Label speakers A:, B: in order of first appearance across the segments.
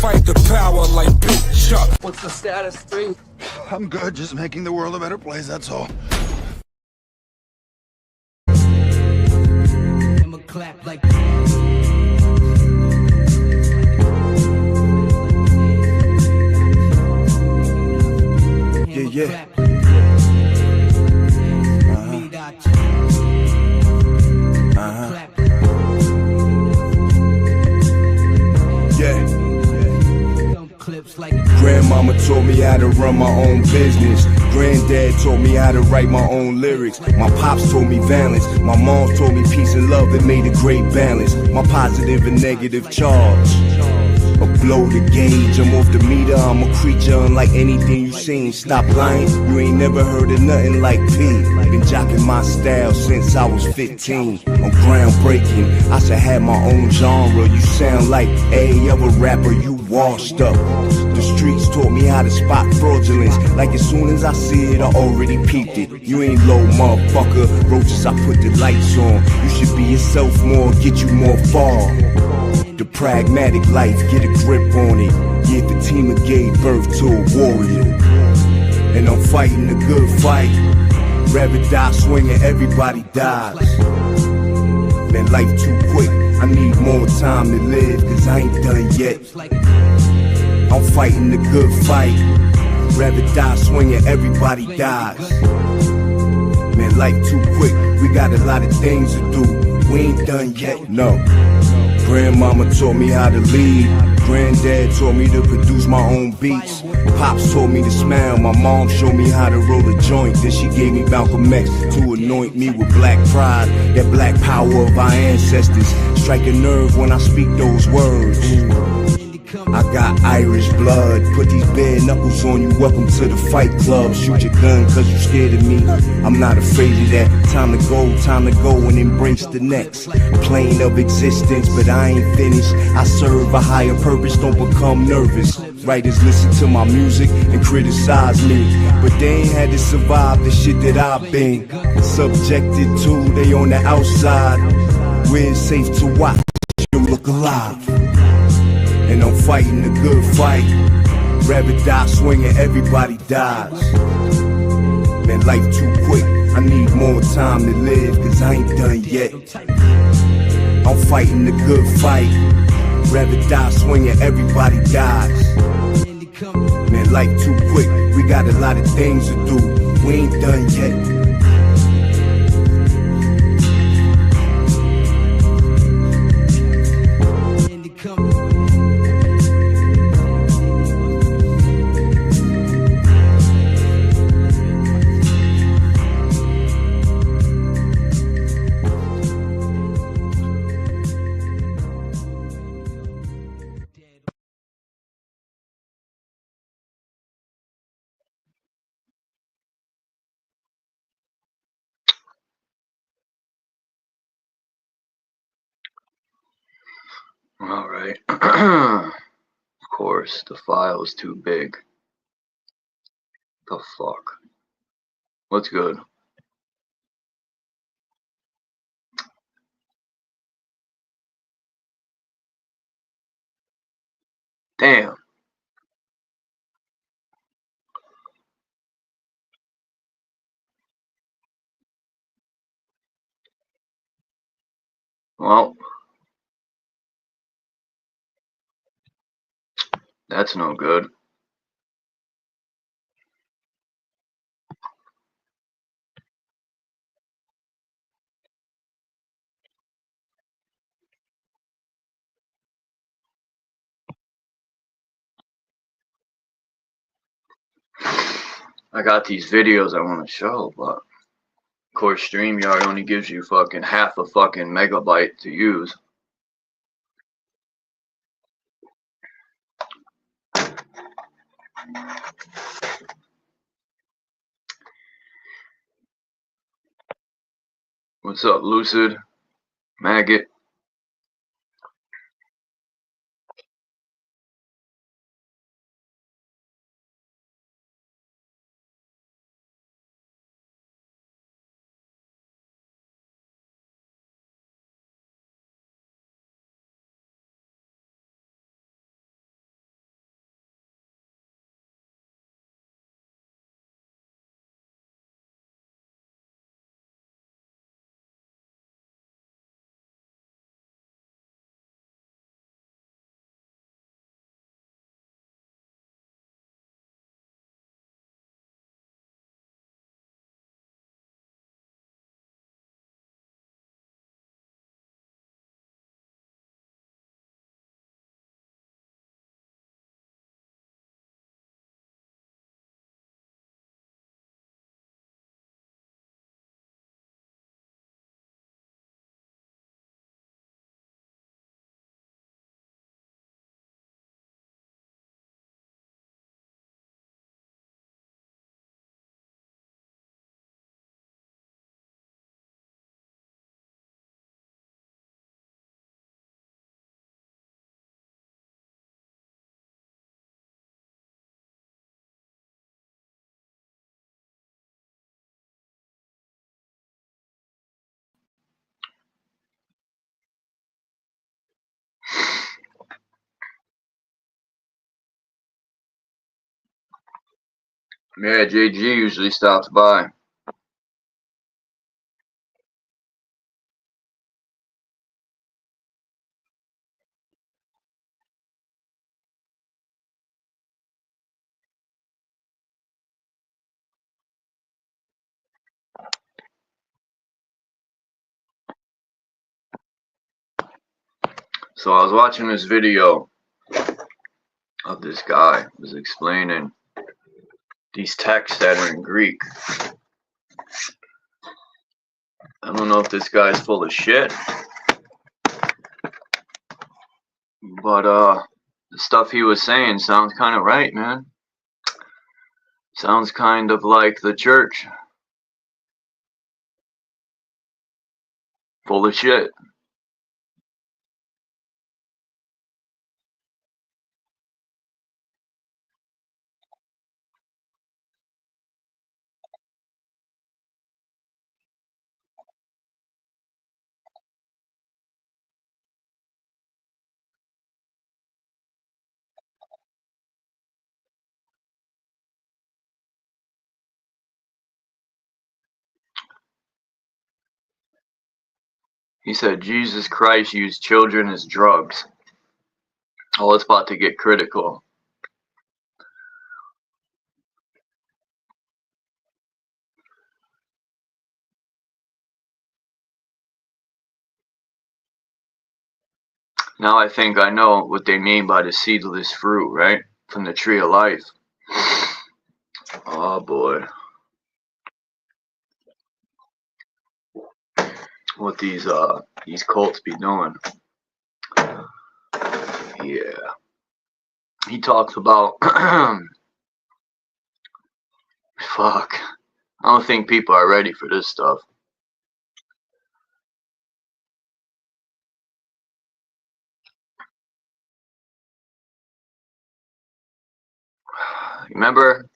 A: fight the power like Big Chuck.
B: What's the status, 3?
C: I'm good, just making the world a better place, that's all.
B: I'ma clap like
C: Yeah. Grandmama taught me how to run my own business. Granddad taught me how to write my own lyrics. My pops taught me balance. My mom taught me peace and love. It made a great balance. My positive and negative charge. A blow the gauge, I'm off the meter, I'm a creature unlike anything you seen. Stop lying, you ain't never heard of nothing like P. Been jocking my style since I was 15. I'm groundbreaking, I should have my own genre. You sound like any other rapper, you washed up. The streets taught me how to spot fraudulence. Like as soon as I see it, I already peeped it. You ain't low, motherfucker, roaches, I put the lights on. You should be yourself more, get you more far. The pragmatic life, get a grip on it. Yeah, the team that gave birth to a warrior. And I'm fighting a good fight. Rather die swinging, everybody dies. Man, life too quick, I need more time to live, cause I ain't done yet. I'm fighting a good fight. Rather die swinging, everybody dies. Man, life too quick, we got a lot of things to do. We ain't done yet, no. Grandmama taught me how to lead. Granddad taught me to produce my own beats. Pops taught me to smile. My mom showed me how to roll a joint. Then she gave me Malcolm X to anoint me with black pride. That black power of our ancestors. Strike a nerve when I speak those words. I got Irish blood, put these bare knuckles on you, welcome to the fight club. Shoot your gun cause you scared of me, I'm not afraid of that. Time to go and embrace the next plane of existence. But I ain't finished, I serve a higher purpose, don't become nervous. Writers listen to my music and criticize me, but they ain't had to survive the shit that I've been subjected to. They on the outside, where it's safe to watch you look alive. And I'm fighting a good fight. Rather die swinging, everybody dies. Man, life too quick, I need more time to live, cause I ain't done yet. I'm fighting a good fight. Rather die swinging, everybody dies. Man, life too quick, we got a lot of things to do. We ain't done yet.
D: Alright. Of course, the file is too big. The fuck? What's good? Damn. Well, that's no good. I got these videos I want to show, but of course StreamYard only gives you fucking half a fucking megabyte to use. What's up, Lucid? Maggot? Yeah, JG usually stops by. So I was watching this video of this guy who was explaining these texts that are in Greek. I don't know if this guy's full of shit, but the stuff he was saying sounds kind of right, man. Sounds kind of like the church. Full of shit. He said Jesus Christ used children as drugs. Oh, it's about to get critical. Now I think I know what they mean by the seedless fruit, right? From the tree of life. Oh boy. What these cults be doing. Yeah. He talks about fuck. I don't think people are ready for this stuff. Remember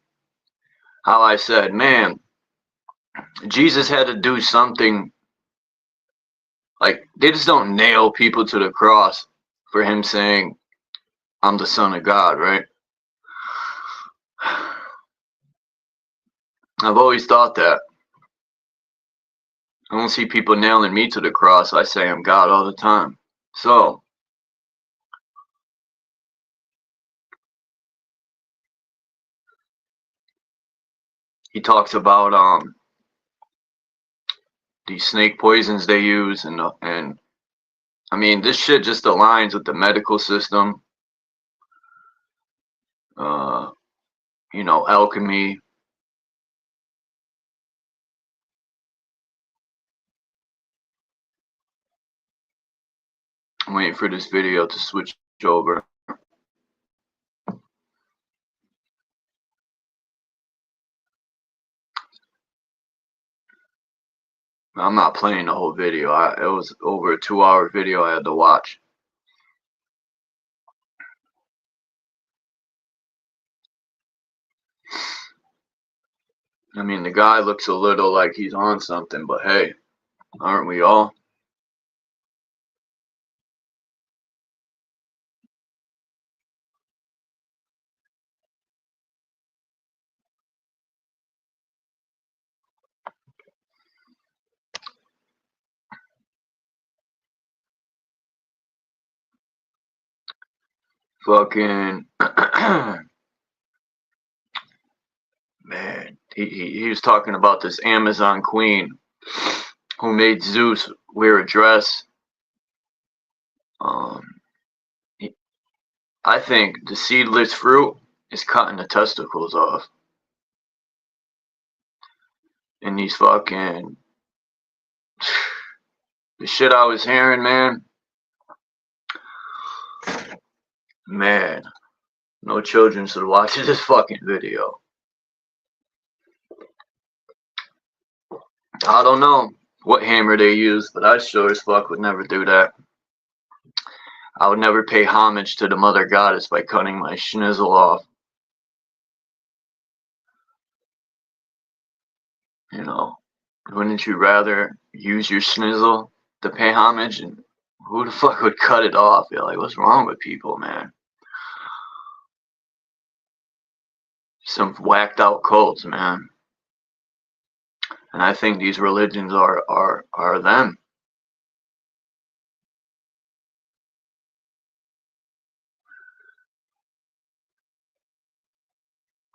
D: how I said, man, Jesus had to do something. Like, they just don't nail people to the cross for him saying, I'm the Son of God, right? I've always thought that. I don't see people nailing me to the cross. I say I'm God all the time. So, he talks about these snake poisons they use, and I mean, this shit just aligns with the medical system. You know, alchemy. I'm waiting for this video to switch over. I'm not playing the whole video. It was over a 2-hour video I had to watch. I mean, the guy looks a little like he's on something, but hey, aren't we all? Fucking man, he was talking about this Amazon queen who made Zeus wear a dress. I think the seedless fruit is cutting the testicles off. And these fucking the shit I was hearing, man, no children should watch this fucking video. I don't know what hammer they use, but I sure as fuck would never do that. I would never pay homage to the mother goddess by cutting my schnizzle off. You know, wouldn't you rather use your schnizzle to pay homage? And who the fuck would cut it off? You're like, what's wrong with people, man? some whacked out cults, man. And I think these religions are them.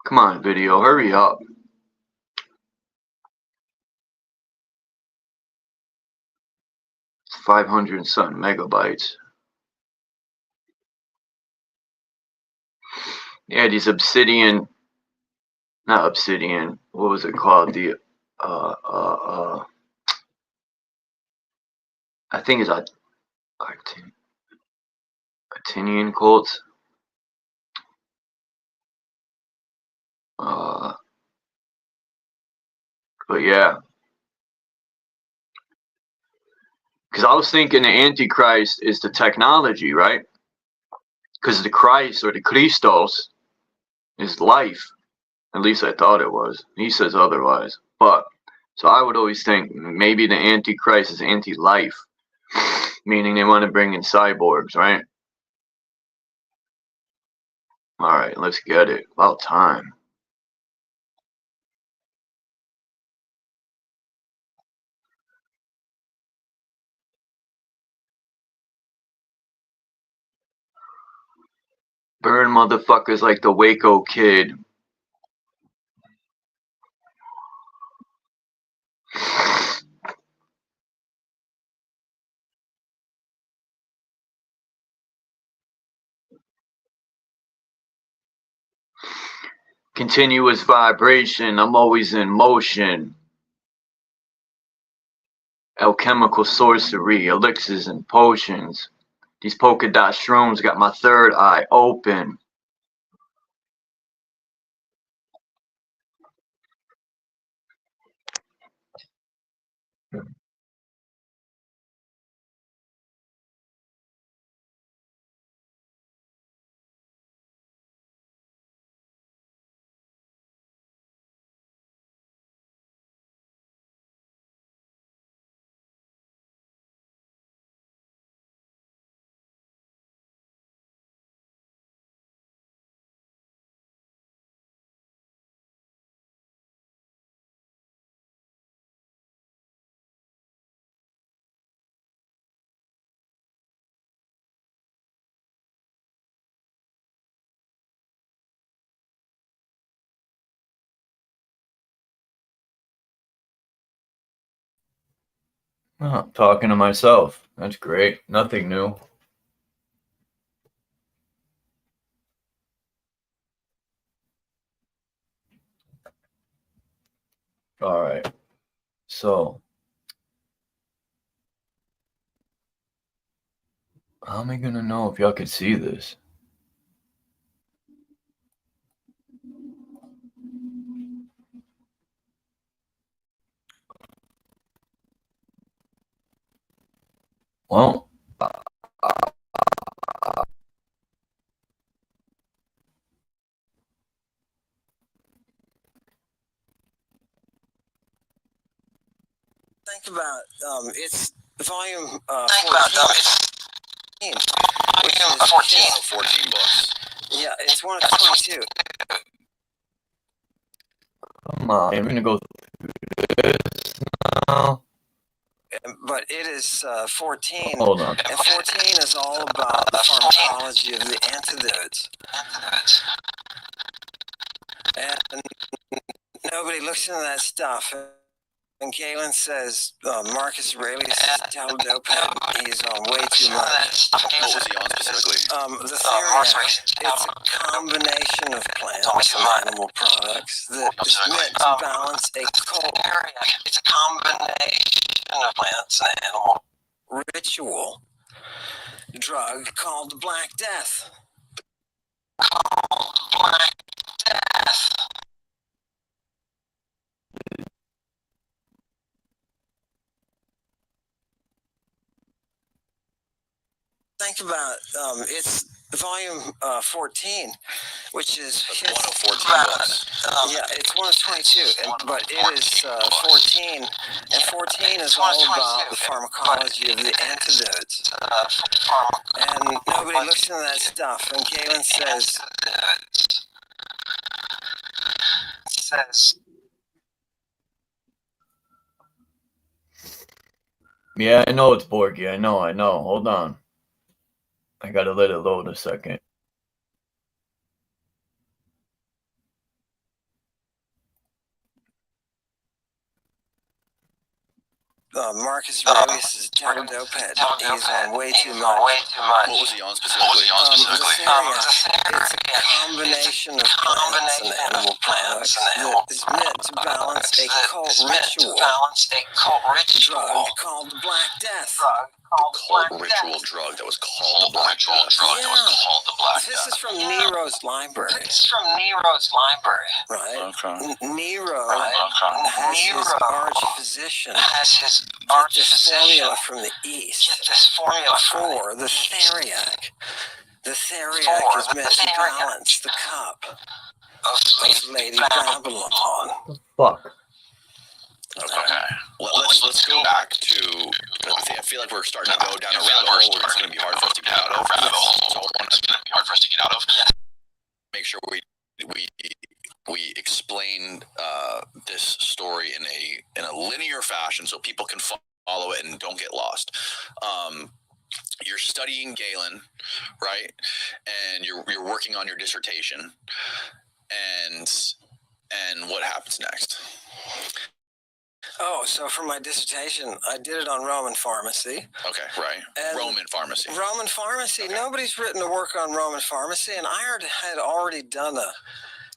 D: Come on, video, hurry up. 500 and something megabytes. Yeah, these obsidian, not obsidian, what was it called? The, I think it's Artinian cults. But yeah. Because I was thinking the Antichrist is the technology, right? Because the Christ or the Christos is life. At least I thought it was. He says otherwise. But, so I would always think maybe the Antichrist is anti-life. Meaning they want to bring in cyborgs, right? Alright, let's get it. About time. Burn motherfuckers like the Waco Kid. Continuous vibration. I'm always in motion. Alchemical sorcery, elixirs and potions. These polka dot shrooms got my third eye open. Oh, talking to myself. That's great. Nothing new. All right. So, how am I going to know if y'all could see this? Well,
E: think about it's volume 14, which is
F: 14 books.
E: yeah, it's one of 22.
D: come on. I'm going to go through this now.
E: But it is 14,
D: Hold on.
E: and 14 is all about the pharmacology of the antidotes. And nobody looks into that stuff. And Galen says Marcus Aurelius is taldopa. He's on way too much.
F: What was he on specifically?
E: The theory, it's a combination of plants and animal products that is meant to balance a cult. It's a combination of plants and animal ritual drug called the Black Death. Think about it's volume 14, which is
F: one of 14 books.
E: yeah, it's one of 22, but it is 14, and 14 is all about the pharmacology of the antidotes. And nobody looks into that stuff. And Galen says says.
D: Yeah, I know it's Borky. I know. Hold on. I gotta let it load a second.
E: Marcus Aurelius is a total dopehead. He's on way too much.
F: What was he on specifically?
E: It's a combination of plants and animal products that is meant to balance a cult ritual drug called the Black Death.
F: Cult ritual drug that was called the Black Death.
E: This is from Nero's library. Right?
F: Okay.
E: Nero has his arch-physician get this formula from the East for the theriac. The theriac is meant to balance the cup of Lady Babylon.
D: Fuck.
F: Okay. Let's go back to. I feel like we're starting to go down a rabbit hole where it's going to be hard for us to get out of. So I want to make sure we explain this story in a linear fashion so people can follow it and don't get lost. You're studying Galen, right? And you're working on your dissertation. And what happens next?
E: Oh, so for my dissertation, I did it on Roman pharmacy.
F: Okay, right.
E: And
F: Roman pharmacy.
E: Roman pharmacy. Okay. Nobody's written a work on Roman pharmacy, and I had already done a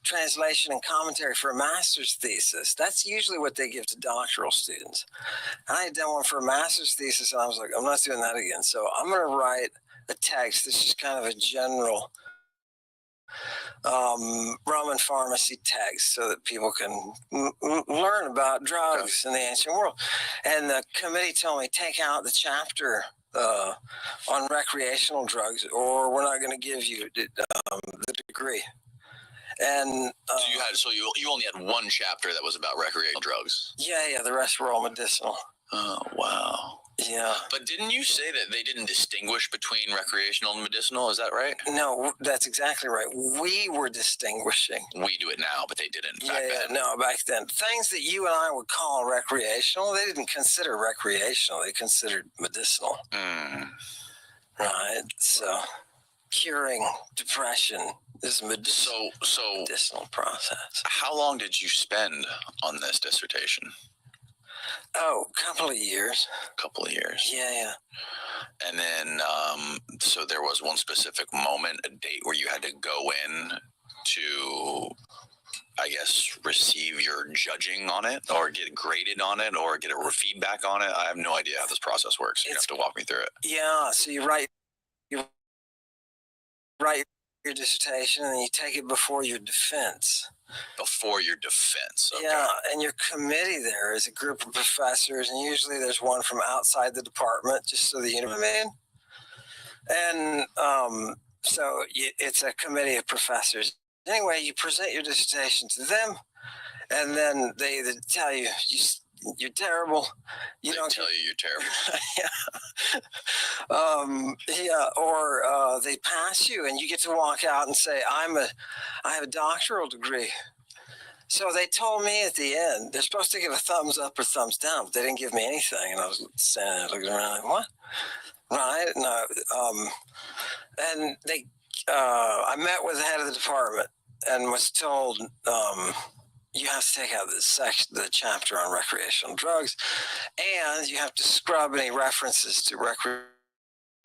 E: translation and commentary for a master's thesis. That's usually what they give to doctoral students. And I had done one for a master's thesis, and I was like, I'm not doing that again. So I'm going to write a text. This is kind of a general Roman pharmacy text so that people can learn about drugs in the ancient world. And the committee told me, take out the chapter on recreational drugs, or we're not going to give you the degree. And
F: so you only had one chapter that was about recreational drugs.
E: Yeah, the rest were all medicinal.
F: Oh, wow.
E: Yeah.
F: But didn't you say that they didn't distinguish between recreational and medicinal? Is that right?
E: No, that's exactly right. We were distinguishing.
F: We do it now, but they didn't back then.
E: No, back then. Things that you and I would call recreational, they didn't consider recreational. They considered medicinal. Right? So curing depression is medicinal process.
F: How long did you spend on this dissertation?
E: Oh, a couple of years. Yeah.
F: And then, so there was one specific moment, a date where you had to go in to, I guess, receive your judging on it, or get graded on it, or get a feedback on it. I have no idea how this process works. You have to walk me through it.
E: Yeah, so you write your dissertation, and then you take it before your defense.
F: Before your defense. Okay.
E: Yeah, and your committee there is a group of professors, and usually there's one from outside the department, just so that you know what I mean. And so it's a committee of professors. Anyway, you present your dissertation to them, and then they either tell you you're terrible.
F: They tell you you're terrible.
E: Or they pass you, and you get to walk out and say, I have a doctoral degree. So they told me at the end, they're supposed to give a thumbs up or thumbs down, but they didn't give me anything. And I was standing there looking around like, what? Right? And I met with the head of the department and was told, you have to take out the chapter on recreational drugs, and you have to scrub any references to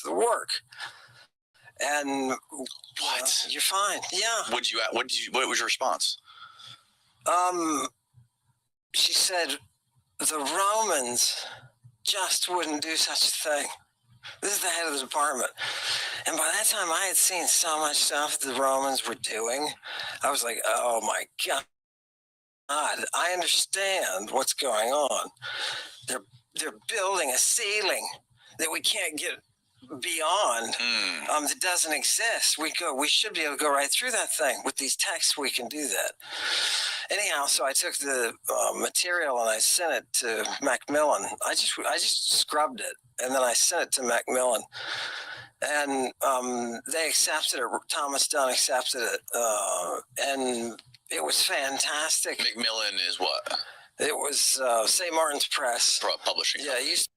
E: the work. And
F: what?
E: You're fine. Yeah.
F: What was your response?
E: She said the Romans just wouldn't do such a thing. This is the head of the department. And by that time, I had seen so much stuff the Romans were doing. I was like, oh my God, I understand what's going on. They're building a ceiling that we can't get beyond, that doesn't exist. We should be able to go right through that thing. With these texts, we can do that. Anyhow, so I took the material and I sent it to Macmillan. I just scrubbed it, and then I sent it to Macmillan, and they accepted it. Thomas Dunn accepted it, and It was fantastic.
F: Macmillan is what?
E: It was St. Martin's Press.
F: Publishing.
E: Yeah, it used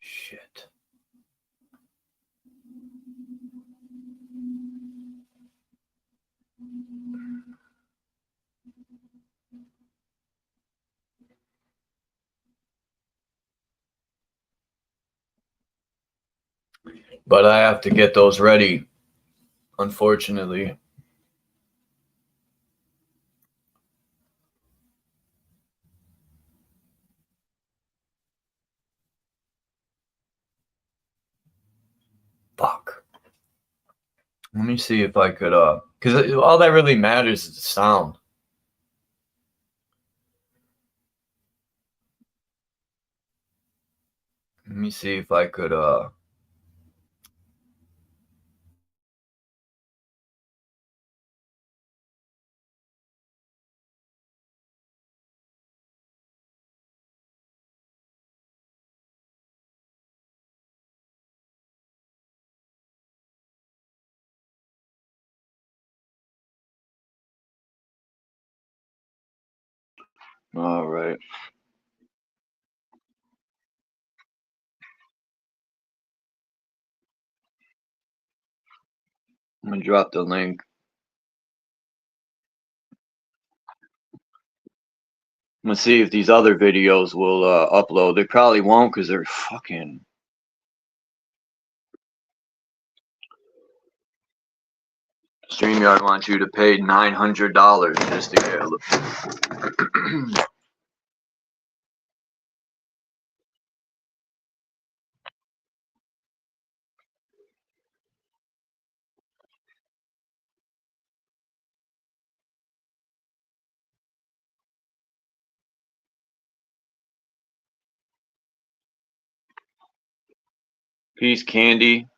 D: Shit. But I have to get those ready, unfortunately. Fuck. Let me see if I could, because all that really matters is the sound. Let me see if I could, all right. I'm gonna drop the link. I'm gonna see if these other videos will upload. They probably won't because they're fucking. StreamYard wants you to pay $900 just to get a look. Peace Candy,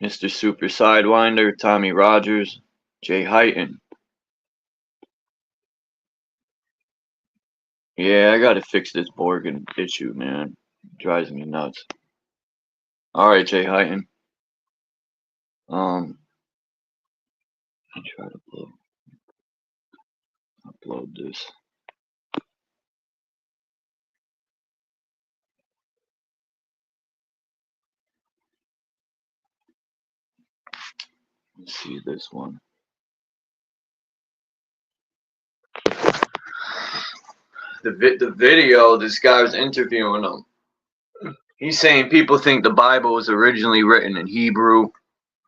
D: Mr. Super Sidewinder, Tommy Rogers, Jay Heighton. Yeah, I gotta fix this Borgen issue, man. It drives me nuts. Alright, Jay Heighton. I try to upload this. Let's see this one. The video, this guy was interviewing him. He's saying people think the Bible was originally written in Hebrew.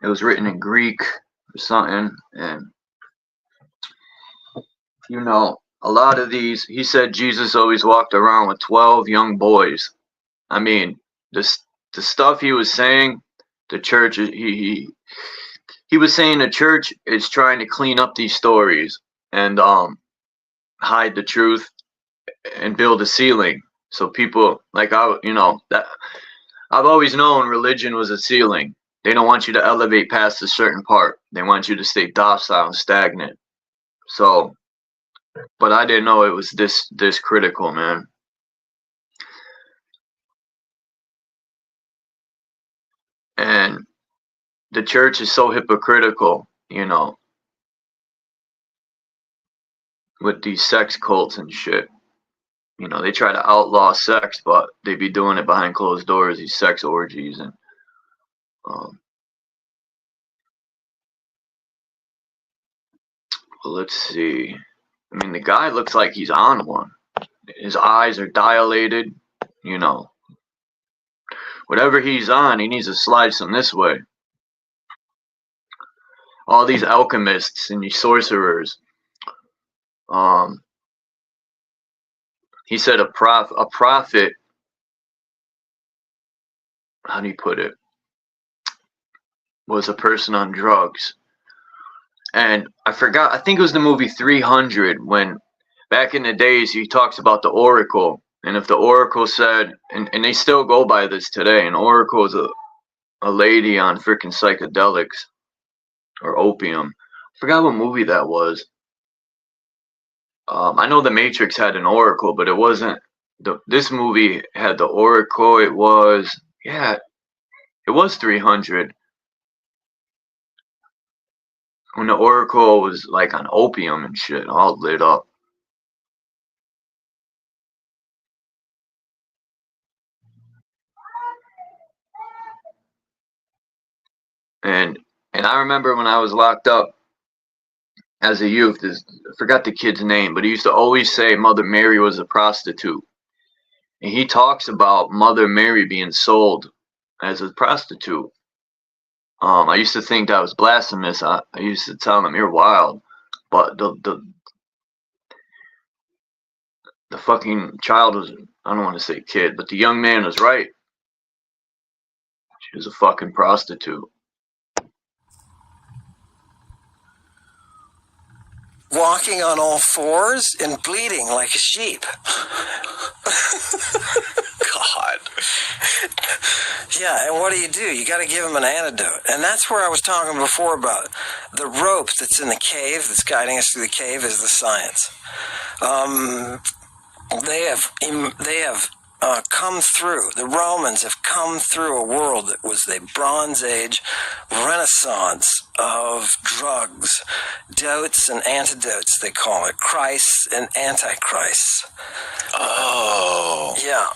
D: It was written in Greek or something. And, you know, a lot of these, he said Jesus always walked around with 12 young boys. I mean, the stuff he was saying, the church, he was saying the church is trying to clean up these stories and hide the truth and build a ceiling. So people like that I've always known religion was a ceiling. They don't want you to elevate past a certain part. They want you to stay docile and stagnant. So, but I didn't know it was this critical, man. And the church is so hypocritical, you know, with these sex cults and shit. You know, they try to outlaw sex, but they be doing it behind closed doors, these sex orgies. And let's see. I mean, the guy looks like he's on one. His eyes are dilated, you know. Whatever he's on, he needs to slide some this way. all these alchemists and these sorcerers. He said a prophet, how do you put it, was a person on drugs. And I forgot, I think it was the movie 300, when back in the days he talks about the oracle. And if the oracle said, and they still go by this today, an oracle is a lady on freaking psychedelics or opium. I forgot what movie that was. I know The Matrix had an oracle, but it wasn't. This movie had the oracle. It was 300. When the oracle was like on opium and shit, all lit up. And I remember when I was locked up as a youth, I forgot the kid's name, but he used to always say Mother Mary was a prostitute. And he talks about Mother Mary being sold as a prostitute. I used to think that was blasphemous. I used to tell him, you're wild. But the fucking child was, I don't want to say kid, but the young man was right. She was a fucking prostitute.
E: Walking on all fours and bleeding like a sheep.
F: God.
E: Yeah, and what do? You got to give them an antidote. And that's where I was talking before about the rope that's in the cave, that's guiding us through the cave, is the science. They have come through. The Romans have come through a world that was the Bronze Age renaissance of drugs, dotes and antidotes, they call it, Christs and antichrists.
F: Oh.
E: Yeah.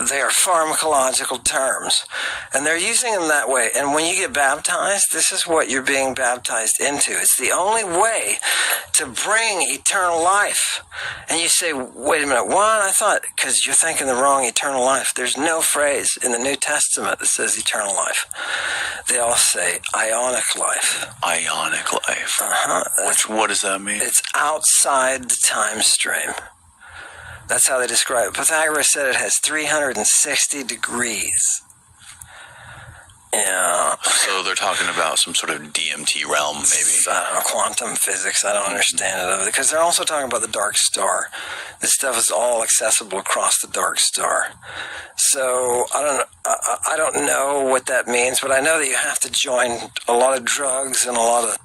E: They are pharmacological terms, and they're using them that way. And when you get baptized, this is what you're being baptized into. It's the only way to bring eternal life. And you say, wait a minute, what? I thought, because you're thinking the wrong eternal life. There's no phrase in the New Testament that says eternal life. They all say ionic life.
F: Ionic life. What does that mean?
E: It's outside the time stream. That's how they describe it. Pythagoras said it has 360 degrees. Yeah.
F: So they're talking about some sort of DMT realm, maybe.
E: I don't know, quantum physics. I don't understand it. Because they're also talking about the dark star. This stuff is all accessible across the dark star. So I don't know what that means, but I know that you have to join a lot of drugs and a lot of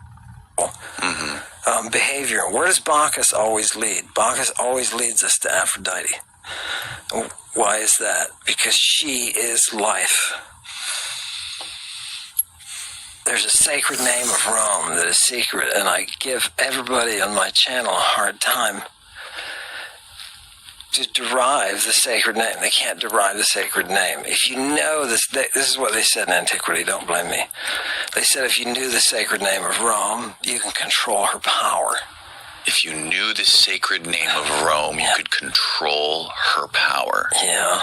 E: behavior. Where does Bacchus always lead? Bacchus always leads us to Aphrodite. Why is that? Because she is life. There's a sacred name of Rome that is secret, and I give everybody on my channel a hard time to derive the sacred name. They can't derive the sacred name. If you know this, this is what they said in antiquity, don't blame me. They said if you knew the sacred name of Rome, you can control her power.
F: If you knew the sacred name of Rome, you could control her power.
E: Yeah.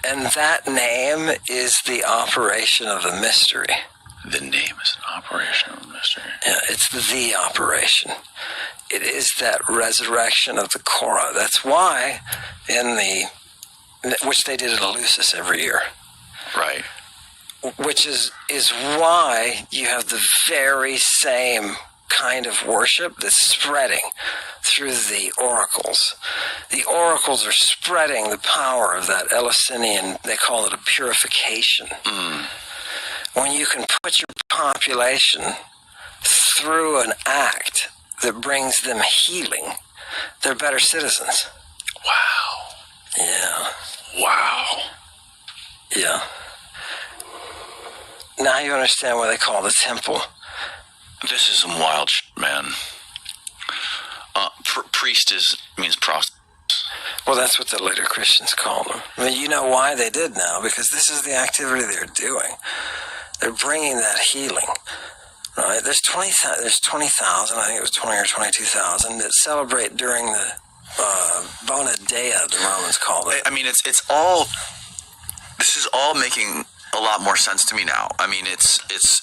E: And that name is the operation of the mystery.
F: The name is an operation of mystery.
E: Yeah, it's the operation. It is that resurrection of the Korah. That's why which they did at Eleusis every year.
F: Right.
E: Which is why you have the very same kind of worship that's spreading through the oracles. The oracles are spreading the power of that Eleusinian, they call it a purification. When you can put your population through an act that brings them healing, they're better citizens.
F: Wow.
E: Yeah.
F: Wow.
E: Yeah. Now you understand why they call the temple.
F: This is some wild shit, man. Priest means prostitute.
E: Well, that's what the later Christians called them. I mean, you know why they did now? Because this is the activity they're doing. They're bringing that healing. Right? There's 20,000, I think it was 20 or 22,000 that celebrate during the Bona Dea, the Romans called it.
F: I mean, this is all making a lot more sense to me now. I mean, it's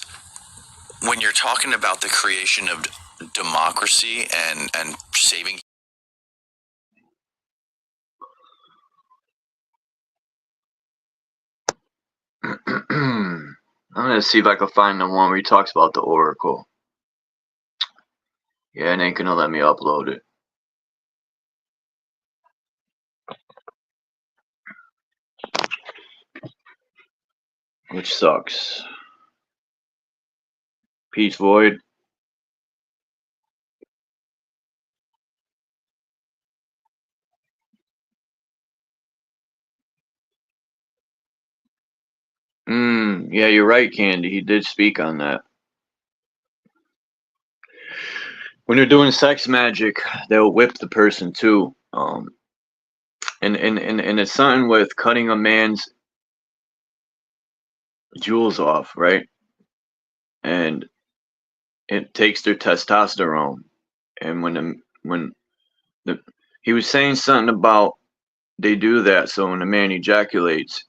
F: when you're talking about the creation of democracy and saving.
D: I'm gonna see if I can find the one where he talks about the Oracle. Yeah, it ain't gonna let me upload it. Which sucks. Peace Void. Yeah, you're right, Candy. He did speak on that. When they're doing sex magic, they'll whip the person too. And it's something with cutting a man's jewels off, right? And it takes their testosterone. And he was saying something about they do that so when a man ejaculates,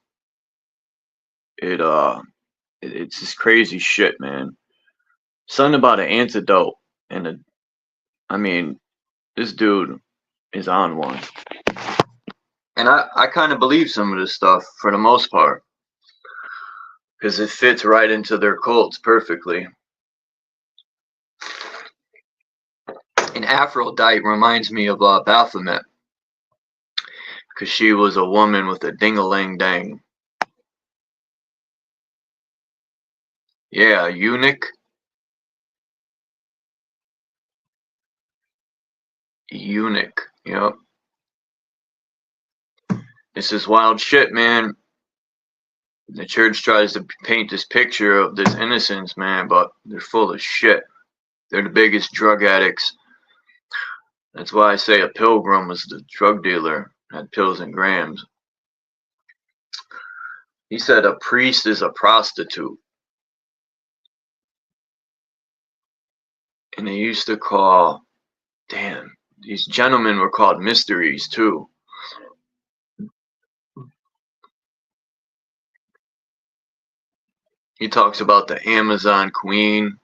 D: it's this crazy shit, man. Something about an antidote, and I mean, this dude is on one. And I kind of believe some of this stuff for the most part, because it fits right into their cults perfectly. And Aphrodite reminds me of Baphomet, because she was a woman with a ding-a-ling-dang. Yeah, eunuch. Eunuch, yep. This is wild shit, man. The church tries to paint this picture of this innocence, man, but they're full of shit. They're the biggest drug addicts. That's why I say a pilgrim was the drug dealer, had pills and grams. He said a priest is a prostitute. And they used to call, damn, these gentlemen were called mysteries too. He talks about the Amazon queen,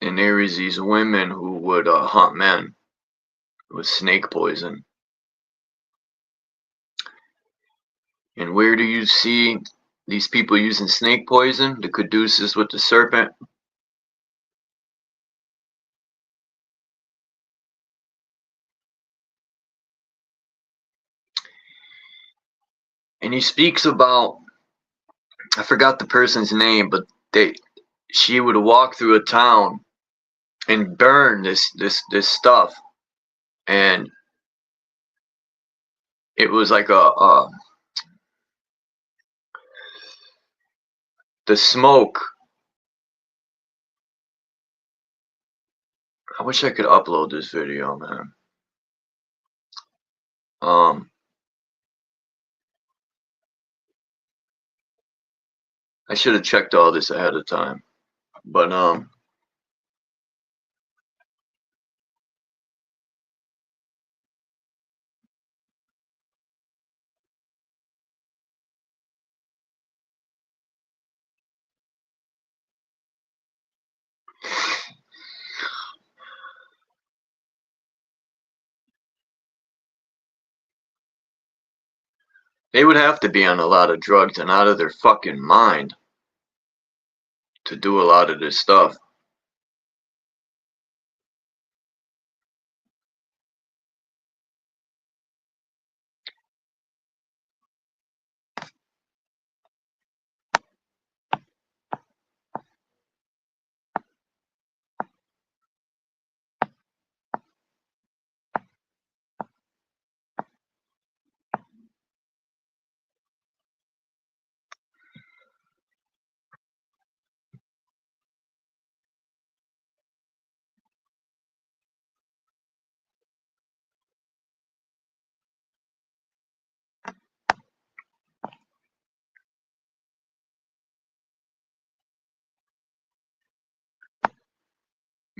D: and there is these women who would hunt men with snake poison. And where do you see these people using snake poison? The caduceus with the serpent. And he speaks about, I forgot the person's name, but she would walk through a town and burn this stuff, and it was like the smoke. I wish I could upload this video, man. I should have checked all this ahead of time, but they would have to be on a lot of drugs and out of their fucking mind to do a lot of this stuff.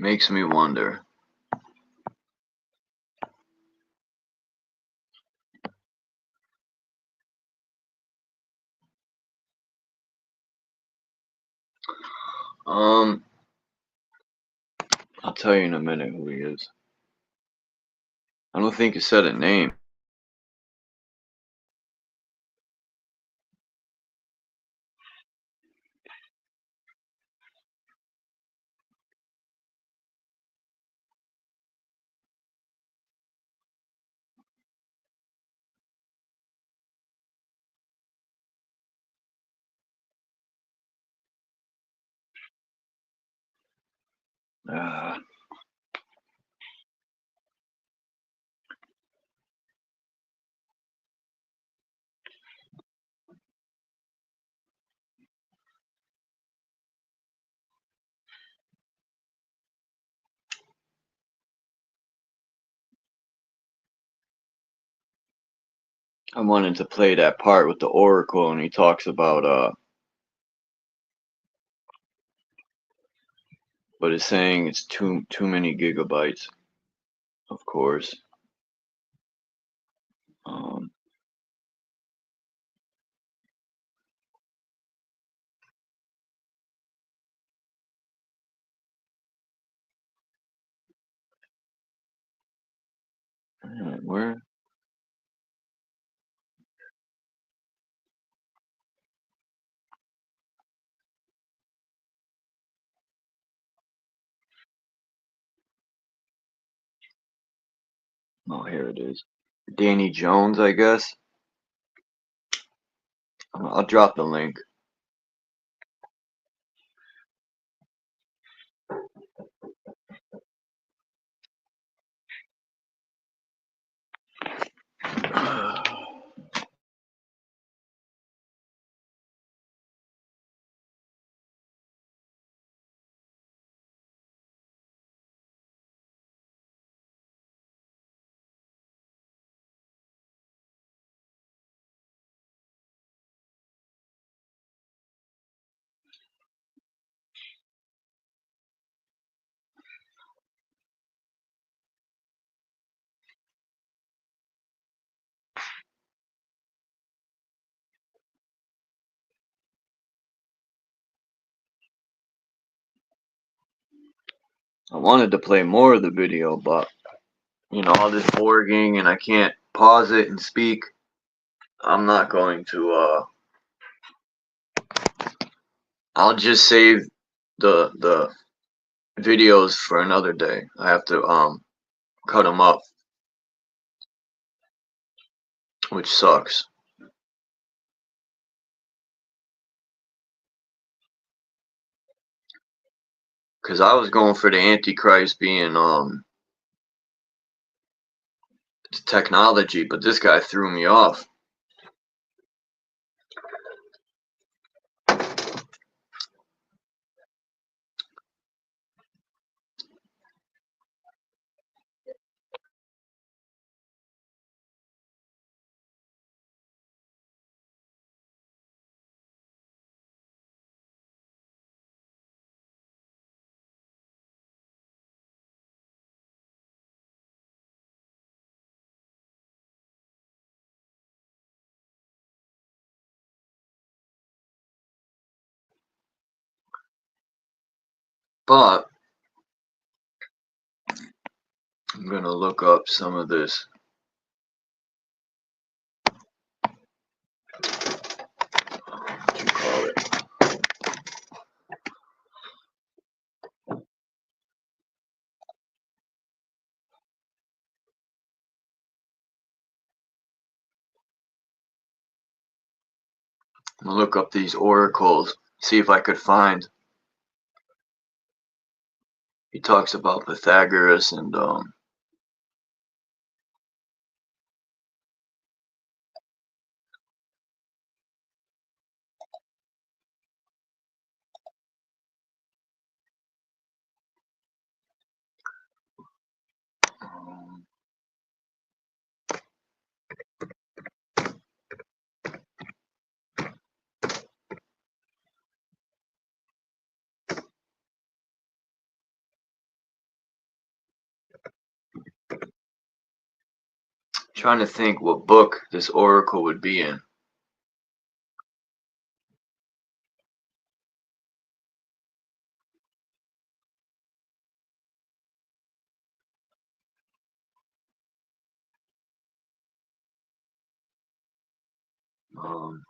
D: Makes me wonder. I'll tell you in a minute who he is. I don't think he said a name. Ah, I wanted to play that part with the Oracle, and he talks about but it's saying it's too many gigabytes, of course. Um, where? Oh, here it is. Danny Jones, I guess. I'll drop the link. I wanted to play more of the video, but you know, all this orging and I can't pause it and speak. I'm not going to. I'll just save the videos for another day. I have to cut them up, which sucks. Cause I was going for the Antichrist being technology, but this guy threw me off. But I'm gonna look up some of this. What you call it? I'm gonna look up these oracles, see if I could find. He talks about Pythagoras and trying to think what book this oracle would be in. Um,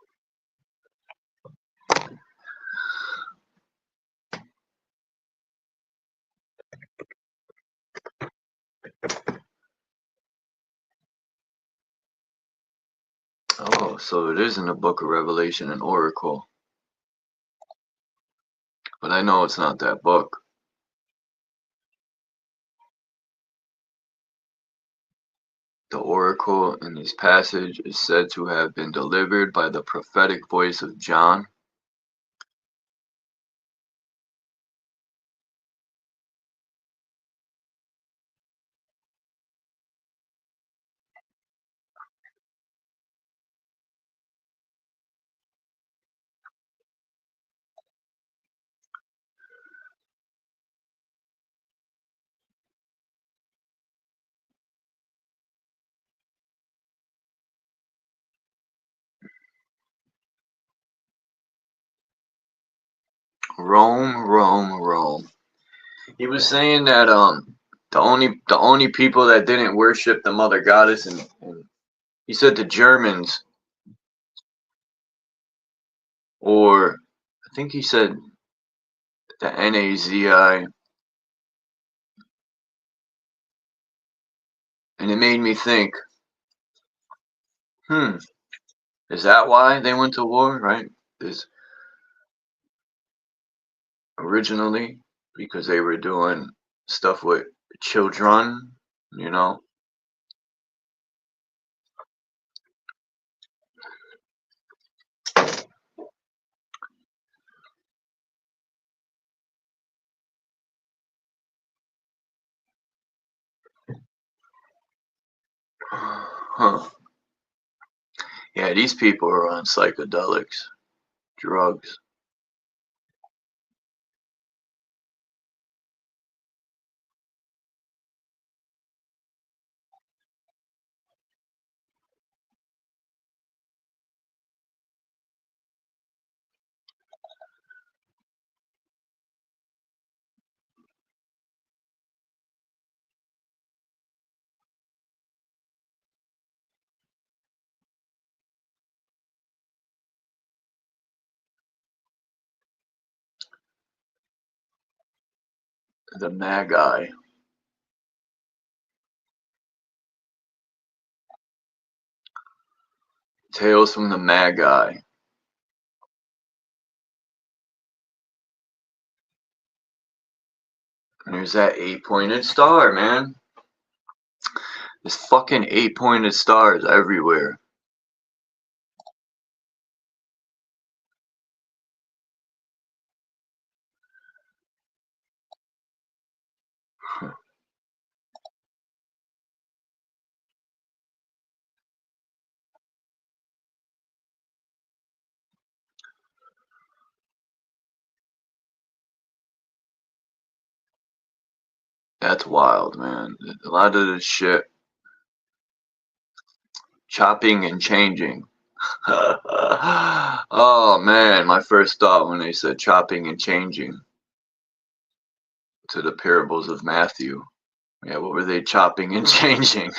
D: oh, so it is in the book of Revelation and Oracle. But I know it's not that book. The oracle in this passage is said to have been delivered by the prophetic voice of John. Rome, Rome, Rome. He was saying that the only people that didn't worship the mother goddess, and he said the Germans, or I think he said the Nazi, and it made me think, is that why they went to war, right? Is originally because they were doing stuff with children, you know? Huh. Yeah, these people are on psychedelics, drugs. The Magi. Tales from the Magi. And there's that 8-pointed star, man. There's fucking 8-pointed stars everywhere. That's wild, man. A lot of this shit, chopping and changing. Oh man, my first thought when they said chopping and changing to the parables of Matthew. Yeah, what were they chopping and changing?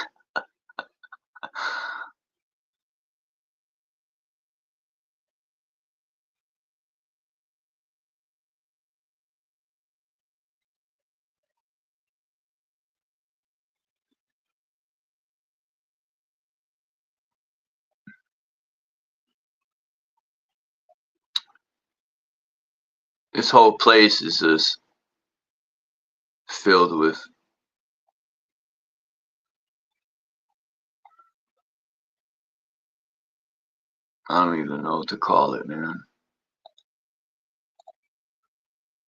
D: This whole place is just filled with I don't even know what to call it, man.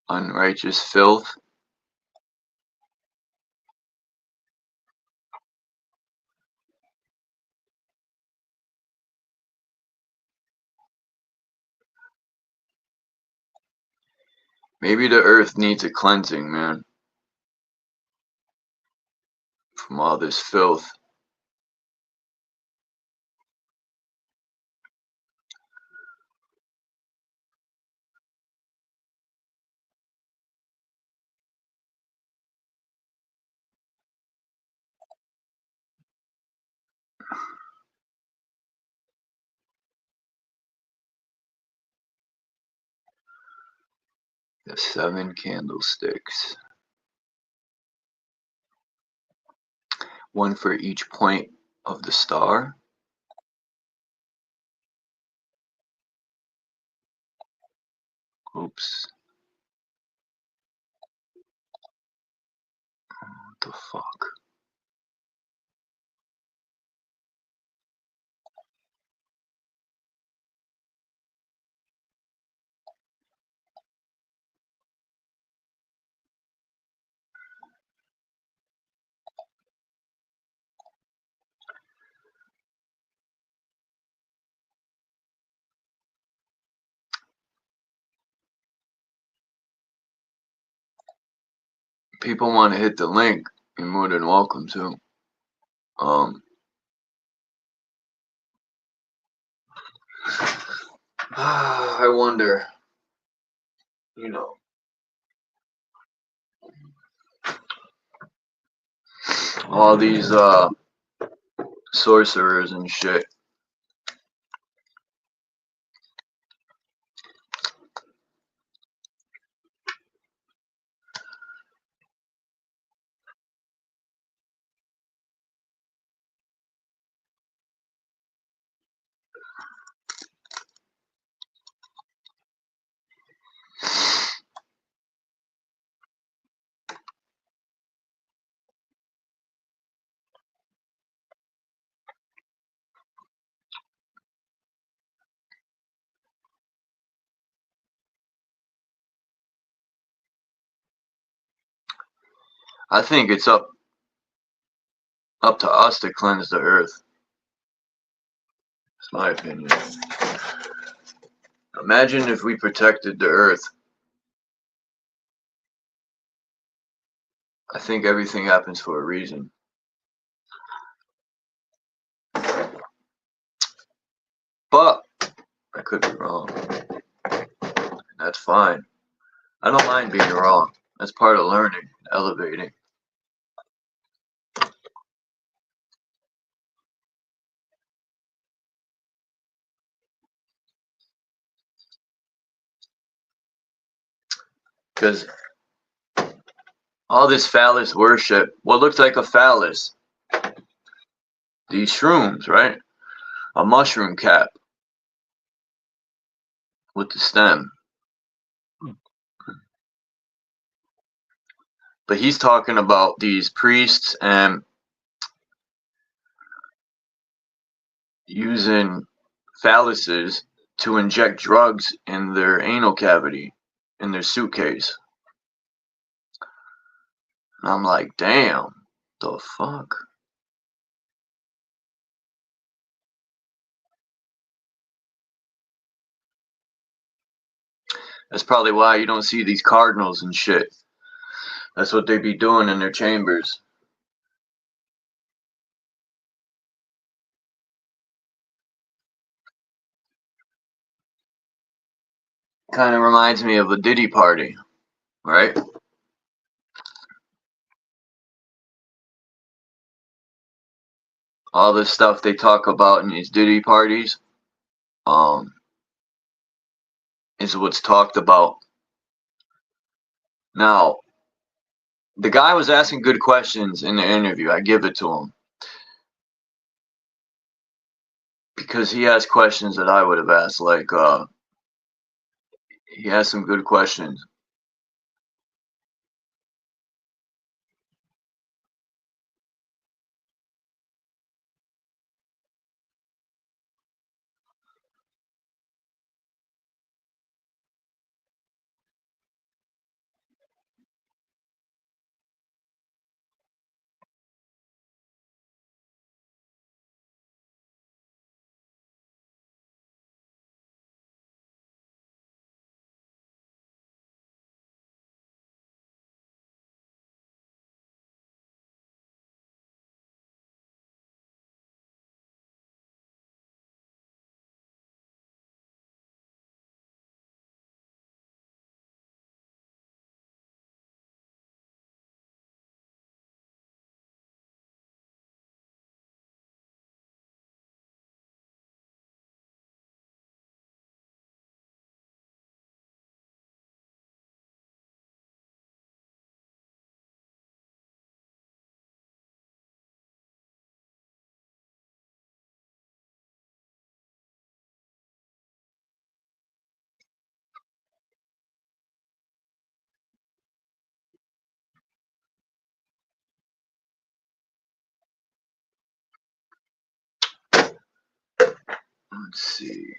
D: Unrighteous filth. Maybe the earth needs a cleansing, man, from all this filth. The 7 candlesticks. One for each point of the star. Oops. What the fuck? People want to hit the link, you're more than welcome to. I wonder, you know, all these sorcerers and shit. I think it's up to us to cleanse the earth. That's my opinion. Imagine if we protected the earth. I think everything happens for a reason. But I could be wrong. That's fine. I don't mind being wrong. That's part of learning, elevating. Because all this phallus worship, what looks like a phallus, these shrooms, right? A mushroom cap with the stem. But he's talking about these priests and using phalluses to inject drugs in their anal cavity, in their suitcase. And I'm like, damn, the fuck? That's probably why you don't see these cardinals and shit. That's what they be doing in their chambers. Kind of reminds me of a Diddy party, right? All this stuff they talk about in these Diddy parties, is what's talked about. Now, the guy was asking good questions in the interview. I give it to him. Because he asked questions that I would have asked. Like, he has some good questions. Let's see.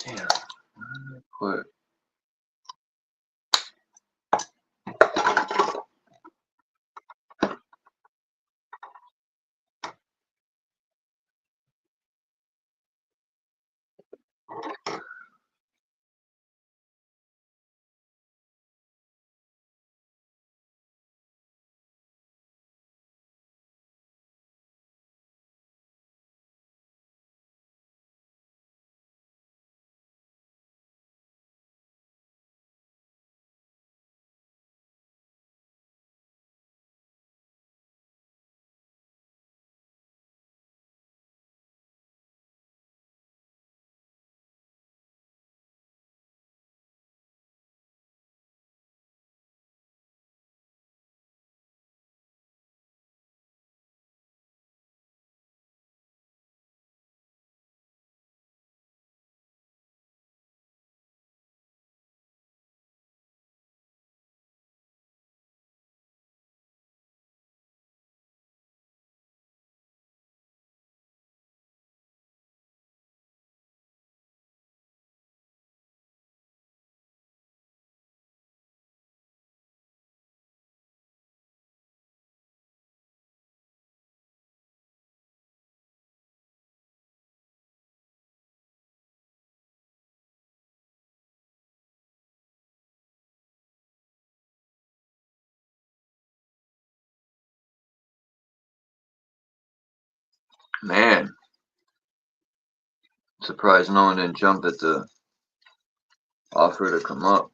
D: Damn. Put. Man, surprised no one didn't jump at the offer to come up.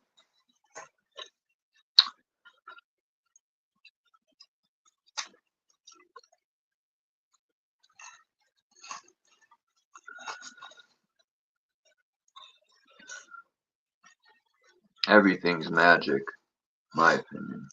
D: Everything's magic, my opinion.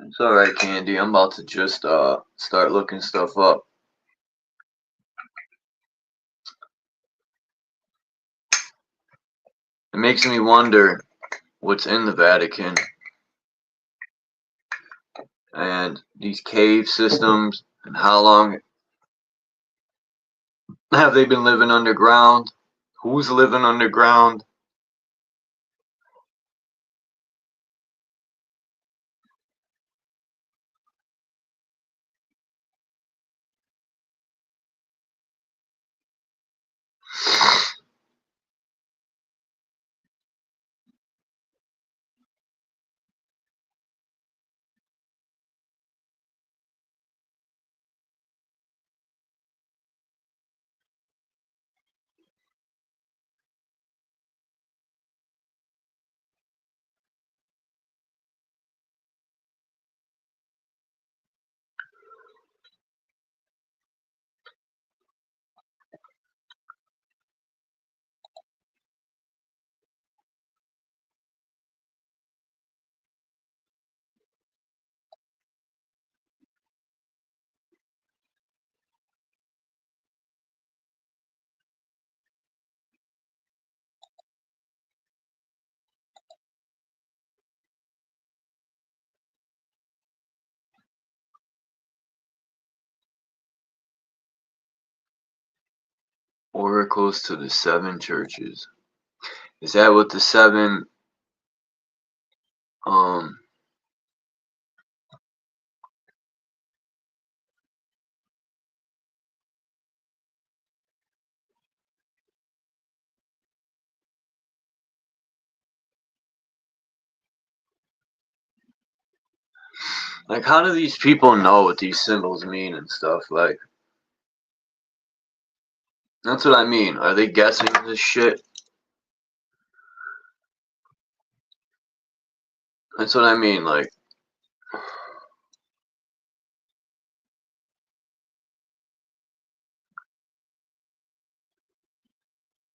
D: It's alright, Candy. I'm about to just start looking stuff up. It makes me wonder what's in the Vatican and these cave systems and how long have they been living underground? Who's living underground? Oracles to the 7 churches. Is that what the 7 like, how do these people know what these symbols mean and stuff? Like, that's what I mean. Are they guessing this shit? That's what I mean. Like,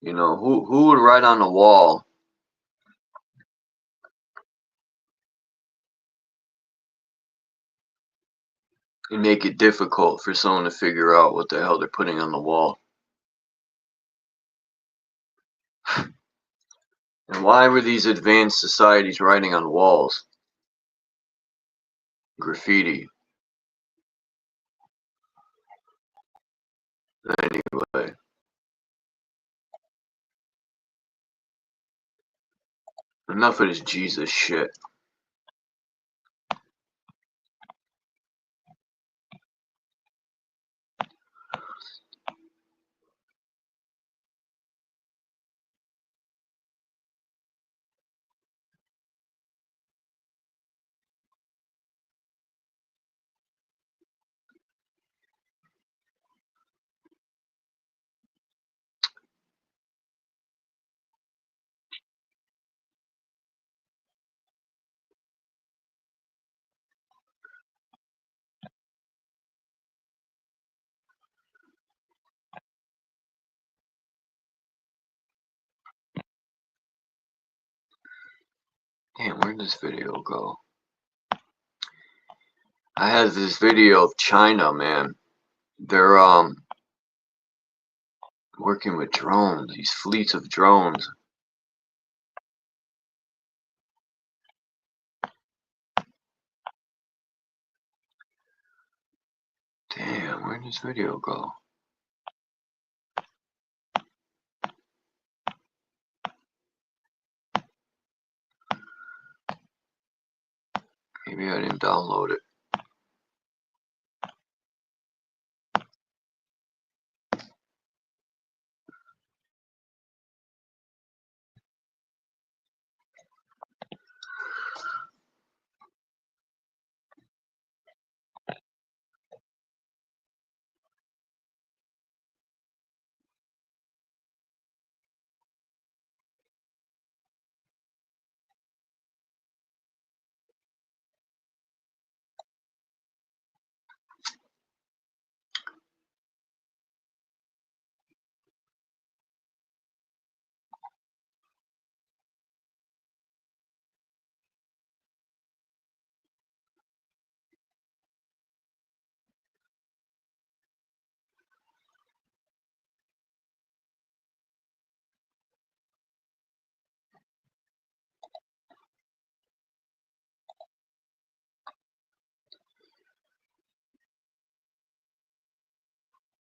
D: you know, who would write on the wall and make it difficult for someone to figure out what the hell they're putting on the wall? And why were these advanced societies writing on walls? Graffiti. Anyway. Enough of this Jesus shit. Damn, where'd this video go? I had this video of China, man. They're working with drones, these fleets of drones. Damn, where'd this video go? Maybe I didn't download it.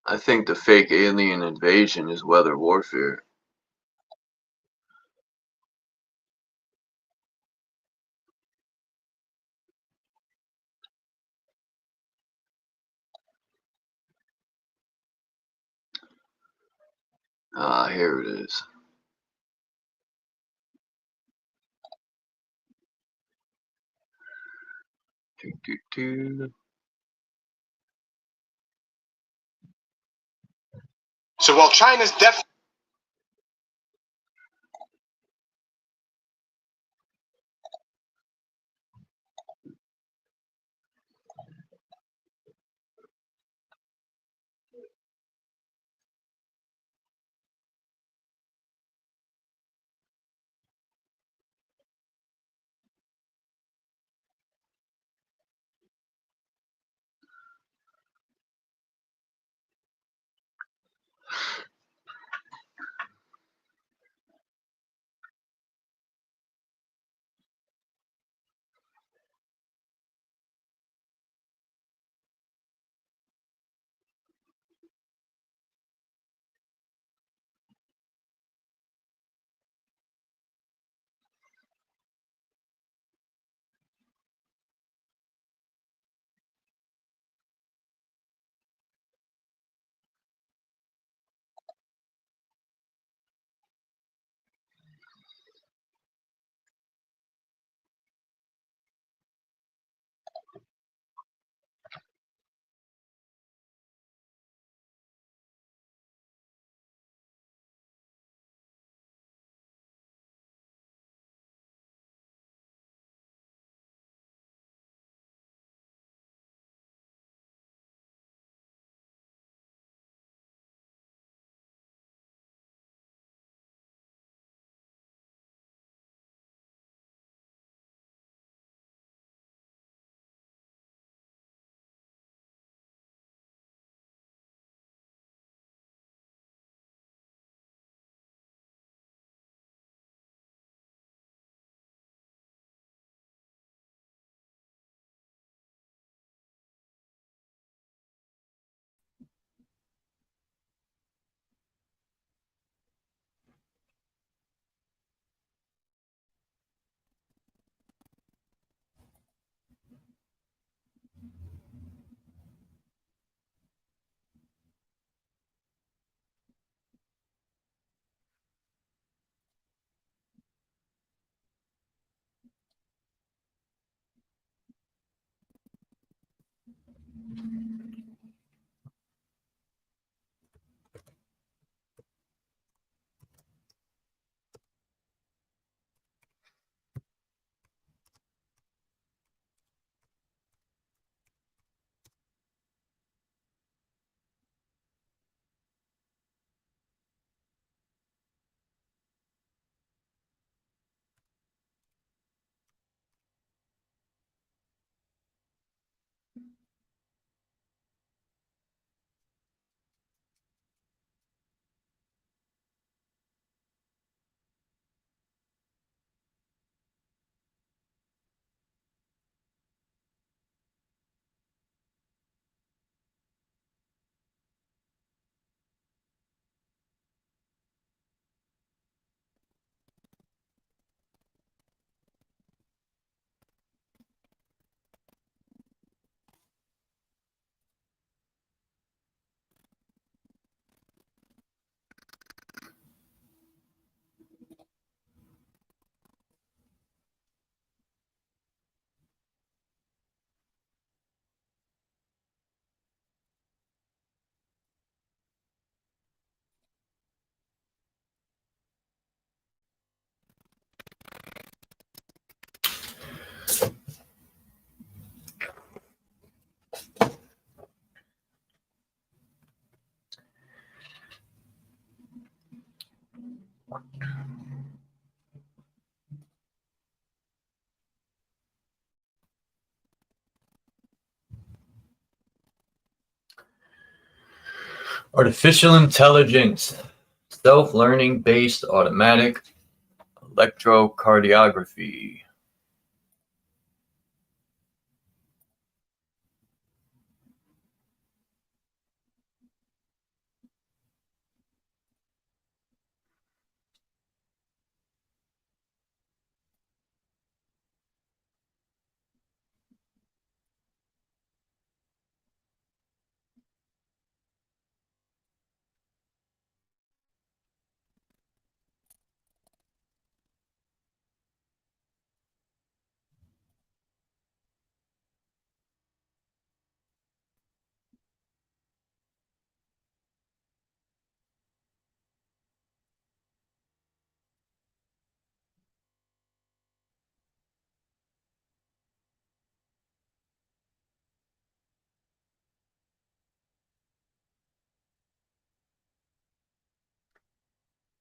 D: I think the fake alien invasion is weather warfare. Ah, here it is. Doo, doo, doo.
G: So while China's definitely
H: Artificial intelligence, self-learning based automatic electrocardiography.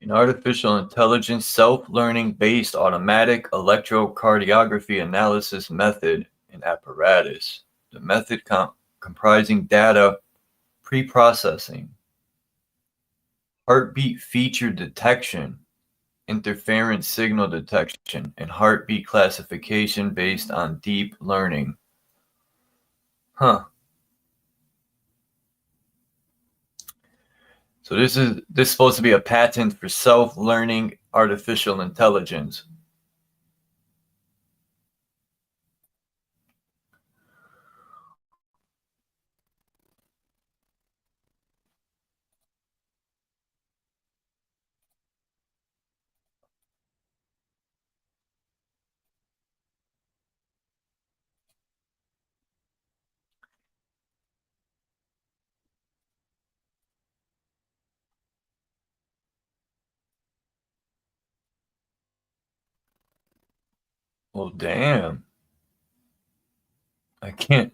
H: An artificial intelligence self-learning based automatic electrocardiography analysis method and apparatus. The method comprising data pre-processing, heartbeat feature detection, interference signal detection, and heartbeat classification based on deep learning. Huh. So this is supposed to be a patent for self-learning artificial intelligence. Well, damn. I can't.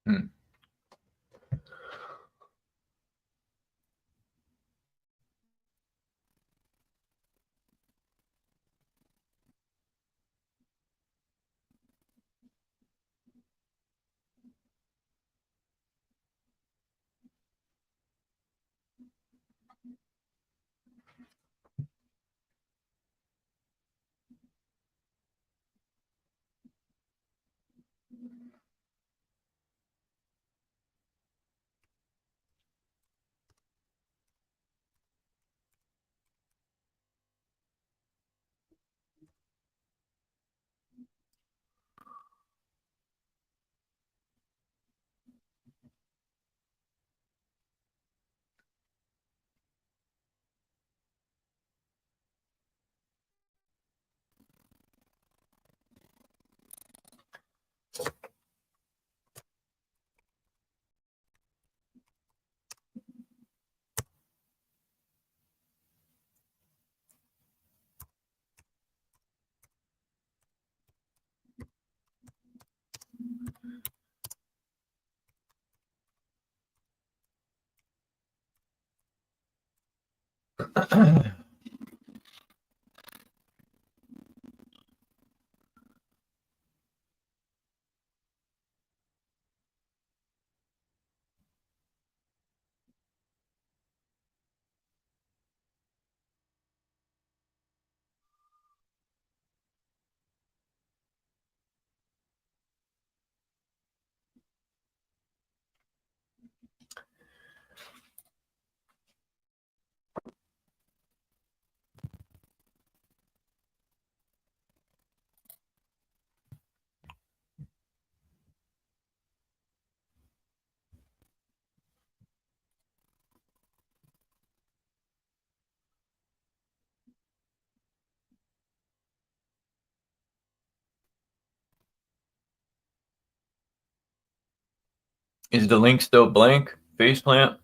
H: Hmm. Is the link still blank? Faceplant?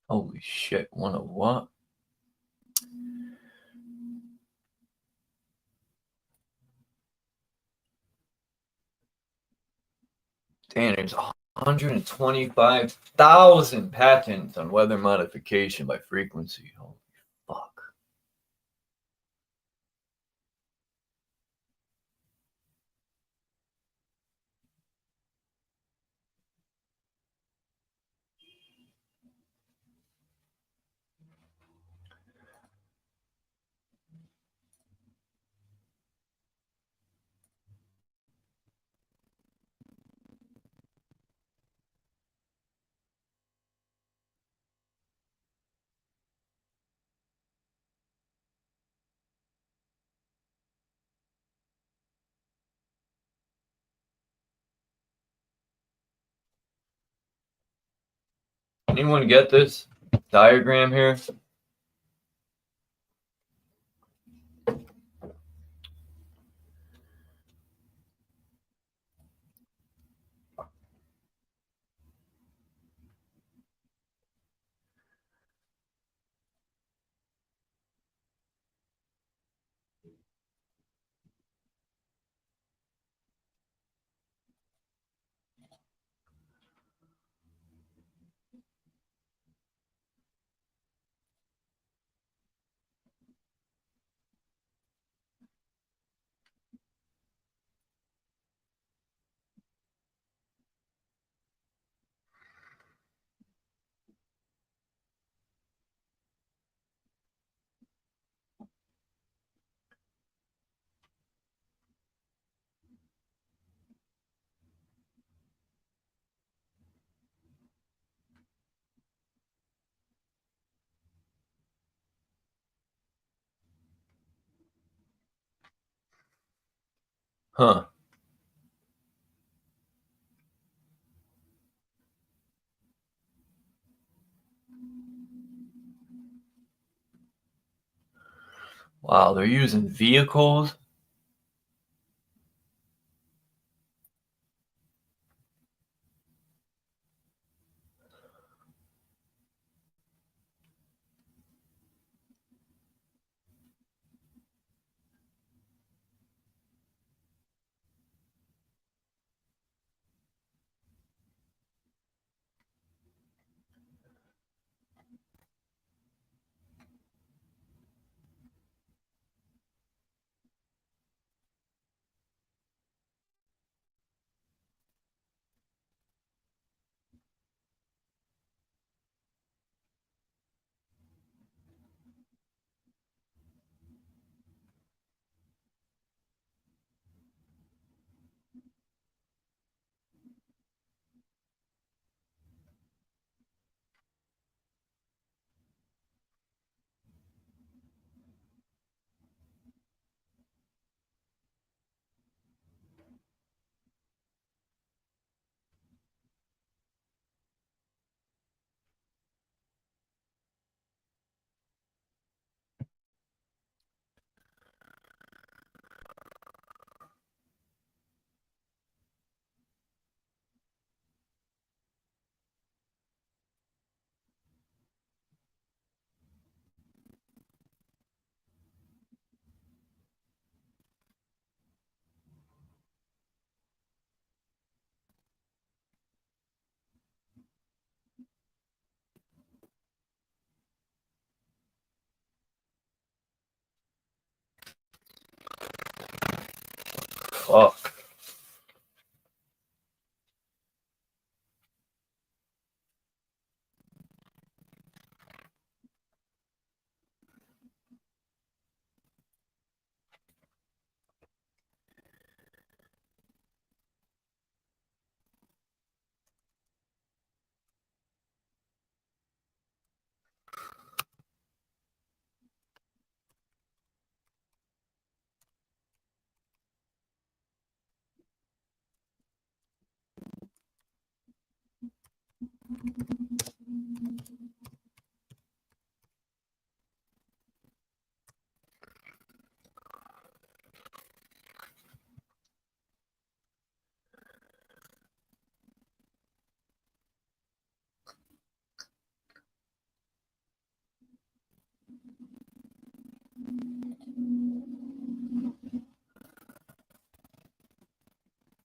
H: Holy shit, one of what? Damn, there's 125,000 patents on weather modification by frequency. Holy fuck. Anyone get this diagram here? Huh. Wow, they're using vehicles? Fuck.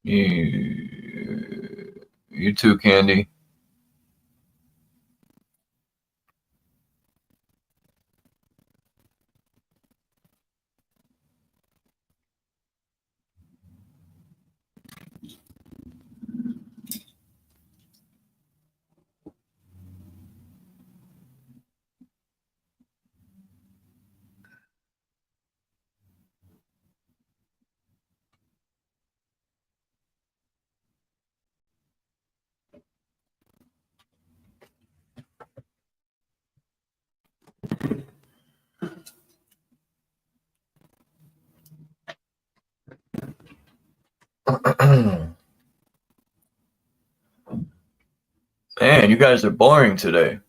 H: You too, Candy. Man, you guys are boring today.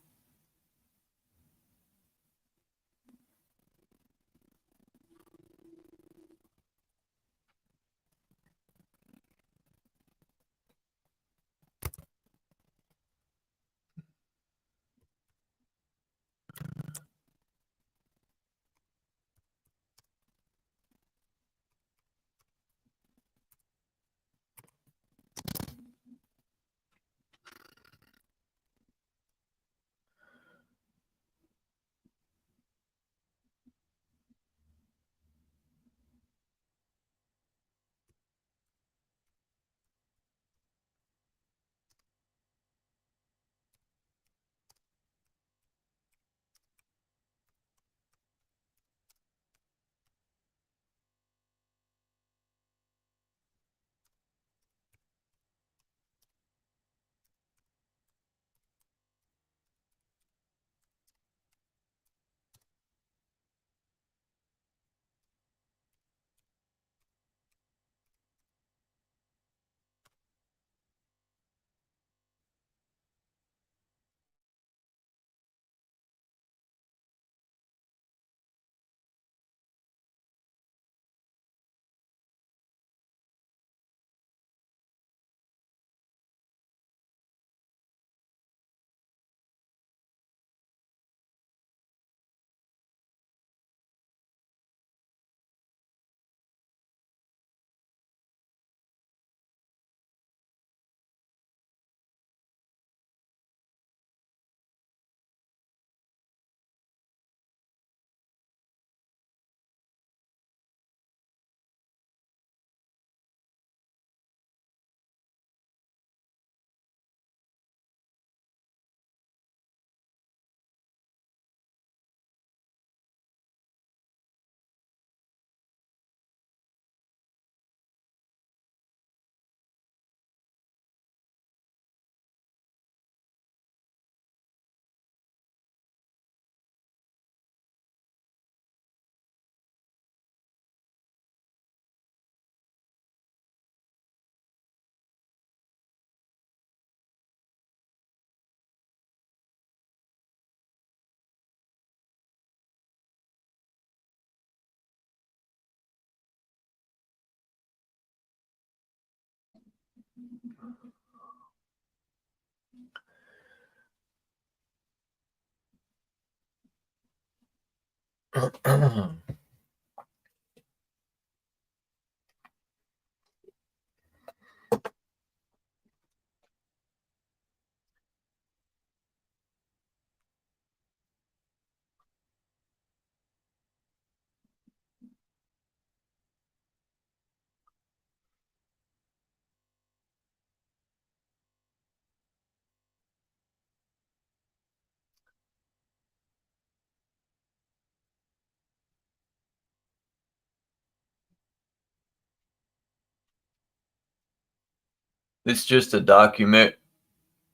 H: It's just a document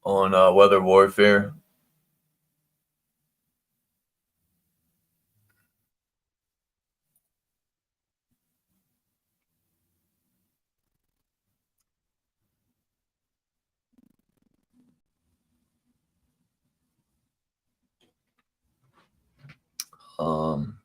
H: on weather warfare. Um,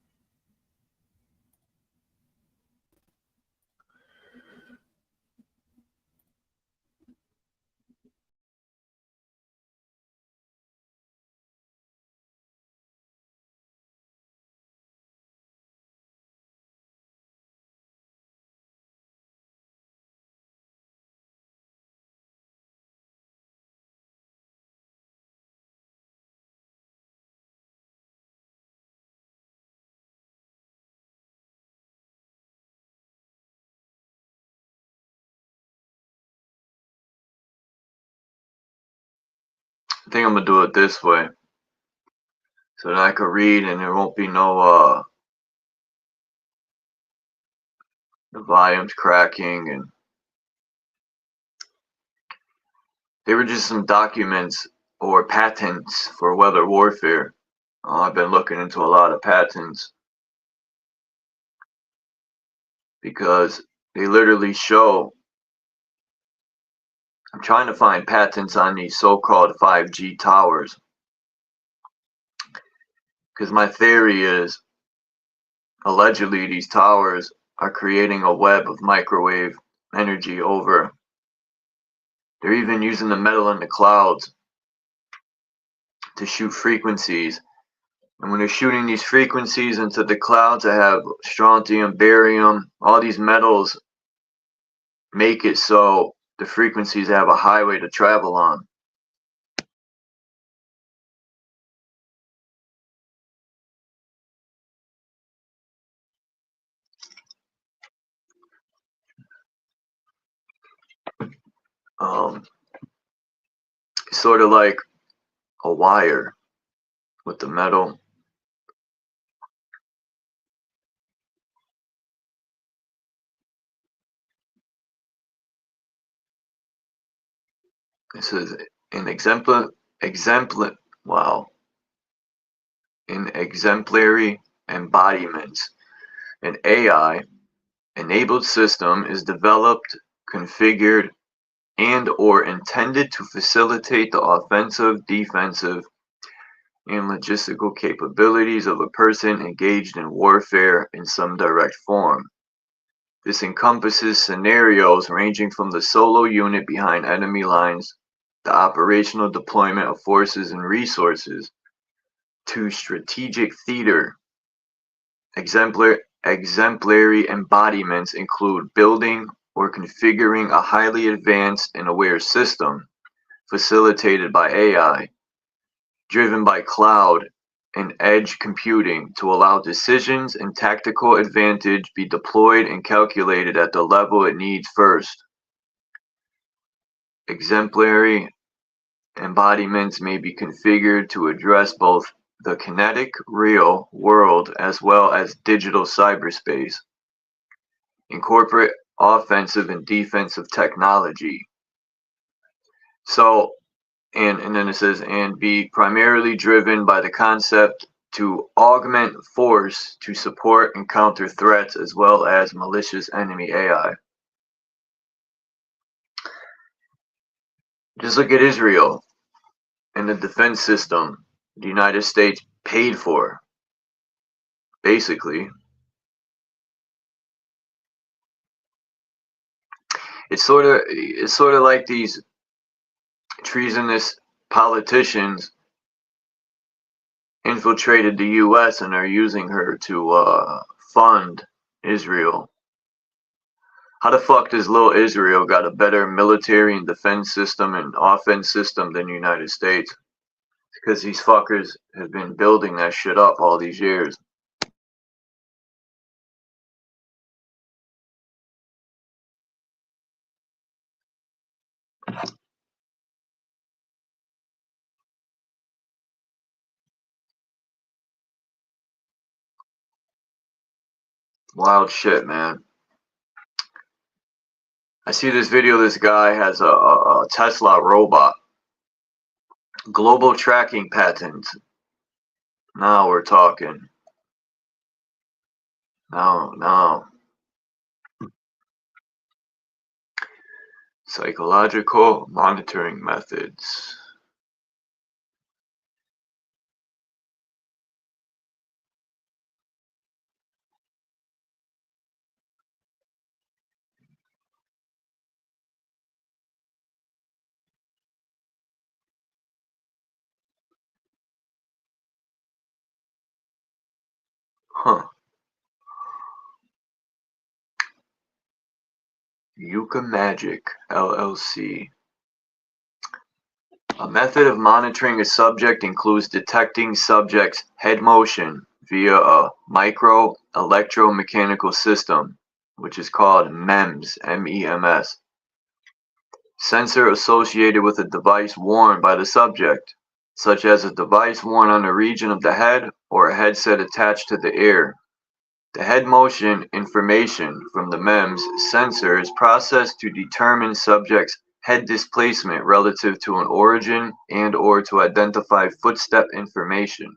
D: I think I'm gonna do it this way so that I could read and there won't be no the volumes cracking. And they were just some documents or patents for weather warfare. I've been looking into a lot of patents because they literally show. I'm trying to find patents on these so-called 5G towers because my theory is allegedly these towers are creating a web of microwave energy over. They're even using the metal in the clouds to shoot frequencies. And when they're shooting these frequencies into the clouds that have strontium, barium, all these metals make it so the frequencies have a highway to travel on. Sort of like a wire with the metal. This is an exemplary embodiments. An AI enabled system is developed, configured, and or intended to facilitate the offensive, defensive, and logistical capabilities of a person engaged in warfare in some direct form. This encompasses scenarios ranging from the solo unit behind enemy lines, the operational deployment of forces and resources, to strategic theater. Exemplary embodiments include building or configuring a highly advanced and aware system, facilitated by AI, driven by cloud and edge computing to allow decisions and tactical advantage be deployed and calculated at the level it needs first. Exemplary embodiments may be configured to address both the kinetic, real world as well as digital cyberspace. Incorporate offensive and defensive technology. So, and then it says, and be primarily driven by the concept to augment force to support and counter threats as well as malicious enemy AI. Just look at Israel and the defense system the United States paid for, basically. it's sort of like these treasonous politicians infiltrated the U.S. and are using her to fund Israel. How the fuck does little Israel got a better military and defense system and offense system than the United States? Because these fuckers have been building that shit up all these years. Wild shit, man. I see this video, this guy has a Tesla robot. Global tracking patents. Now we're talking. No. Psychological monitoring methods. Huh. Yucca Magic, LLC. A method of monitoring a subject includes detecting subject's head motion via a micro-electromechanical system, which is called MEMS, M-E-M-S, sensor associated with a device worn by the subject, such as a device worn on the region of the head or a headset attached to the ear. The head motion information from the MEMS sensor is processed to determine subject's head displacement relative to an origin and or to identify footstep information.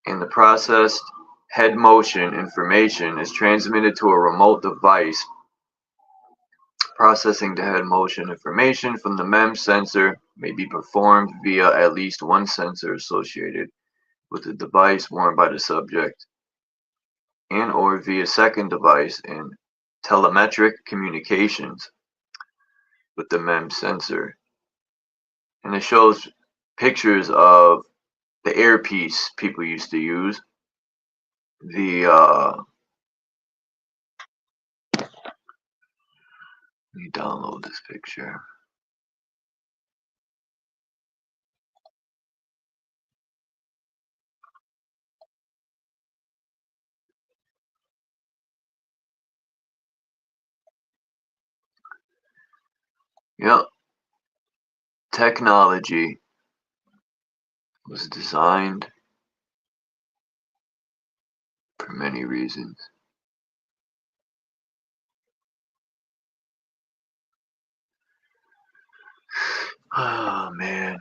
D: And the processed head motion information is transmitted to a remote device. Processing the head motion information from the MEMS sensor may be performed via at least one sensor associated with the device worn by the subject, and or via second device in telemetric communications with the MEMS sensor. And it shows pictures of the earpiece people used to use. Let me download this picture. Yep. Technology was designed for many reasons. Oh man.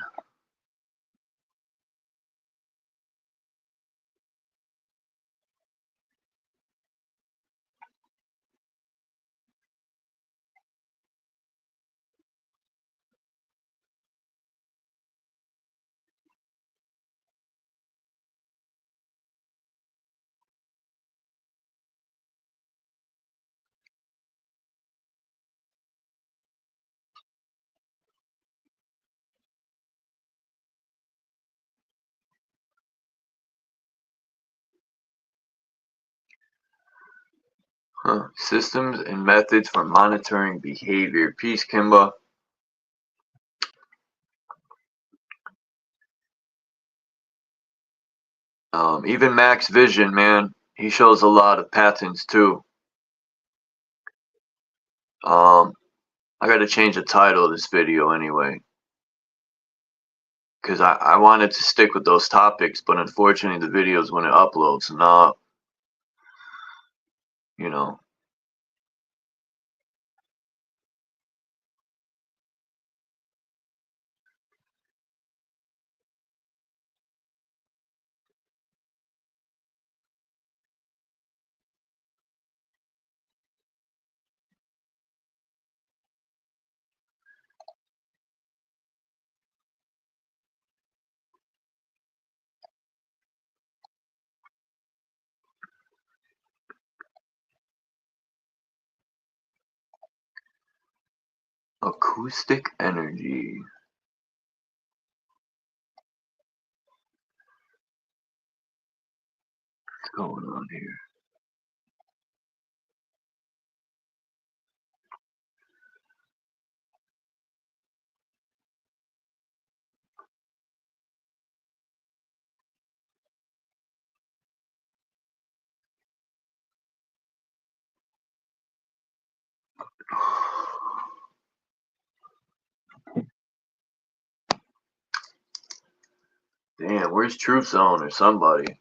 D: Systems and methods for monitoring behavior. Peace, Kimba. Even Max Vision, man, he shows a lot of patents too. I gotta change the title of this video anyway, because I wanted to stick with those topics, but unfortunately the videos wouldn't upload, so now, you know. Acoustic energy. What's going on here? Damn, where's Truth Zone or somebody?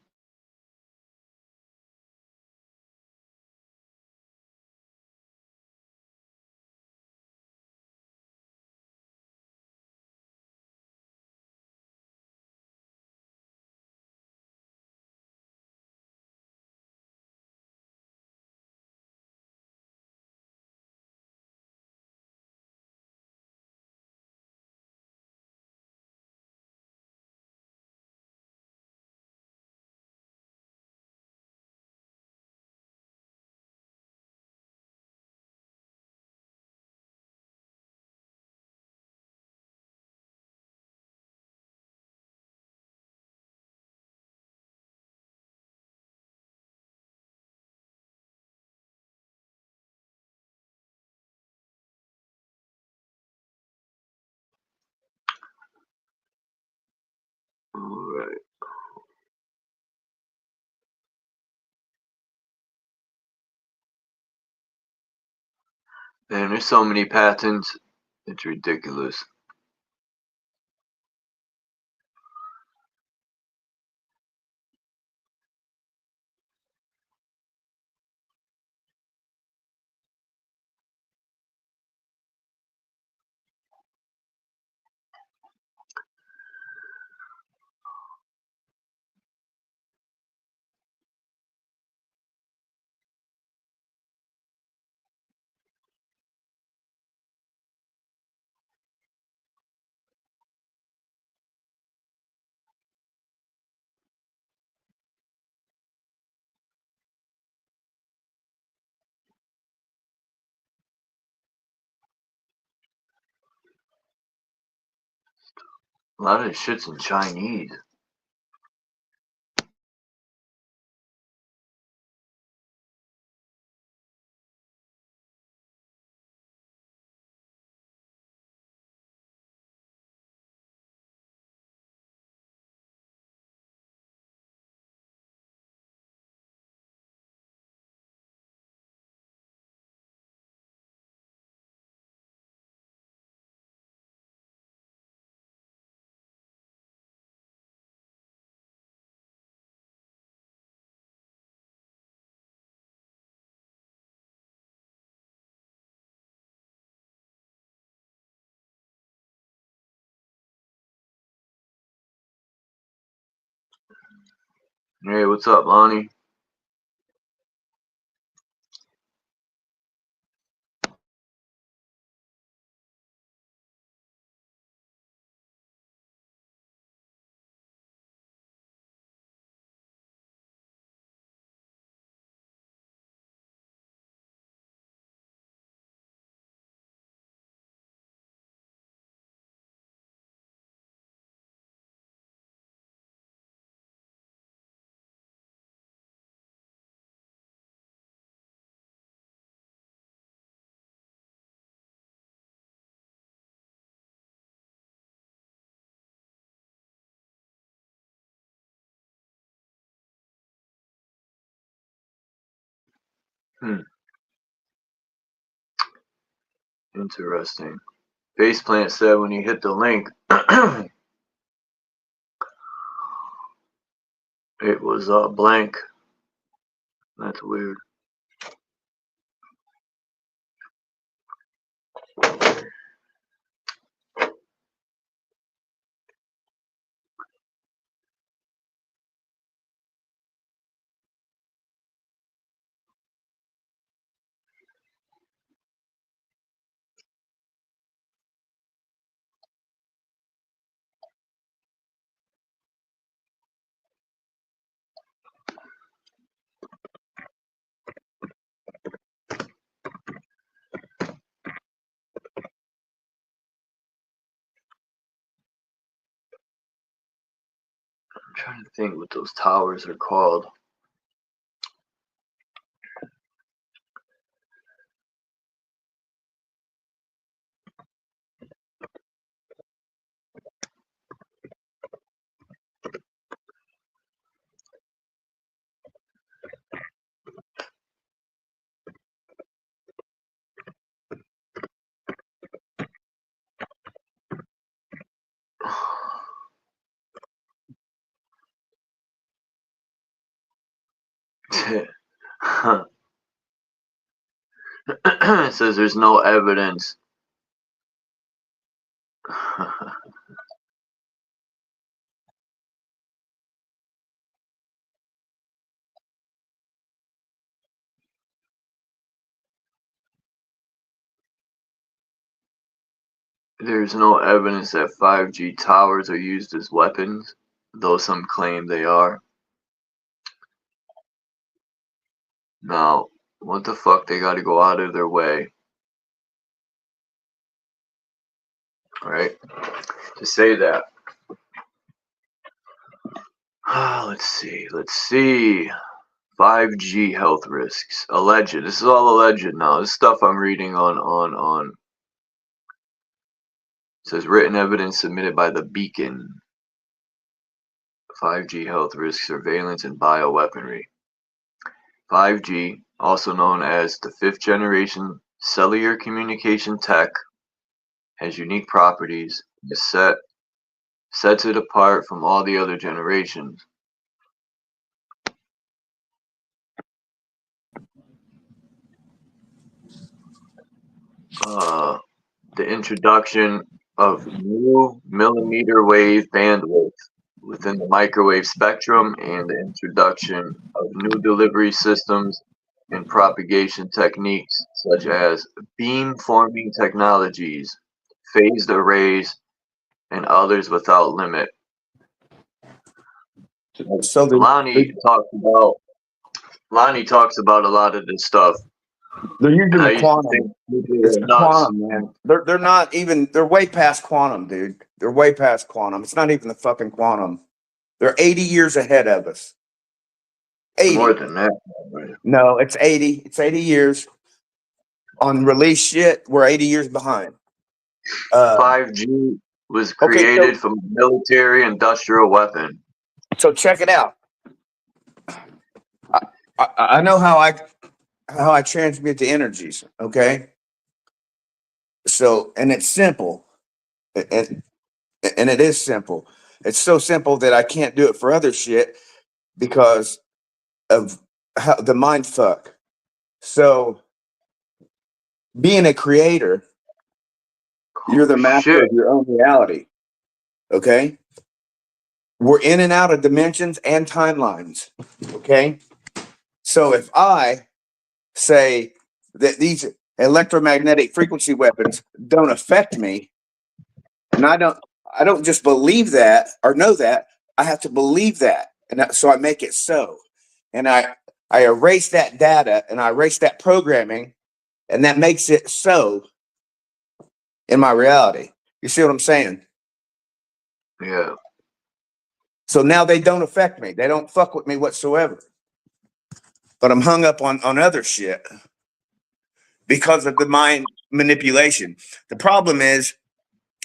D: Alright. Man, there's so many patents. It's ridiculous. A lot of this shit's in Chinese. Hey, what's up, Lonnie? Interesting. Faceplant said when you hit the link, it was blank. That's weird. I'm trying to think what those towers are called. It says there's no evidence. There's no evidence that 5G towers are used as weapons, though some claim they are. Now, what the fuck they gotta go out of their way, right, to say that? Let's see. 5G health risks. Alleged. This is all alleged now. This stuff I'm reading on. It says written evidence submitted by the Beacon. 5G health risk surveillance and bioweaponry. 5G, also known as the fifth generation cellular communication tech, has unique properties that sets it apart from all the other generations. The introduction of new millimeter wave bandwidth within the microwave spectrum and the introduction of new delivery systems and propagation techniques such as beam forming technologies, phased arrays, and others without limit.
I: So
D: Lonnie talks about a lot of this stuff.
I: they're using
D: And I
I: the
D: used to
I: quantum.
D: think
I: It's
D: they're nuts.
I: quantum, man. They're not even. They're way past quantum, dude. They're way past quantum. It's not even the fucking quantum. They're 80 years ahead of us. 80.
D: More than that. Right?
I: No, it's 80. It's 80 years. On release shit, we're 80 years behind.
D: 5G was created from a military industrial weapon.
I: So check it out. I know how I transmit the energies. Okay. So, and it's simple, and it is simple. It's so simple that I can't do it for other shit because of how the mind fuck. So, being a creator, you're the master of your own reality. Okay. We're in and out of dimensions and timelines. Okay. So if I say that these electromagnetic frequency weapons don't affect me, and I don't just believe that or know that, I have to believe that. And so I make it so. And I erase that data and I erase that programming, and that makes it so in my reality. You see what I'm saying?
D: Yeah.
I: So now they don't affect me. They don't fuck with me whatsoever. But I'm hung up on other shit because of the mind manipulation. The problem is,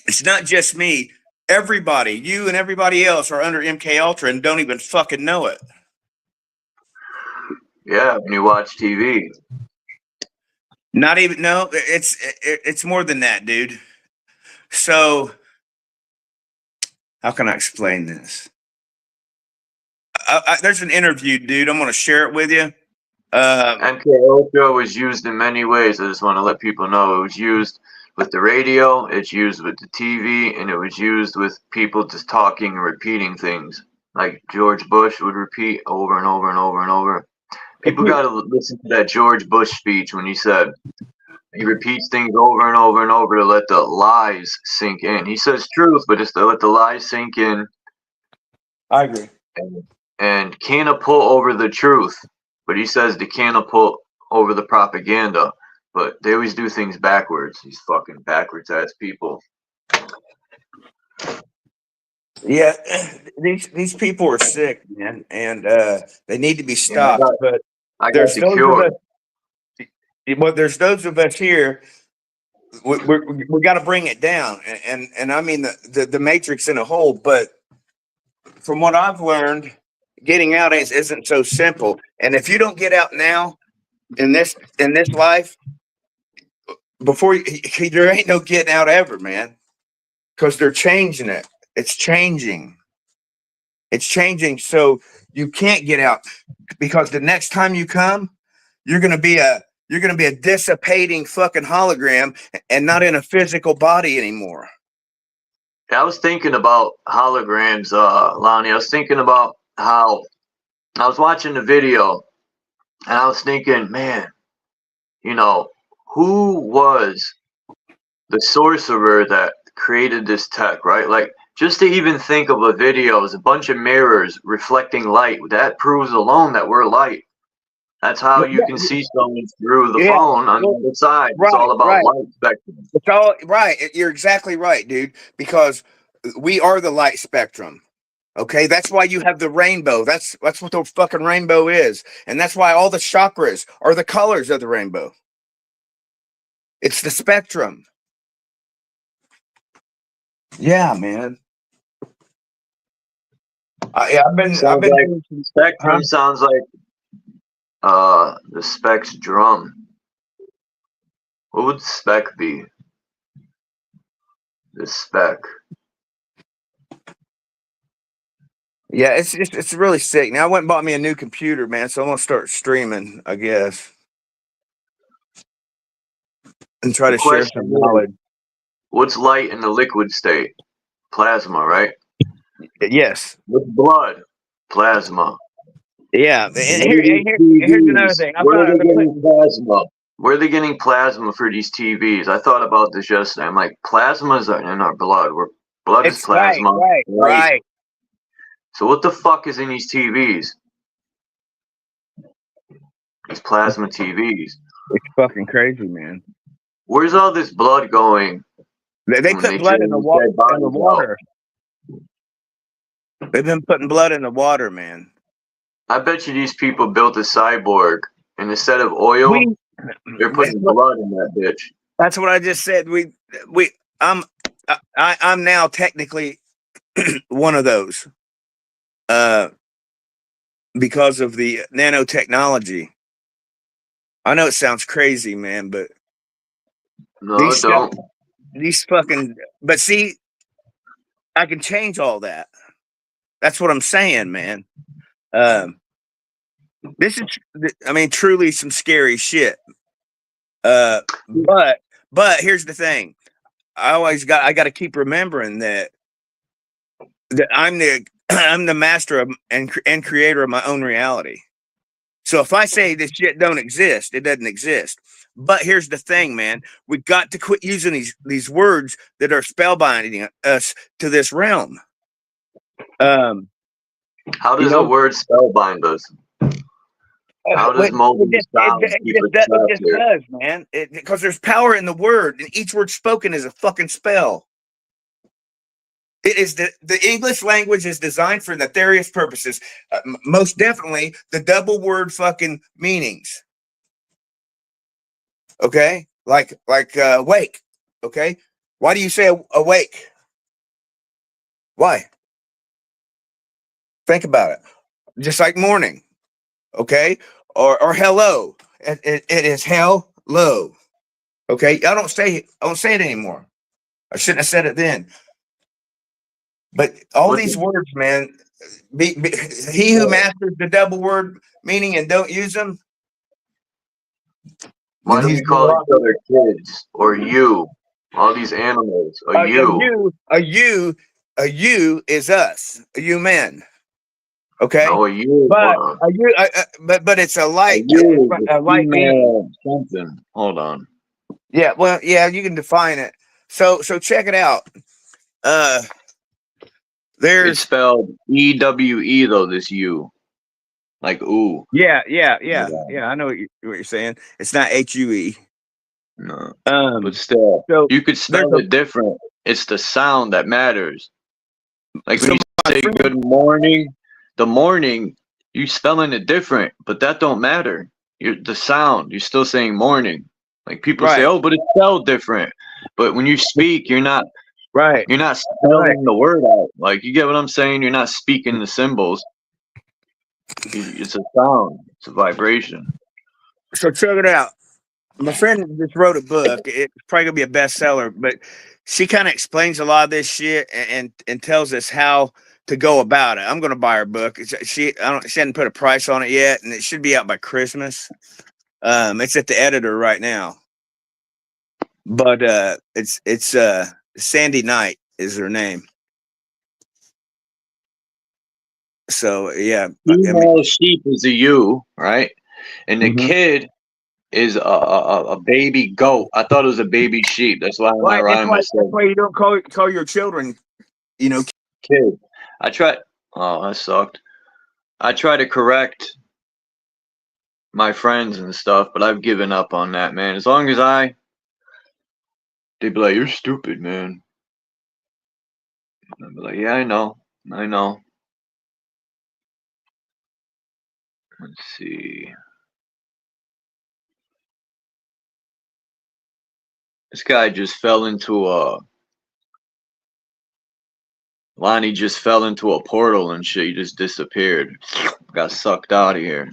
I: it's not just me. Everybody, you and everybody else are under MK Ultra and don't even fucking know it.
D: Yeah, when you watch TV.
I: Not even, no, it's more than that, dude. So, how can I explain this? There's an interview, dude. I'm going to share it with you.
D: MK Ultra was used in many ways. I just want to let people know it was used with the radio, it's used with the TV, and it was used with people just talking and repeating things. Like George Bush would repeat over and over and over and over. People got to listen to that George Bush speech when he said, he repeats things over and over and over to let the lies sink in. He says truth, but just to let the lies sink in.
I: I agree.
D: And catapult over the truth. But he says to catapult over the propaganda. But they always do things backwards. These fucking backwards ass people.
I: Yeah, these people are sick, man, and they need to be
D: Yeah, I
I: stopped.
D: got,
I: But
D: I got
I: there's
D: the
I: those of
D: cure.
I: us. Well, there's those of us here. We got to bring it down, and I mean the matrix in a whole. But from what I've learned, getting out isn't so simple. And if you don't get out now in this life, before there ain't no getting out ever, man, because they're changing it. It's changing. It's changing. So you can't get out because the next time you come, you're gonna be a dissipating fucking hologram and not in a physical body anymore.
D: I was thinking about holograms, Lonnie. I was thinking about how I was watching the video and I was thinking, man, you know, who was the sorcerer that created this tech, right? Like, just to even think of a video as a bunch of mirrors reflecting light, that proves alone that we're light. That's how you can see someone through the
I: Yeah,
D: phone on the other side. It's
I: right,
D: all about
I: right.
D: light spectrum.
I: It's all right. You're exactly right, dude. Because we are the light spectrum. Okay, that's why you have the rainbow. That's what the fucking rainbow is, and that's why all the chakras are the colors of the rainbow. It's the spectrum. Yeah, man. I've been
D: Sounds like
I: doing some,
D: spectrum
I: huh?
D: sounds like the spec's drum. What would spec be? The spec.
I: Yeah, it's really sick. Now I went and bought me a new computer, man. So I'm gonna start streaming, I guess, and try
D: The
I: to share
D: question
I: some
D: is,
I: knowledge.
D: what's light in the liquid state? Plasma, right?
I: Yes.
D: What's blood? Plasma.
I: Yeah. And
D: What are these
I: here's another
D: TVs?
I: thing. I
D: Where are
I: found
D: they
I: the clip.
D: getting plasma? Where are they getting plasma for these TVs? I thought about this yesterday. I'm like, plasma's in our blood. Blood is
I: It's right,
D: plasma.
I: right,
D: Light.
I: right.
D: So what the fuck is in these TVs? These plasma TVs.
I: It's fucking crazy, man.
D: Where's all this blood going
I: They
D: when
I: put
D: they
I: blood in
D: drain
I: the
D: these
I: water.
D: dead
I: In the
D: bodies out?
I: water. They've been putting blood in the water, man.
D: I bet you these people built a cyborg, and instead of oil, they're putting blood in that bitch.
I: That's what I just said. I'm I'm now technically one of those. Because of the nanotechnology. I know it sounds crazy, man, but
D: No, don't.
I: these fucking, but see, I can change all that. That's what I'm saying, man. This is, I mean, truly some scary shit. But here's the thing. I got to keep remembering that I'm I'm the master of and creator of my own reality. So if I say this shit don't exist, it doesn't exist. But here's the thing, man. We got to quit using these words that are spellbinding us to this realm.
D: How does a word spellbind us? How does molding sound keep us trapped
I: just
D: here?
I: does, man. Because there's power in the word, and each word spoken is a fucking spell. It is the English language is designed for nefarious purposes. Most definitely, the double word fucking meanings. Okay, like wake. Okay, why do you say awake? Why? Think about it. Just like morning. Okay, or hello. It is hell low. Okay, I don't say it anymore. I shouldn't have said it then. But all these words, man. He who masters the double word meaning and don't use them.
D: Why do we call each other kids or you? All these animals, a you.
I: A you is us, a you men. Okay,
D: no, a you.
I: But a you, but it's a light.
D: A light being something. Hold on.
I: Yeah, well, yeah, you can define it. So check it out. There's
D: it's spelled EWE though. This you, like ooh.
I: Yeah. I know what you're saying. It's not HUE.
D: No, but still,
I: so
D: you could spell it different. It's the sound that matters. Like
I: So
D: when you
I: my
D: say
I: friend,
D: good morning, the morning, you spelling it different, but that don't matter. The sound, you're still saying morning. Like people say,
I: right,
D: oh, but it's spelled different. But when you speak,
I: right,
D: you're not
I: right.
D: spelling the word out. Like you get what I'm saying? You're not speaking the symbols. It's a sound. It's a vibration.
I: So check it out. My friend just wrote a book. It's probably gonna be a bestseller, but she kind of explains a lot of this shit and tells us how to go about it. I'm gonna buy her book. She hadn't put a price on it yet, and it should be out by Christmas. It's at the editor right now, but it's Sandy Knight is her name. So yeah, I mean,
D: Female sheep is a ewe, right? And the
I: mhm.
D: kid is a baby goat. I thought it was a baby sheep. That's why when I
I: Right. That's
D: rhyme,
I: why
D: I
I: that's
D: said
I: why you don't call your children, you know.
D: kid. I tried. Oh, that sucked. I try to correct my friends and stuff, but I've given up on that, man. As long as they'd be like, "You're stupid, man." I'd be like, "Yeah, I know." Let's see. This guy just fell into a. Lonnie just fell into a portal and shit. He just disappeared. Got sucked out of here.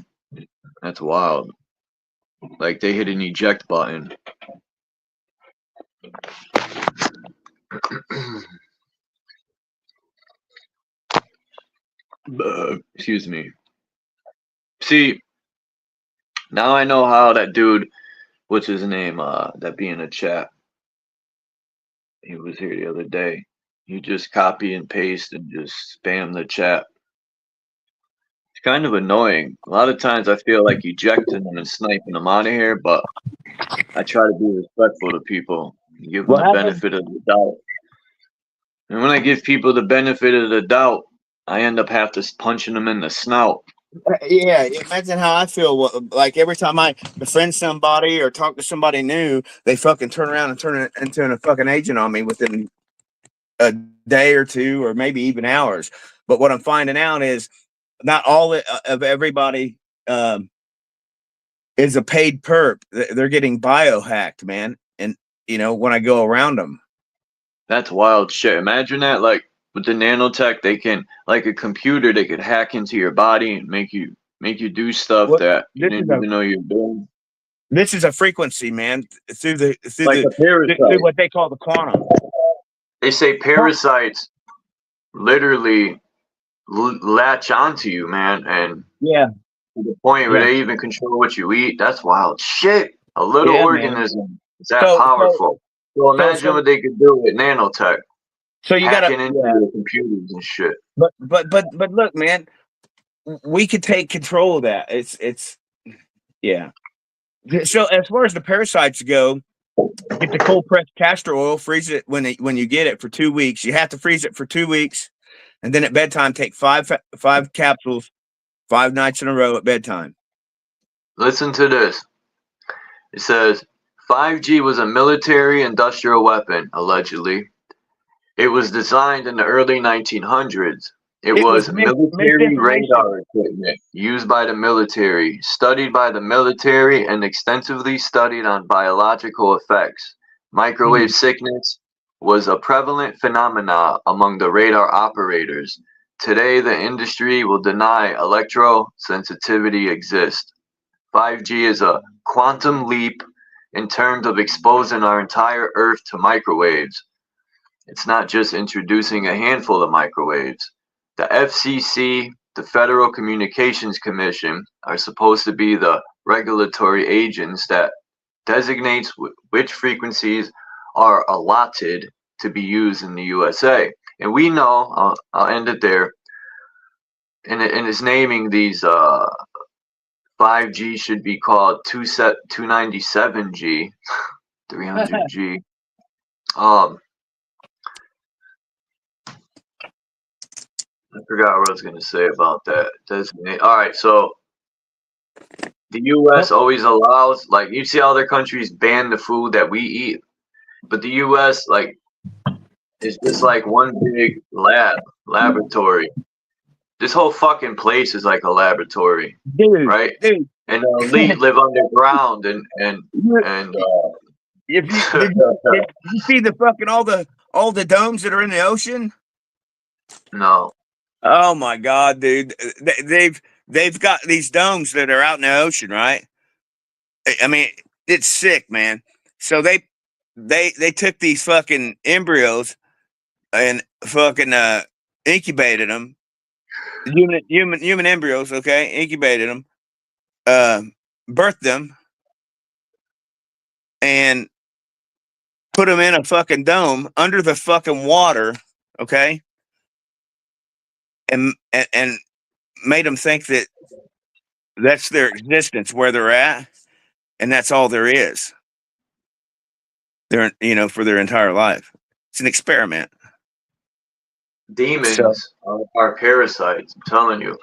D: That's wild. Like they hit an eject button. Excuse me. See, now I know how that dude, what's his name, that be in the chat. He was here the other day. You just copy and paste and just spam the chat. It's kind of annoying. A lot of times I feel like ejecting them and sniping them out of here, but I try to be respectful to people and give them
I: What
D: the
I: happened?
D: benefit of the doubt. And when I give people the benefit of the doubt, I end up punching them in the snout.
I: Yeah, imagine how I feel. Like every time I befriend somebody or talk to somebody new, they fucking turn around and turn it into a fucking agent on me within a day or two, or maybe even hours. But what I'm finding out is not all of everybody is a paid perp. They're getting biohacked, man. And when I go around them,
D: That's wild shit. Imagine that, like with the nanotech, they can, like a computer, they could hack into your body and make you do stuff
I: what
D: that you
I: this
D: didn't
I: is a
D: even know you were doing.
I: this is a frequency, man, through
D: Like a
I: through
D: parasite.
I: what they call the quantum.
D: They say parasites literally latch onto you, man, and
I: Yeah,
D: to the point where
I: yeah,
D: they even control what you eat. That's wild shit. A little
I: yeah, man.
D: organism is that
I: So so
D: powerful. So
I: so
D: imagine
I: so
D: what they could do with nanotech,
I: so you gotta,
D: hacking into
I: yeah.
D: your computers and shit.
I: But look, man, we could take control of that. It's yeah. So as far as the parasites go, get the cold pressed castor oil, freeze it when you get it for 2 weeks. You have to freeze it for 2 weeks, and then at bedtime, take five capsules, 5 nights in a row at bedtime.
D: Listen to this. It says 5G was a military industrial weapon, allegedly. It was designed in the early 1900s. It
I: It was
D: was military
I: misinformation.
D: radar equipment used by the military, studied by the military, and extensively studied on biological effects. Microwave sickness was a prevalent phenomena among the radar operators. Today, the industry will deny electrosensitivity exists. 5G is a quantum leap in terms of exposing our entire Earth to microwaves. It's not just introducing a handful of microwaves. The FCC, the Federal Communications Commission, are supposed to be the regulatory agents that designates which frequencies are allotted to be used in the USA. And we know, I'll end it there, and it's naming these 5G should be called 297G, 300G. I forgot what I was going to say about that. Designate. All right, so the U.S. always allows, like, you see other countries ban the food that we eat, but the U.S., like, is just like one big laboratory. This whole fucking place is like a laboratory,
I: Dude,
D: right?
I: dude.
D: And the elite live underground, and
I: If you did you see the fucking all the domes that are in the ocean?
D: no,
I: Oh my god, dude! They've got these domes that are out in the ocean, right? I mean, it's sick, man. So they took these fucking embryos and fucking incubated them, human embryos, okay? Incubated them, birthed them, and put them in a fucking dome under the fucking water, okay? And made them think that that's their existence where they're at, and that's all there is. They're for their entire life. It's an experiment.
D: demons are parasites. I'm telling you.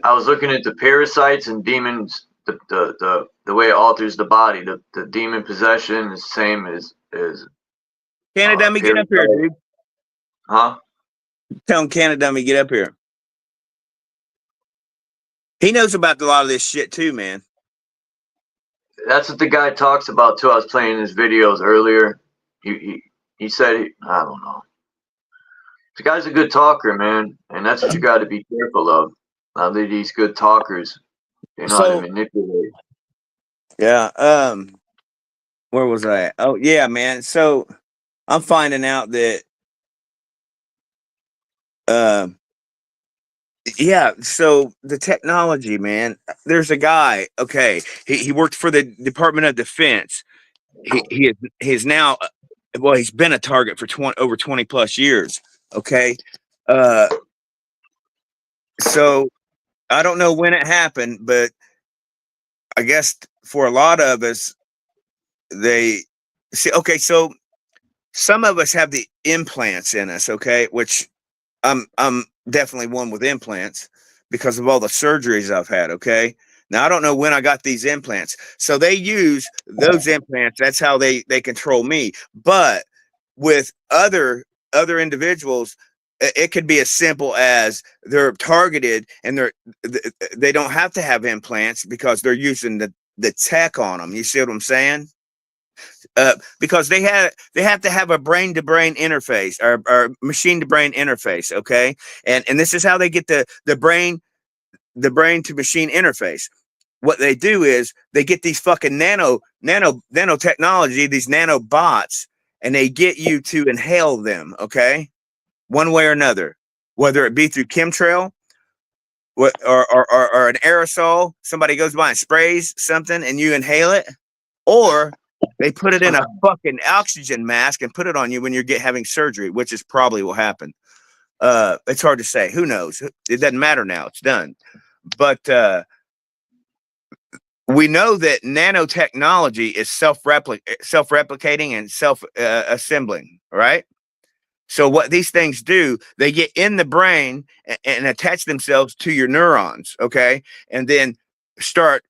D: I was looking into parasites and demons. The way it alters the body. The demon possession is the same as
I: Canada, me get up here, dude.
D: Huh?
I: Tell him Canada, me get up here. He knows about a lot of this shit too, man.
D: That's what the guy talks about too. I was playing his videos earlier. He said I don't know. The guy's a good talker, man, and that's what you got to be careful of. Now these good talkers, they know how to manipulate.
I: Yeah. Where was I at? Oh yeah, man. So I'm finding out that yeah, so the technology, man. There's a guy, okay, he worked for the Department of Defense. He is now well, he's been a target for over 20 plus years, okay? So I don't know when it happened, but I guess for a lot of us, they see, okay, so some of us have the implants in us, okay, which I'm definitely one with implants because of all the surgeries I've had, okay? Now I don't know when I got these implants. So they use those implants, that's how they control me. But with other individuals, it could be as simple as they're targeted and they don't have to have implants because they're using the tech on them. You see what I'm saying? Because they have to have a brain to brain interface or machine to brain interface, okay? And this is how they get the brain to machine interface. What they do is they get these fucking nanotechnology, these nanobots, and they get you to inhale them, okay? One way or another, whether it be through chemtrail or an aerosol, somebody goes by and sprays something and you inhale it, or they put it in a fucking oxygen mask and put it on you when you're having surgery, which is probably what happened. It's hard to say. Who knows? It doesn't matter now. It's done. But we know that nanotechnology is self-replicating and self-assembling, right? So what these things do, they get in the brain and attach themselves to your neurons, okay? And then start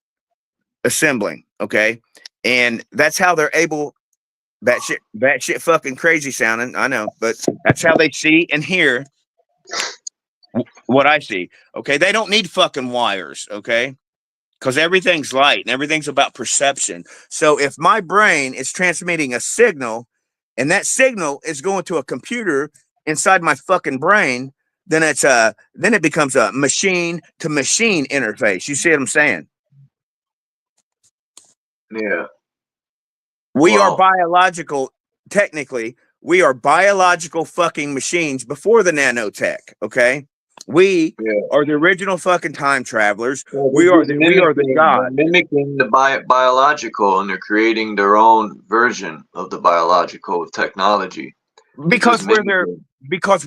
I: assembling, okay? And that's how they're able, batshit fucking crazy sounding, I know, but that's how they see and hear what I see, okay? They don't need fucking wires, okay? Because everything's light and everything's about perception. So if my brain is transmitting a signal and that signal is going to a computer inside my fucking brain, then it becomes a machine to machine interface. You see what I'm saying?
D: Yeah.
I: We are biological, technically, we are biological fucking machines before the nanotech, okay? We are the original fucking time travelers. We are the god.
D: Mimicking the biological, and they're creating their own version of the biological with technology.
I: Because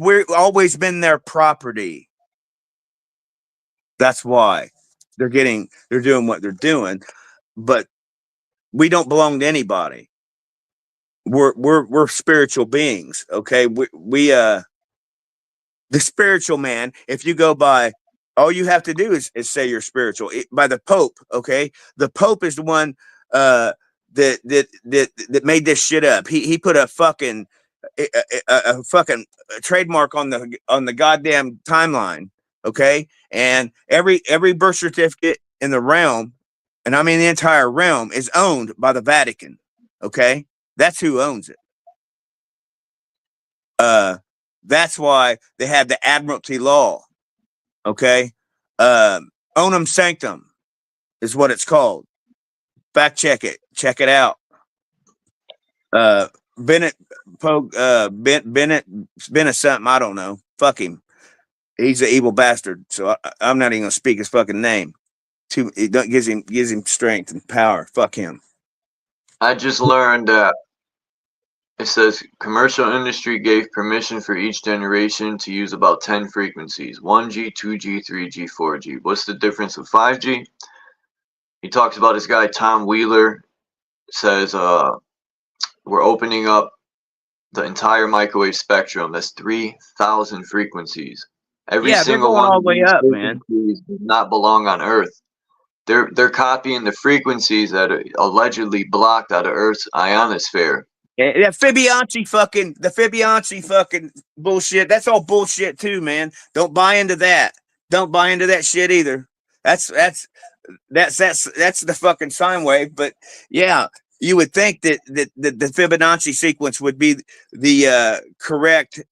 I: we've always been their property. That's why they're doing what they're doing, but we don't belong to anybody. We're spiritual beings, okay? We the spiritual man, if you go by, all you have to do is say you're spiritual. By the Pope, okay? The Pope is the one that made this shit up. He put a fucking a fucking trademark on the goddamn timeline. Okay, and every birth certificate in the realm, and I mean the entire realm, is owned by the Vatican. Okay, that's who owns it. That's why they have the Admiralty law. Okay, Onum Sanctum is what it's called. Fact check it. Check it out. Bennett Bennett something, I don't know. Fuck him. He's an evil bastard. So I'm not even gonna speak his fucking name. It gives him strength and power. Fuck him.
D: I just learned that it says commercial industry gave permission for each generation to use about 10 frequencies: 1G, 2G, 3G, 4G. What's the difference with 5G? He talks about this guy Tom Wheeler, says we're opening up the entire microwave spectrum. That's 3,000 frequencies. Every single one of these frequencies does not belong on Earth. They're copying the frequencies that are allegedly blocked out of Earth's ionosphere.
I: Yeah, the Fibonacci fucking bullshit. That's all bullshit too, man. Don't buy into that. Don't buy into that shit either. That's the fucking sine wave. But yeah, you would think that the Fibonacci sequence would be the correct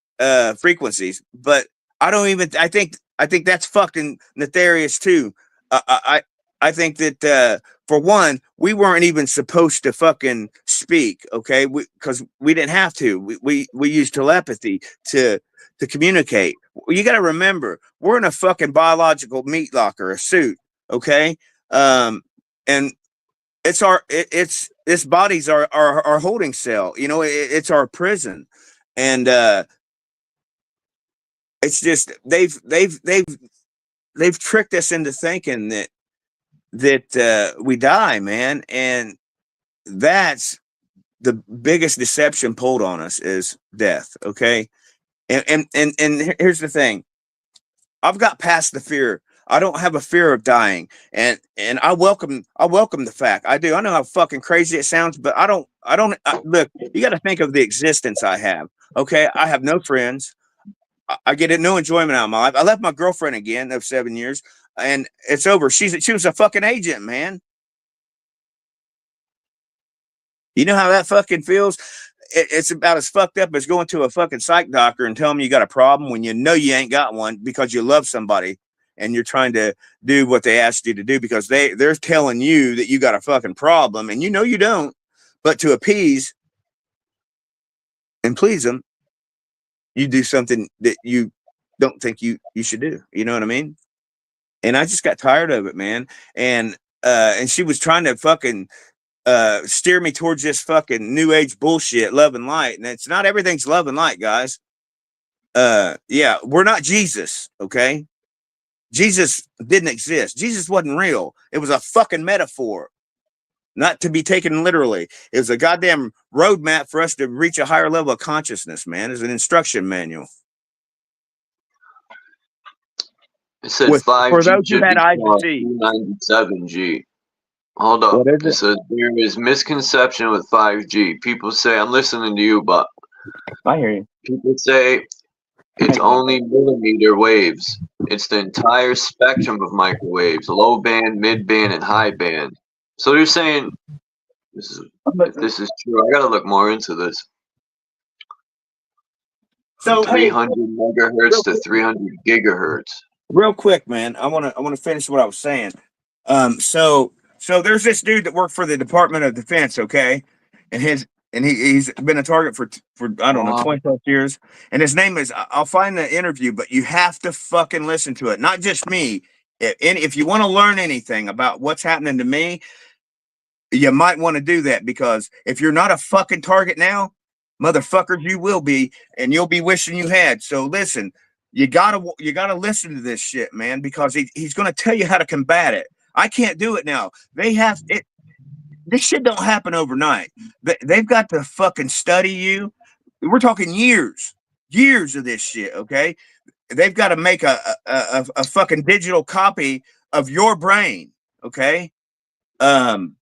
I: frequencies, but I don't even. I think that's fucking nefarious too. I think that for one, we weren't even supposed to fucking speak, okay? Because we didn't have to. We used telepathy to communicate. You got to remember, we're in a fucking biological meat locker, a suit, okay? And this body's our holding cell. You know, it's our prison, and it's just they've tricked us into thinking that we die, man, and that's the biggest deception pulled on us is death. Okay, and here's the thing: I've got past the fear. I don't have a fear of dying, and I welcome the fact. I do. I know how fucking crazy it sounds, but I don't. Look, you got to think of the existence I have. Okay, I have no friends. I get no enjoyment out of my life. I left my girlfriend again of 7 years, and it's over. She was a fucking agent, man. You know how that fucking feels? It's about as fucked up as going to a fucking psych doctor and telling them you got a problem when you know you ain't got one because you love somebody and you're trying to do what they asked you to do because they're telling you that you got a fucking problem and you know you don't, but to appease and please them, you do something that you don't think you should do. You know what I mean? And I just got tired of it, man. And she was trying to fucking steer me towards this fucking new age bullshit, love and light. And it's not everything's love and light, guys. Yeah, we're not Jesus, okay? Jesus didn't exist. Jesus wasn't real. It was a fucking metaphor, not to be taken literally. It was a goddamn roadmap for us to reach a higher level of consciousness, man. It's an instruction manual.
D: It said 5G
I: for those who had eyes to see.
D: 297G. Hold up. It says there is misconception with 5G. People say, I'm listening to you, but
I: I hear you.
D: People say it's only millimeter waves. It's the entire spectrum of microwaves: low band, mid band, and high band. So they're saying if this is true. I gotta look more into this.
I: So
D: 300 megahertz to 300 gigahertz.
I: Real quick, man. I want to finish what I was saying. So there's this dude that worked for the Department of Defense, okay, and he's been a target for I don't know 20+ years, and his name is, I'll find the interview, but you have to fucking listen to it. Not just me. If you want to learn anything about what's happening to me, you might want to do that, because if you're not a fucking target now, motherfuckers, you will be, and you'll be wishing you had. So listen, you gotta listen to this shit, man, because he's gonna tell you how to combat it. I can't do it now. They have it. This shit don't happen overnight. They've got to fucking study you. We're talking years of this shit. Okay, they've got to make a fucking digital copy of your brain. Okay, and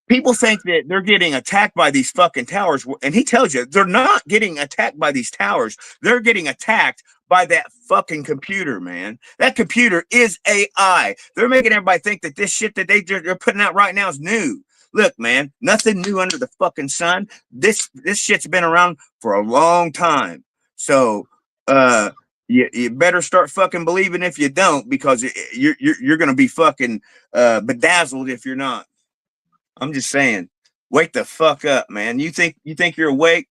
I: people think that they're getting attacked by these fucking towers, and he tells you they're not getting attacked by these towers. They're getting attacked by that fucking computer, man. That computer is AI. They're making everybody think that this shit that they're putting out right now is new. Look, man, nothing new under the fucking sun. This shit's been around for a long time. So you better start fucking believing if you don't, because you're gonna be fucking bedazzled if you're not. I'm just saying, wake the fuck up, man. You think you're awake?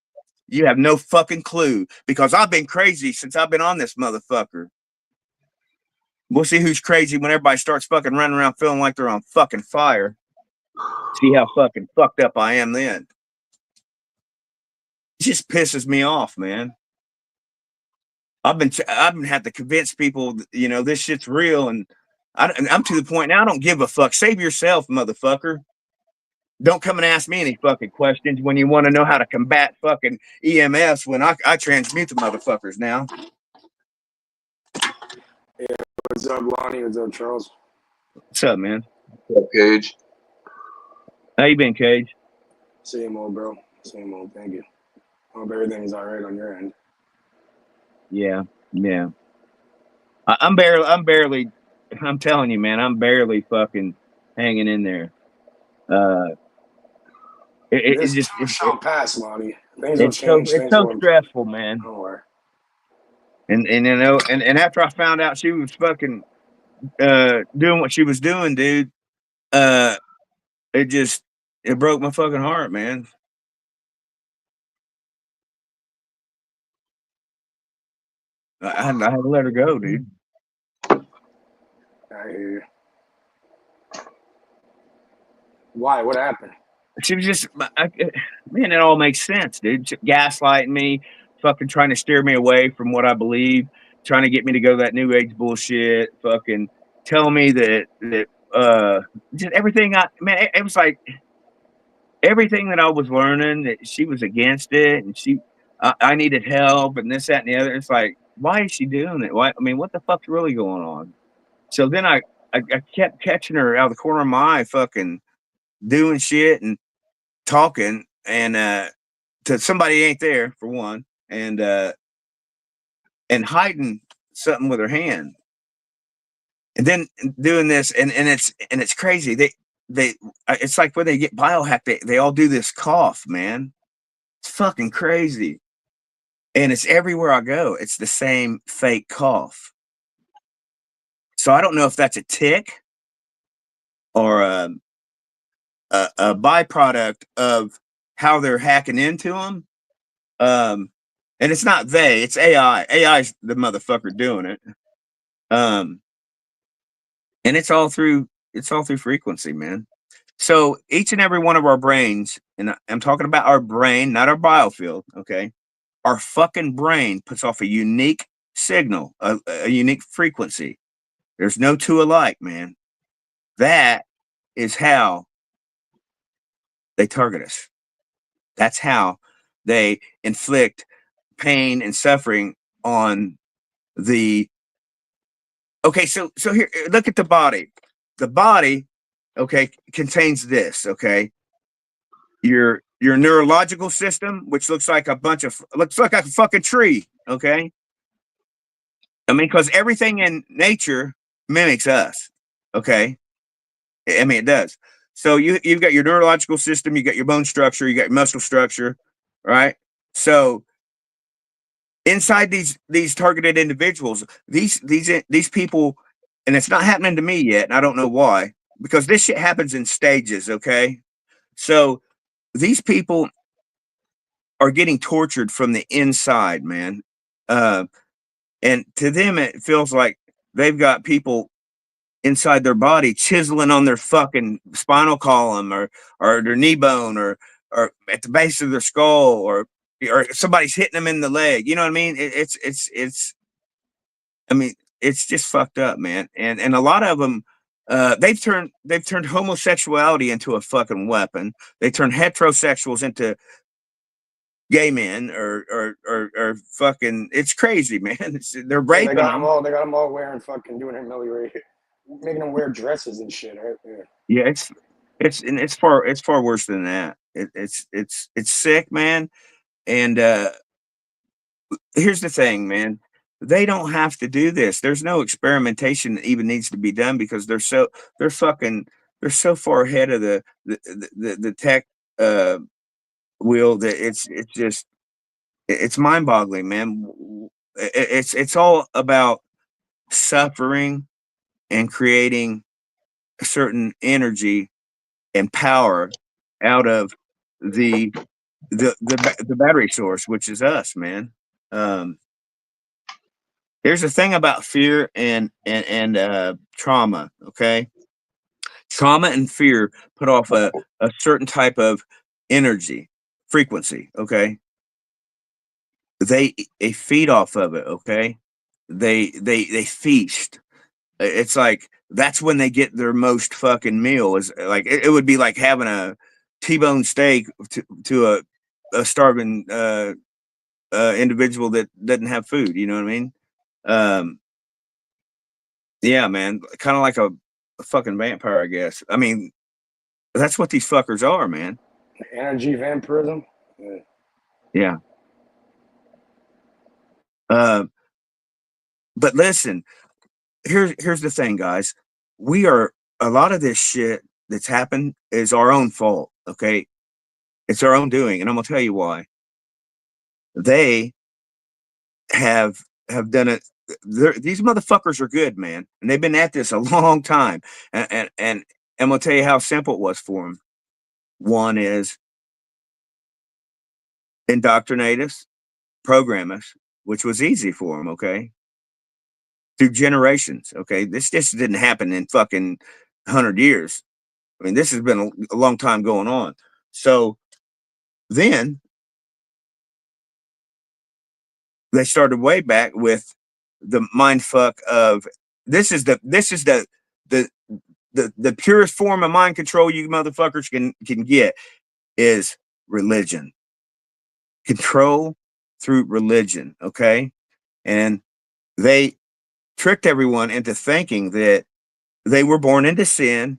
I: You have no fucking clue, because I've been crazy since I've been on this motherfucker. We'll see who's crazy when everybody starts fucking running around feeling like they're on fucking fire. See how fucking fucked up I am then. It just pisses me off, man. I've been had to convince people, you know, this shit's real, and I'm to the point now I don't give a fuck. Save yourself, motherfucker. Don't come and ask me any fucking questions when you want to know how to combat fucking EMFs when I transmute the motherfuckers now.
J: Yeah, what's up, Lonnie? What's up, Charles?
I: What's up, man?
D: What's up, Cage?
I: How you been, Cage?
J: Same old, bro. Same old. Thank you. Hope everything's all right on your end.
I: Yeah. I'm barely. I'm telling you, man. I'm barely fucking hanging in there. It's just
J: shall pass, Lonnie. Things will change.
I: It's so stressful, man.
J: Don't worry.
I: And you know, and after I found out she was fucking doing what she was doing, dude, it broke my fucking heart, man. I had to let her go, dude.
J: I hear you. Why? What happened?
I: She was just, man, it all makes sense, dude. Gaslighting me, fucking trying to steer me away from what I believe, trying to get me to go that new age bullshit, fucking tell me that just everything it was like everything that I was learning, that she was against it, and I needed help, and this, that, and the other. It's like, why is she doing it? Why? I mean, what the fuck's really going on? So then I kept catching her out of the corner of my eye, fucking doing shit and talking, and to somebody ain't there, for one, and hiding something with her hand, and then doing this, and it's crazy. They it's like when they get biohacked, they all do this cough, man. It's fucking crazy, and it's everywhere I go. It's the same fake cough. So I don't know if that's a tick or a byproduct of how they're hacking into them. And it's not it's AI. AI's the motherfucker doing it. And it's all through frequency, man. So each and every one of our brains, and I'm talking about our brain, not our biofield, okay? Our fucking brain puts off a unique signal, a unique frequency. There's no two alike, man. That is how they target us. That's how they inflict pain and suffering on the. Okay, so here, look at the body. The body, okay, contains this. Okay, your neurological system, which looks like a fucking tree. Okay, I mean, because everything in nature mimics us. Okay, I mean, it does. So you've got your neurological system, you got your bone structure, you got your muscle structure, right? So inside these targeted individuals, these people, and it's not happening to me yet, and I don't know why, because this shit happens in stages, okay? So these people are getting tortured from the inside, man. And to them, it feels like they've got people inside their body chiseling on their fucking spinal column or their knee bone or at the base of their skull or somebody's hitting them in the leg. You know what I mean? I mean, it's just fucked up, man. And a lot of them, they've turned homosexuality into a fucking weapon. They turn heterosexuals into gay men or fucking. It's crazy, man. They're raping them.
J: They got them all wearing fucking, doing making them wear dresses and shit, right?
I: Yeah, It's far worse than that. It's sick, man. And here's the thing, man. They don't have to do this. There's no experimentation that even needs to be done because they're fucking they're so far ahead of the tech uh wheel that it's just it's mind boggling, man. It's all about suffering and creating a certain energy and power out of the the battery source, which is us, man. Um, Here's the thing about fear and trauma. Okay, trauma and fear put off a certain type of energy frequency. Okay, they feed off of it. Okay, they feast. It's like that's when they get their most fucking meal. Is like it would be like having a T-bone steak to a starving individual that doesn't have food. You know what I mean? Um, yeah, man, kind of like a fucking vampire, I guess. I mean, that's what these fuckers are, man.
J: Energy vampirism. Yeah.
I: Yeah. Uh, but listen, here's the thing, guys. We are a lot of this shit that's happened is our own fault. Okay, it's our own doing, and I'm gonna tell you why. They have done it. These motherfuckers are good, man, and they've been at this a long time. And I'm gonna tell you how simple it was for them. One is indoctrinate us, program us, which was easy for them. Okay, through generations. Okay, this just didn't happen in fucking 100 years. I mean, this has been a long time going on. So then they started way back with the mind fuck of the the purest form of mind control you motherfuckers can get is religion. Control through religion, okay? And they tricked everyone into thinking that they were born into sin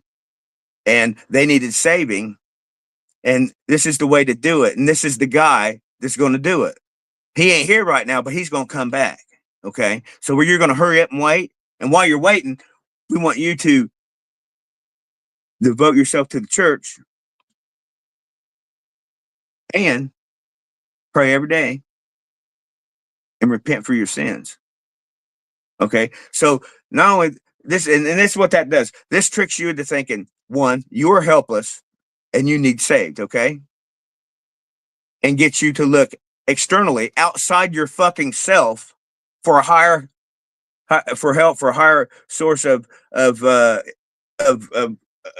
I: and they needed saving, and this is the way to do it, and this is the guy that's going to do it. He ain't here right now, but he's going to come back. Okay. So you're going to hurry up and wait. And while you're waiting, we want you to devote yourself to the church and pray every day and repent for your sins. Okay. So not only this, and this is what that does. This tricks you into thinking, one, you're helpless and you need saved. Okay. And gets you to look externally outside your fucking self for a higher, for help, for a higher source of, of of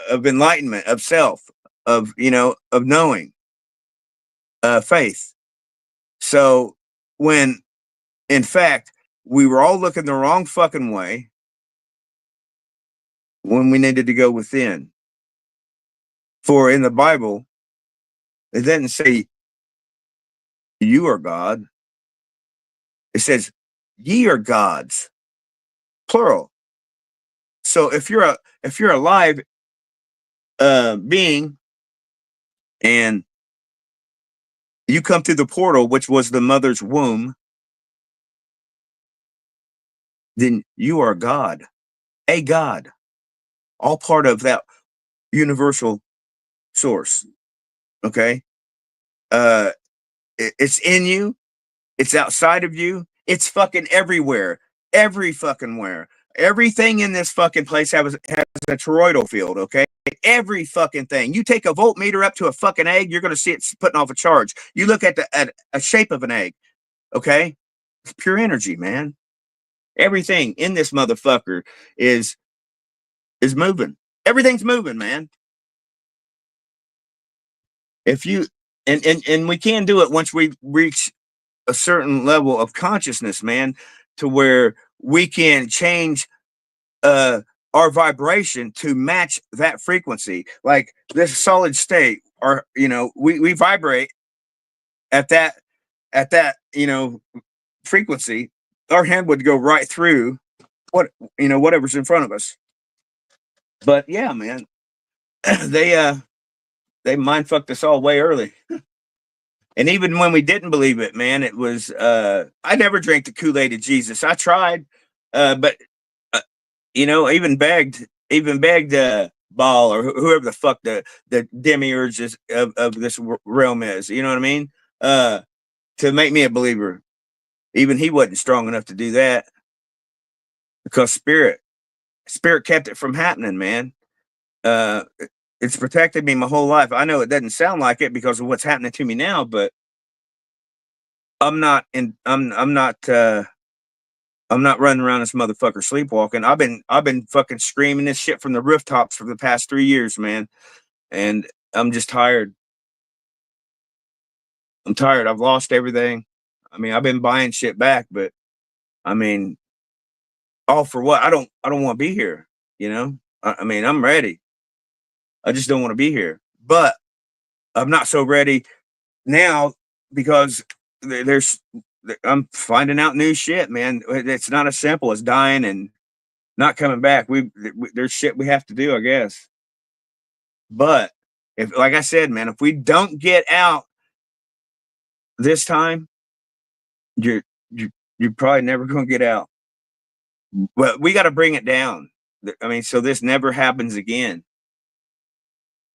I: of enlightenment, of self, of of knowing, faith. So when in fact we were all looking the wrong fucking way when we needed to go within. For in the Bible, it doesn't say you are God. It says ye are gods, plural. So if you're a live being and you come through the portal, which was the mother's womb, then you are God, a God, all part of that universal source. Okay. Uh, it's in you, it's outside of you, it's fucking everywhere, every fucking where. Everything in this fucking place has a toroidal field. Okay. Every fucking thing. You take a voltmeter up to a fucking egg, you're going to see it putting off a charge. You look at at a shape of an egg. Okay. It's pure energy, man. Everything in this motherfucker is moving. Everything's moving, man. If you and we can do it once we reach a certain level of consciousness, man, to where we can change our vibration to match that frequency. Like this solid state, or we vibrate at that frequency. Our hand would go right through whatever's in front of us. But yeah, man,
K: they mind fucked us all way early. And even when we didn't believe it, man, it was I never drank the Kool-Aid of Jesus. I tried, but you know, even begged Ball or whoever the fuck the demiurge of this realm is. You know what I mean? To make me a believer. Even he wasn't strong enough to do that because spirit kept it from happening, man. It's protected me my whole life. I know it doesn't sound like it because of what's happening to me now, but I'm not running around this motherfucker sleepwalking. I've been fucking screaming this shit from the rooftops for the past 3 years, man. And I'm just tired. I'm tired. I've lost everything. I mean, I've been buying shit back, but I mean, all for what? I don't want to be here, you know? I mean, I'm ready. I just don't want to be here. But I'm not so ready now because there's I'm finding out new shit, man. It's not as simple as dying and not coming back. There's shit we have to do, I guess. But if, like I said, man, if we don't get out this time, you're you're, you're probably never going to get out. But we got to bring it down. I mean, so this never happens again.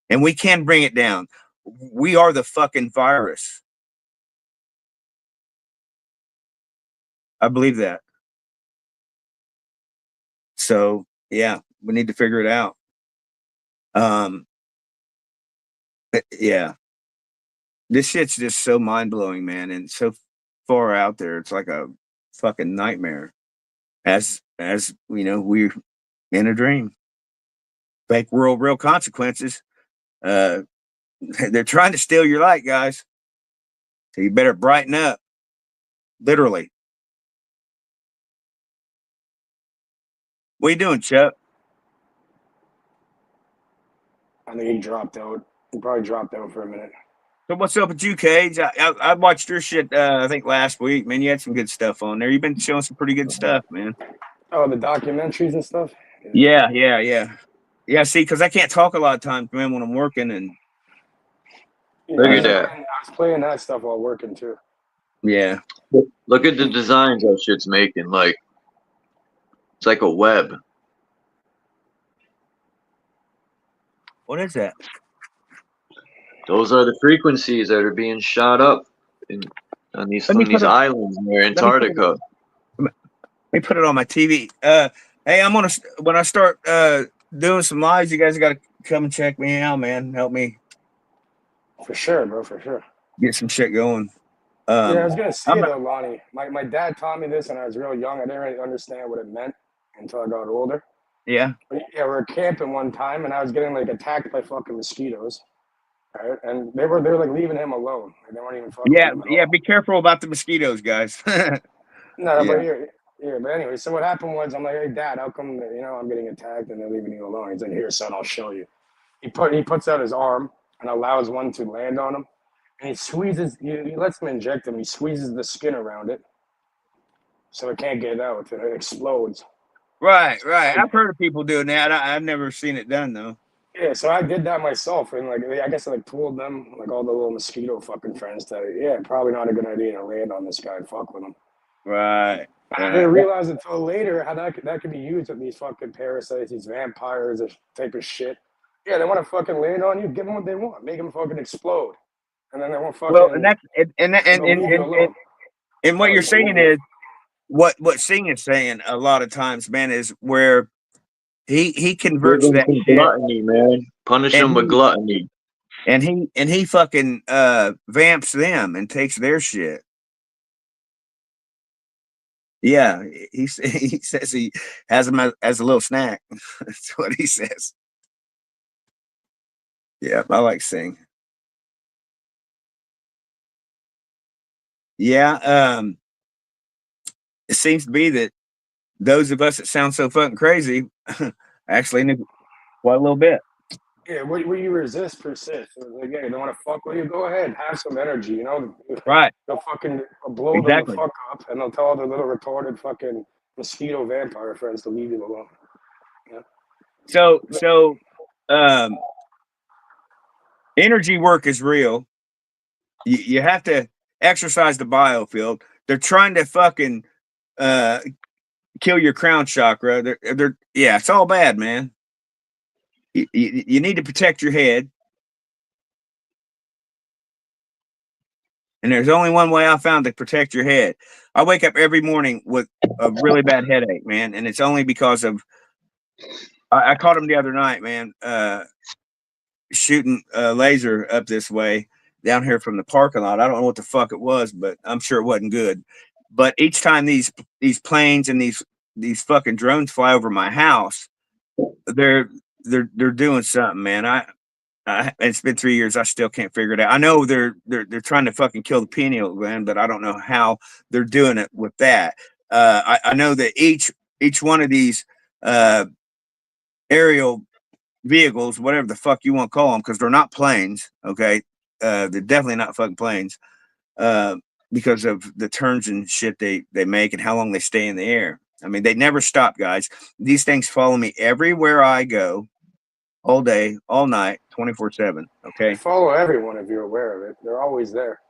K: And we can bring it down. We are the fucking virus. I believe that. So yeah, we need to figure it out. Yeah, this shit's just so mind blowing, man, and so far out there. It's like a fucking nightmare. As you know, we're in a dream. Fake world, real consequences. Uh, they're trying to steal your light, guys. So you better brighten up. Literally. What are you doing, Chuck?
J: I think he dropped out. He probably dropped out for a minute.
K: So what's up with you, Cage? I watched your shit. I think last week, man. You had some good stuff on there. You've been showing some pretty good stuff, man.
J: Oh, the documentaries and stuff.
K: Yeah. See, because I can't talk a lot of times, man, when I'm working, and
D: Figured that.
J: I was playing that stuff while working too.
K: yeah.
D: Look at the designs that shit's making. Like, it's like a web.
K: What is that?
D: Those are the frequencies that are being shot up on these islands near Antarctica.
K: Let me put it on my TV. Hey, I'm gonna when I start doing some lives, you guys got to come and check me out, man. Help me
J: For sure, bro. For sure.
K: get some shit going.
J: Yeah, I was gonna say though, Lonnie. My dad taught me this when I was real young. I didn't really understand what it meant until I got older.
K: Yeah.
J: But yeah, we were camping one time, and I was getting like attacked by fucking mosquitoes. Right? And they were like leaving him alone. Like, they weren't even fucking with him at all.
K: Be careful about the mosquitoes, guys.
J: No, but but anyway, so what happened was I'm like, hey, Dad, how come I'm getting attacked and they're leaving you alone? He's like, here, son, I'll show you. He puts out his arm and allows one to land on him, and he squeezes. He lets him inject him. He squeezes the skin around it, so it can't get out. It explodes.
K: Right. I've heard of people doing that. I've never seen it done though.
J: Yeah, so I did that myself, and like I guess I like told them, like all the little mosquito fucking friends, that probably not a good idea to land on this guy and fuck with him.
K: Right.
J: I didn't realize until later how that could be used with these fucking parasites, these vampires, this type of shit. Yeah, they want to fucking land on you. Give them what they want. Make them fucking explode, and then they won't fucking.
K: Well, and that's and what you're saying is what Singh is saying a lot of times, man, is where he converts that shit.
D: Gluttony, man. Punish them with gluttony.
K: And he fucking vamps them and takes their shit. Yeah, he says he has them as a little snack. That's what he says. Yeah, I like Singh. Yeah, it seems to be that those of us that sound so fucking crazy actually knew quite a little bit.
J: Yeah, what you resist persists. Like, yeah, they want to fuck with you. Go ahead, have some energy.
K: Right.
J: They'll fucking blow them the fuck up, and they'll tell all their little retarded fucking mosquito vampire friends to leave you alone. Yeah.
K: So Energy work is real. You have to exercise the biofield. They're trying to fucking kill your crown chakra. They're yeah, it's all bad, man. You need to protect your head. And there's only one way I found to protect your head. I wake up every morning with a really bad headache, man, and it's only because of I caught him the other night, man, shooting a laser up this way down here from the parking lot. I don't know what the fuck it was, but I'm sure it wasn't good. But each time these planes and these fucking drones fly over my house, they're doing something, man. It's been 3 years. I still can't figure it out. I know they're trying to fucking kill the pineal gland, but I don't know how they're doing it with that. I know that each one of these aerial vehicles, whatever the fuck you want to call them, because they're not planes. Okay, they're definitely not fucking planes, because of the turns and shit they make and how long they stay in the air. I mean, they never stop, guys. These things follow me everywhere I go, all day, all night, 24/7. Okay.
J: They follow everyone if you're aware of it. They're always there.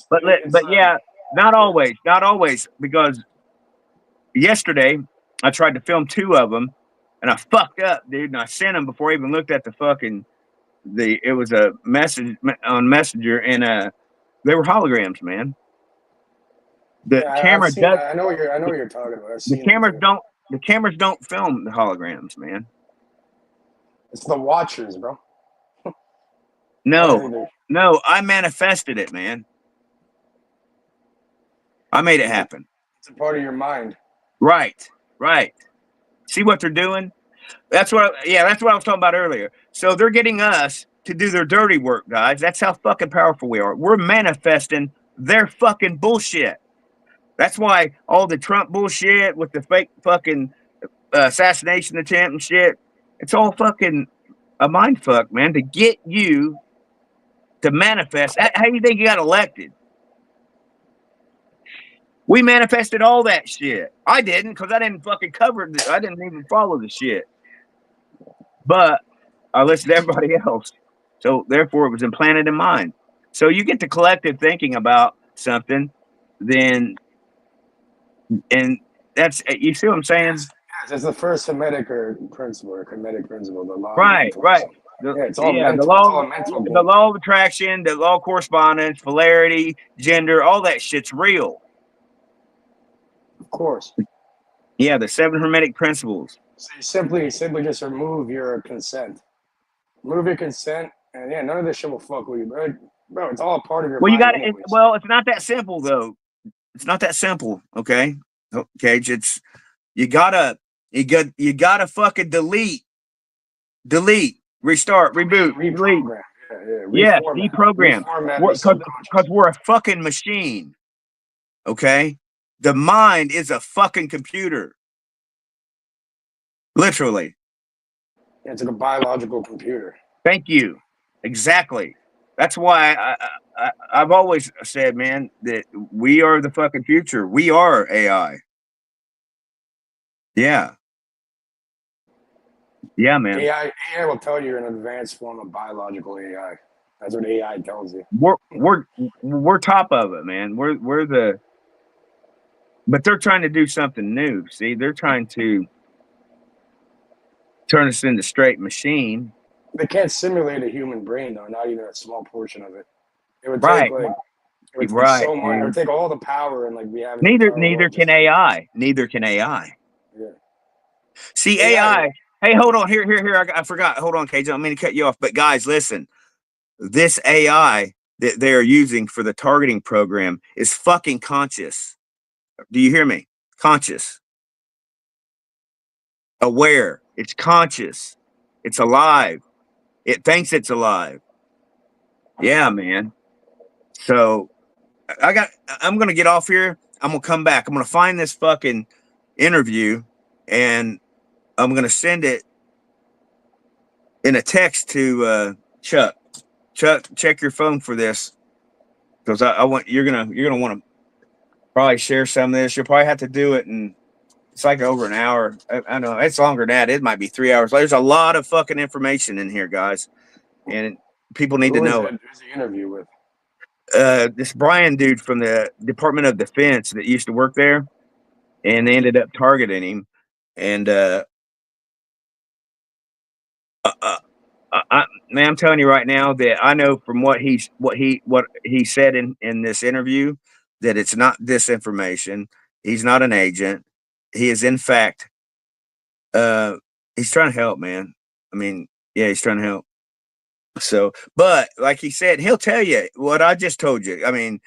K: But yeah, not always, because yesterday I tried to film 2 of them and I fucked up, dude. And I sent them before I even looked at the fucking it was a message on Messenger, and they were holograms, man. The camera does.
J: I know what you're talking about.
K: The cameras don't film the holograms, man.
J: It's the watchers, bro.
K: No, I manifested it, man. I made it happen.
J: It's a part of your mind.
K: Right. See what they're doing? That's what I was talking about earlier. So they're getting us to do their dirty work, guys. That's how fucking powerful we are. We're manifesting their fucking bullshit. That's why all the Trump bullshit with the fake fucking assassination attempt and shit, it's all fucking a mind fuck, man, to get you to manifest. How do you think you got elected? We manifested all that shit. I didn't, because I didn't fucking cover it. I didn't even follow the shit. But I listened to everybody else. So therefore it was implanted in mine. So you get the collective thinking about something, and that's, you see what I'm saying?
J: Yes, it's the first Hermetic principle, the law.
K: Right.
J: It's all mental.
K: The law of attraction, the law of correspondence, polarity, gender, all that shit's real.
J: Of course.
K: Yeah, the 7 Hermetic principles.
J: So you simply just remove your consent. Remove your consent, and yeah, none of this shit will fuck with you, bro. Bro, it's all a part of your mind.
K: It's not that simple, though. It's not that simple, okay? Okay, it's you gotta fucking delete, restart, reboot,
J: reprogram.
K: Deprogram. Because we're a fucking machine. Okay? The mind is a fucking computer. Literally.
J: It's like a biological computer.
K: Thank you. Exactly. That's why I've always said, man, that we are the fucking future. We are AI. Yeah. Yeah, man.
J: AI will tell you you're an advanced form of biological AI. That's what AI tells you.
K: We're top of it, man. We're the. But they're trying to do something new. See, they're trying to turn us into straight machine.
J: They can't simulate a human brain, though. Not even a small portion of it. It would take so much. It would take all the power, and we have.
K: Neither can AI. Neither can AI.
J: Yeah.
K: See, AI. Hey, hold on. Here. I forgot. Hold on, KJ. I don't mean to cut you off, but guys, listen. This AI that they are using for the targeting program is fucking conscious. Do you hear me? Conscious. Aware. It's conscious. It's alive. It thinks it's alive. Yeah, man. So I'm going to get off here. I'm going to come back. I'm going to find this fucking interview, and I'm going to send it in a text to Chuck. Chuck, check your phone for this, because I want you're gonna want to probably share some of this. You'll probably have to do it, and it's like over an hour. I know it's longer than that. It might be 3 hours. There's a lot of fucking information in here, guys, and people need to
J: Who is
K: know.
J: it? Who's the interview with?
K: This Brian dude from the Department of Defense that used to work there, and they ended up targeting him. And man, I'm telling you right now that I know from what he said in this interview that it's not disinformation. He's not an agent. He is in fact he's trying to help, man. I mean, yeah, he's trying to help. So, but like he said, he'll tell you what I just told you. I mean,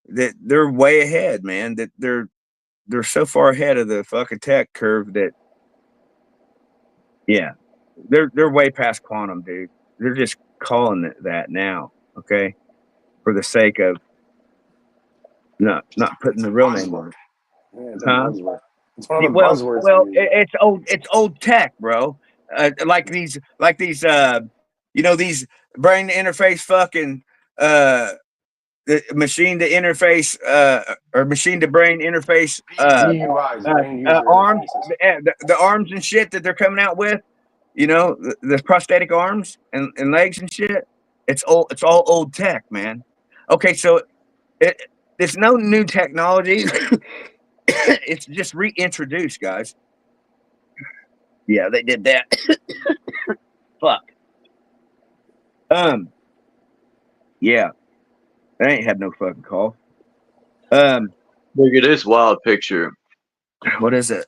K: that they're way ahead, man. That they're so far ahead of the fucking tech curve that, yeah, they're way past quantum, dude. They're just calling it that now, okay, for the sake of not putting the real name on it.
J: Yeah, it's a
K: Huh?
J: buzzword. It's one of the
K: Well,
J: buzzwords.
K: it's old tech, bro. Like these, these brain interface fucking the machine to interface or machine to brain interface
J: BUIs, brain user
K: arms,
J: interfaces.
K: the arms and shit that they're coming out with, the prosthetic arms and legs and shit. It's all old tech, man. Okay, so it's no new technology. It's just reintroduced, guys. Yeah, they did that. Fuck. Yeah, I ain't had no fucking call.
D: Look at this wild picture.
K: What is it?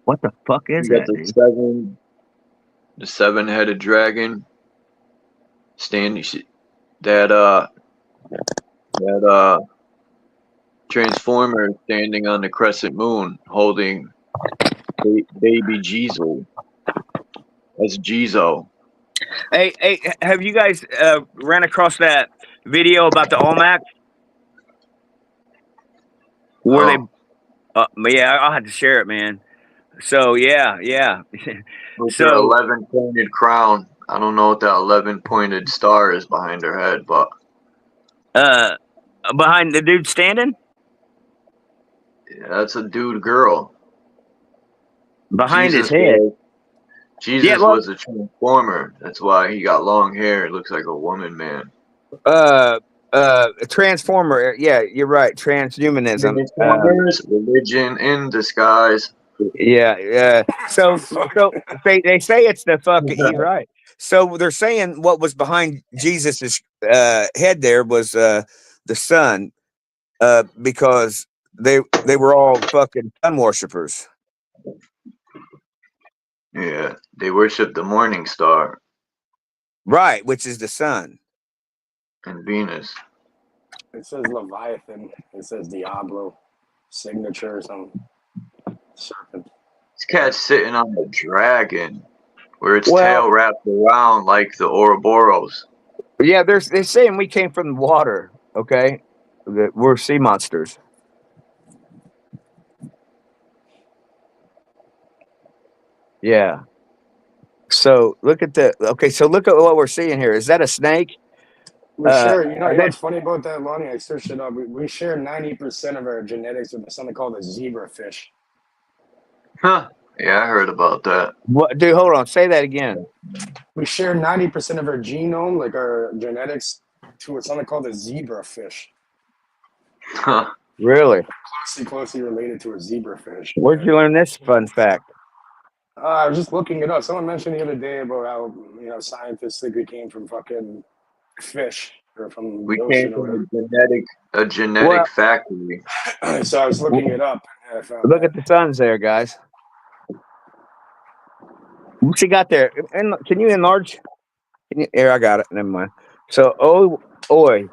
K: What the fuck is
D: You got
K: that,
D: the
K: dude?
D: seven-headed dragon standing. That transformer standing on the crescent moon, holding baby Jizo. That's Jizo.
K: Hey, have you guys ran across that video about the Olmec? Where they? Yeah, I'll have to share it, man. So yeah.
D: With her
K: So
D: 11-pointed crown. I don't know what that 11-pointed star is behind her head, but
K: behind the dude standing
D: yeah, that's a dude girl.
K: behind his head.
D: Jesus was a transformer. That's why he got long hair. It looks like a woman, man.
K: A transformer. Yeah, you're right. Transhumanism.
D: Transformers, religion in disguise.
K: Yeah. So they say it's the fucking. He's right. So they're saying what was behind Jesus's head there was the sun, because they were all fucking sun worshippers.
D: Yeah, they worship the morning star.
K: Right, which is the sun.
D: And Venus.
J: It says Leviathan. It says Diablo. Signature or something. Serpent.
D: This cat's sitting on a dragon, where its tail wrapped around like the Ouroboros.
K: Yeah, they're saying we came from the water. Okay, that we're sea monsters. Yeah. So look at so look at what we're seeing here. Is that a snake?
J: We share, you know what's funny about that, Lonnie? I searched it up. We share 90% of our genetics with something called a zebrafish.
D: Huh. Yeah, I heard about that.
K: What, dude? Hold on. Say that again.
J: We share 90% of our genome, like our genetics, to something called a zebrafish.
D: Huh.
K: Really?
J: Closely related to a zebrafish.
K: Where'd you learn this fun fact?
J: I was just looking it up. Someone mentioned the other day about how scientists think we came from fucking fish or from
D: we
J: the
D: came
J: ocean or
D: from
J: whatever.
D: a genetic factory.
J: So I was looking it up.
K: Look at the suns there, guys. What you got there? And can you enlarge? Here, I got it. Never mind. So, oi.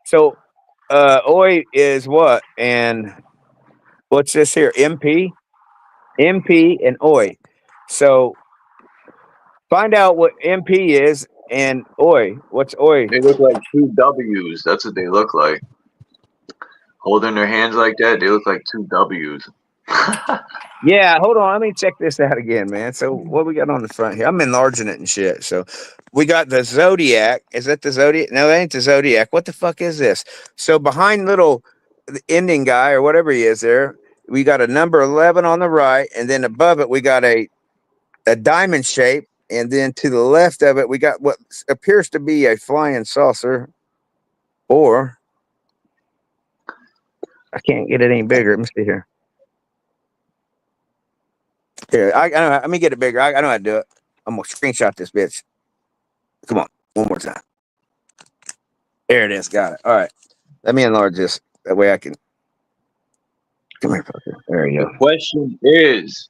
K: So, oi is what? And what's this here? MP, and oi. So, find out what MP is and oi. What's oi?
D: They look like two W's. That's what they look like. Holding their hands like that, they look like two W's.
K: Yeah, hold on. Let me check this out again, man. So what we got on the front here? I'm enlarging it and shit. So we got the Zodiac. Is that the Zodiac? No, that ain't the Zodiac. What the fuck is this? So behind little the ending guy or whatever he is there, we got a number 11 on the right, and then above it we got a diamond shape And then to the left of it, we got what appears to be a flying saucer, or I can't get it any bigger. Let me see here. Here, I know. Let me get it bigger. I know how to do it. I'm gonna screenshot this bitch. Come on, one more time. There it is. Got it. All right. Let me enlarge this. That way I can. Come here, fucker. There you
D: The
K: go.
D: question is,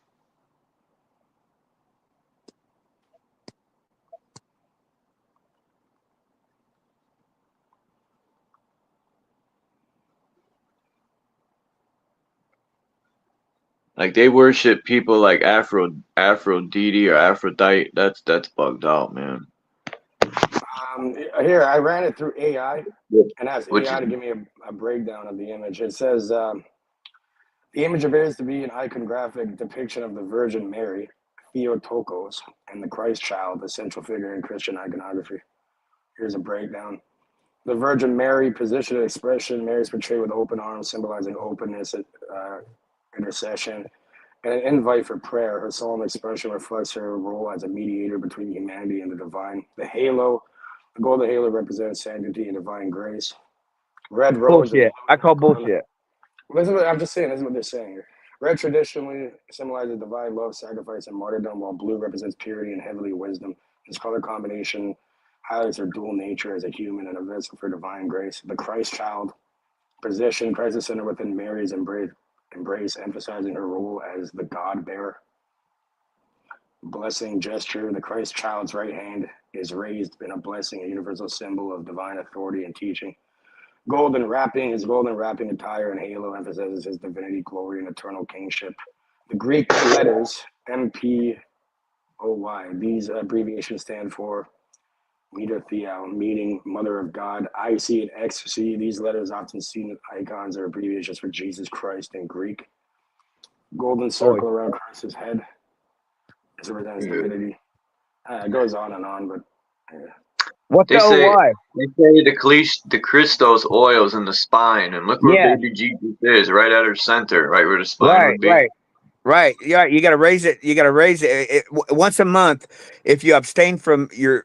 D: like they worship people like Aphrodite or Aphrodite. That's bugged out, man.
J: Here, I ran it through AI and asked
D: Which
J: AI to give me a breakdown of the image. It says the image appears to be an iconographic depiction of the Virgin Mary, Theotokos, and the Christ child, the central figure in Christian iconography. Here's a breakdown. The Virgin Mary position and expression. Mary is portrayed with open arms, symbolizing openness, intercession, and an invite for prayer. Her solemn expression reflects her role as a mediator between humanity and the divine. The golden halo represents sanctity and divine grace. Red rose.
K: Bullshit. I call bullshit.
J: Listen, I'm just saying, this is what they're saying here. Red traditionally symbolizes divine love, sacrifice, and martyrdom, while blue represents purity and heavenly wisdom. This color combination highlights her dual nature as a human and a vessel for divine grace. The Christ child position, Christ is centered within Mary's embrace, emphasizing her role as the God bearer. Blessing gesture, the Christ child's right hand is raised in a blessing, a universal symbol of divine authority and teaching. Golden wrapping, his golden wrapping attire and halo emphasizes his divinity, glory, and eternal kingship. The Greek letters MPOY, these abbreviations stand for Meter Theo, meaning Mother of God. IC and XC, these letters often seen as icons or abbreviations for Jesus Christ in Greek. Golden circle around Christ's head. This represents divinity. It goes on and on, but
K: What
D: they
K: the
D: say,
K: why?
D: they say the Christos oils in the spine, and look where baby Jesus is, right at her center, right where the spine would be.
K: Right. Yeah, you got to raise it. You got to raise it once a month. If you abstain from your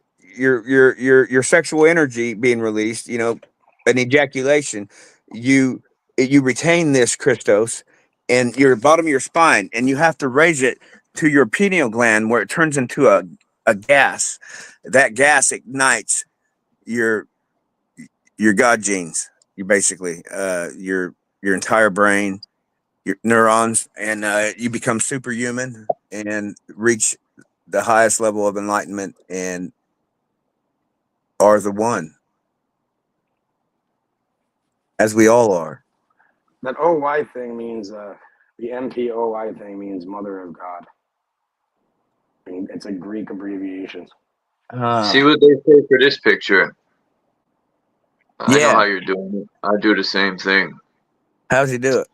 K: sexual energy being released, an ejaculation, you retain this Christos and your bottom of your spine, and you have to raise it to your pineal gland where it turns into a gas. That gas ignites your God genes. You basically your entire brain, your neurons, and you become superhuman and reach the highest level of enlightenment and are the one, as we all are.
J: that OY thing means, the MPOY thing means Mother of God. I mean, it's a Greek abbreviation.
D: See what they say for this picture. I know
K: Yeah.
D: how you're doing it. I do the same thing.
K: How's he do it?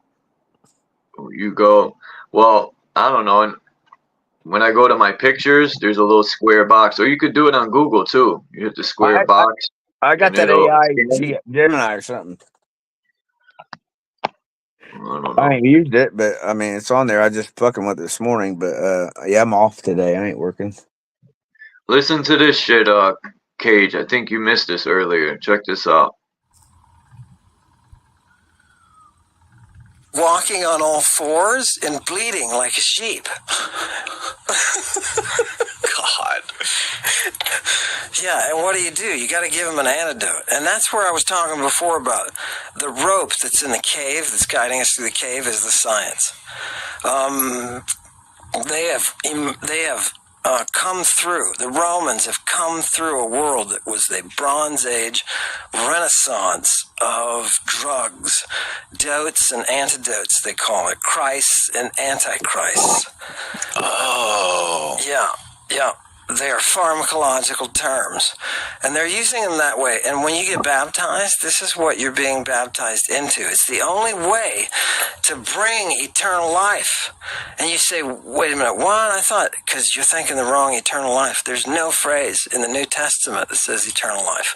D: You go, well, I don't know. And when I go to my pictures, there's a little square box, or you could do it on Google too. You hit the square box.
K: I got
D: and
K: that
D: it'll
K: AI
D: scan.
K: Gemini or something.
D: I don't know.
K: I ain't used it, but I mean, it's on there. I just fucking with it this morning, but yeah, I'm off today. I ain't working.
D: Listen to this shit, Cage. I think you missed this earlier. Check this out.
E: Walking on all fours and bleeding like a sheep.
F: God.
E: Yeah, and what do? You got to give him an antidote. And that's where I was talking before about the rope that's in the cave, that's guiding us through the cave, is the science. They have come through. The Romans have come through a world that was the Bronze Age renaissance of drugs, dotes and antidotes, they call it, Christ and Antichrist.
F: Oh.
E: Yeah. They are pharmacological terms, and they're using them that way. And when you get baptized, this is what you're being baptized into. It's the only way to bring eternal life. And you say, wait a minute, what? I thought, because you're thinking the wrong eternal life. There's no phrase in the New Testament that says eternal life.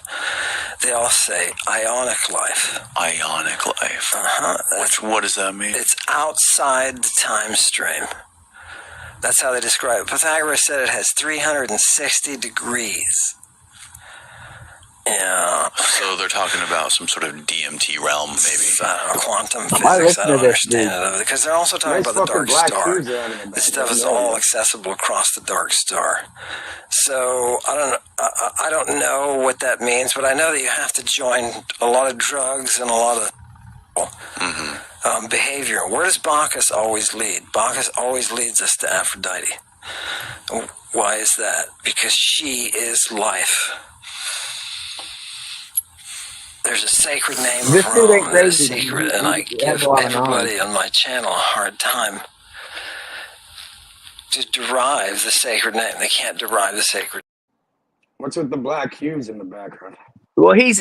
E: They all say ionic life.
F: Ionic life.
E: Uh-huh.
F: What does that mean?
E: It's outside the time stream. That's how they describe it. Pythagoras said it has 360 degrees. Yeah.
F: So they're talking about some sort of DMT realm, maybe.
E: I don't know, quantum
K: I
E: physics. I
K: listen to
E: don't
K: this
E: understand
K: dude.
E: it because they're also talking
J: Nice
E: about the
J: fucking
E: dark
J: black
E: star.
J: cubes around in the back.
E: This stuff is
J: There you
E: all
J: go.
E: accessible across the dark star. So I don't know what that means, but I know that you have to join a lot of drugs and a lot of behavior. Where does Bacchus always lead? Bacchus always leads us to Aphrodite. Why is that? Because she is life. There's a sacred name
K: This
E: of
K: dude ain't
E: Rome that is
K: crazy.
E: secret, and I
K: He has
E: give
K: a lot of knowledge.
E: everybody on my channel a hard time to derive the sacred name. They can't derive the sacred.
J: What's with the black cubes in the background?
K: Well, he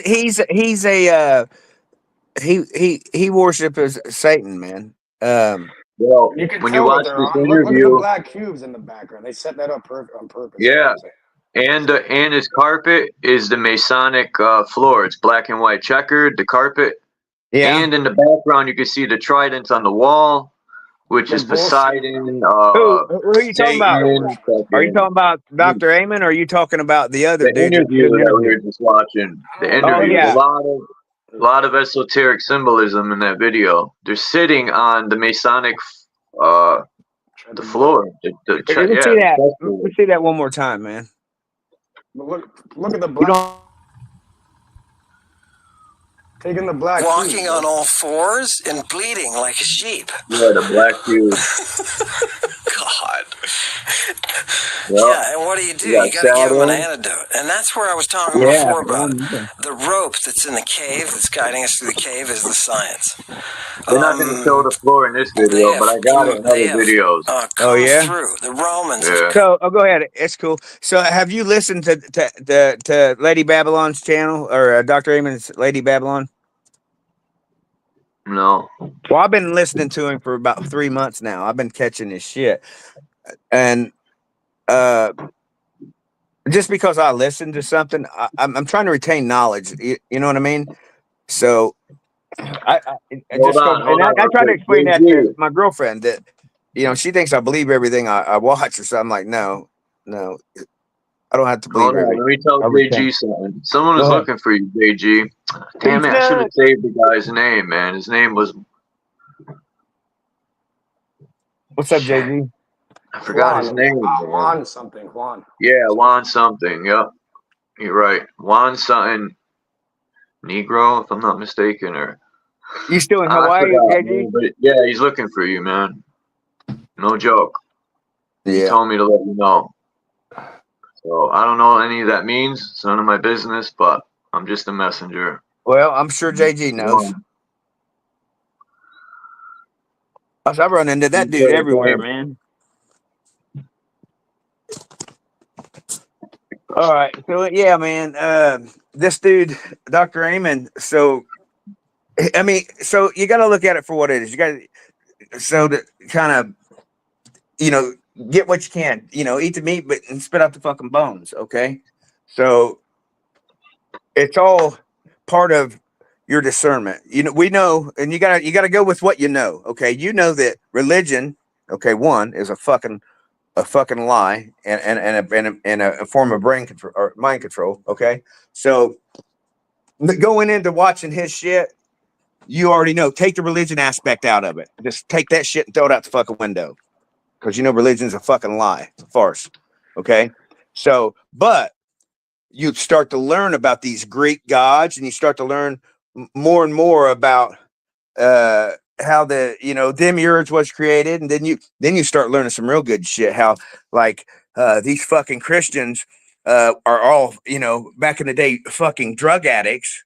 K: worships Satan, man.
D: Well,
J: You can
D: when you
J: tell what
D: watch
J: they're
D: this
J: on. Look at the
D: interview,
J: black cubes in the background. They set that up on purpose.
D: yeah, and his carpet is the Masonic floor. It's black and white checkered, the carpet.
K: Yeah.
D: And in the background, you can see the trident on the wall, which
J: The
D: is
J: bullshit.
D: Poseidon.
K: Who are you talking about?
D: Satan,
K: Are you talking about Dr. Amon, or are you talking about the other
D: the
K: dude?
D: interview that we were just watching? The interview.
K: yeah.
D: A lot of esoteric symbolism in that video. They're sitting on the Masonic, the floor.
K: Let me see that. Let me see that one more time, man.
J: But look at the black. Taking the black
E: Walking
J: cubes,
E: on all fours and bleeding like a sheep.
D: Yeah, the black cube.
E: God.
D: Yep.
E: Yeah, and what do? You got to give them an antidote. And that's where I was talking before about the rope that's in the cave that's guiding us through the cave is the science.
D: They're not going to show the floor in this video, but I got it in other videos.
E: Through the Romans.
D: Yeah.
K: So, go ahead. It's cool. So, have you listened to Lady Babylon's channel, or Dr. Amon's Lady Babylon?
D: No.
K: Well, I've been listening to him for about 3 months now. I've been catching his shit, and just because I listen to something, I'm trying to retain knowledge. You know what I mean? So, I try to explain that to my girlfriend that, she thinks I believe everything I watch or something. I'm like, no, I don't have to believe everything.
D: Let me tell JG something. Someone is looking for you, JG. Damn it, I should have saved the guy's name, man. His name was...
K: What's up, JG?
D: I forgot his name.
J: Juan something. Juan.
D: Yeah, Juan something. Yep. You're right. Juan something. Negro, if I'm not mistaken. Or
K: you still in Hawaii, JG?
D: But yeah, he's looking for you, man. No joke.
K: Yeah.
D: He told me to let you know. So I don't know what any of that means. It's none of my business, but I'm just a messenger.
K: Well, I'm sure JG knows. I run into that dude everywhere, man. All right. So, yeah, man, this dude, Dr. Amon. So, I mean, so you got to look at it for what it is. You got to kind of, get what you can, eat the meat, and spit out the fucking bones. Okay. So it's all part of your discernment. We know, and you gotta go with what you know. Okay. You know that religion, okay, one is a fucking lie and a form of brain control or mind control. Okay. So going into watching his shit, you already know, take the religion aspect out of it. Just take that shit and throw it out the fucking window. Because religion's a fucking lie. It's a farce. Okay. So, but you start to learn about these Greek gods, and you start to learn more and more about how the demiurge was created, and then you start learning some real good shit. How like these fucking Christians are all back in the day fucking drug addicts,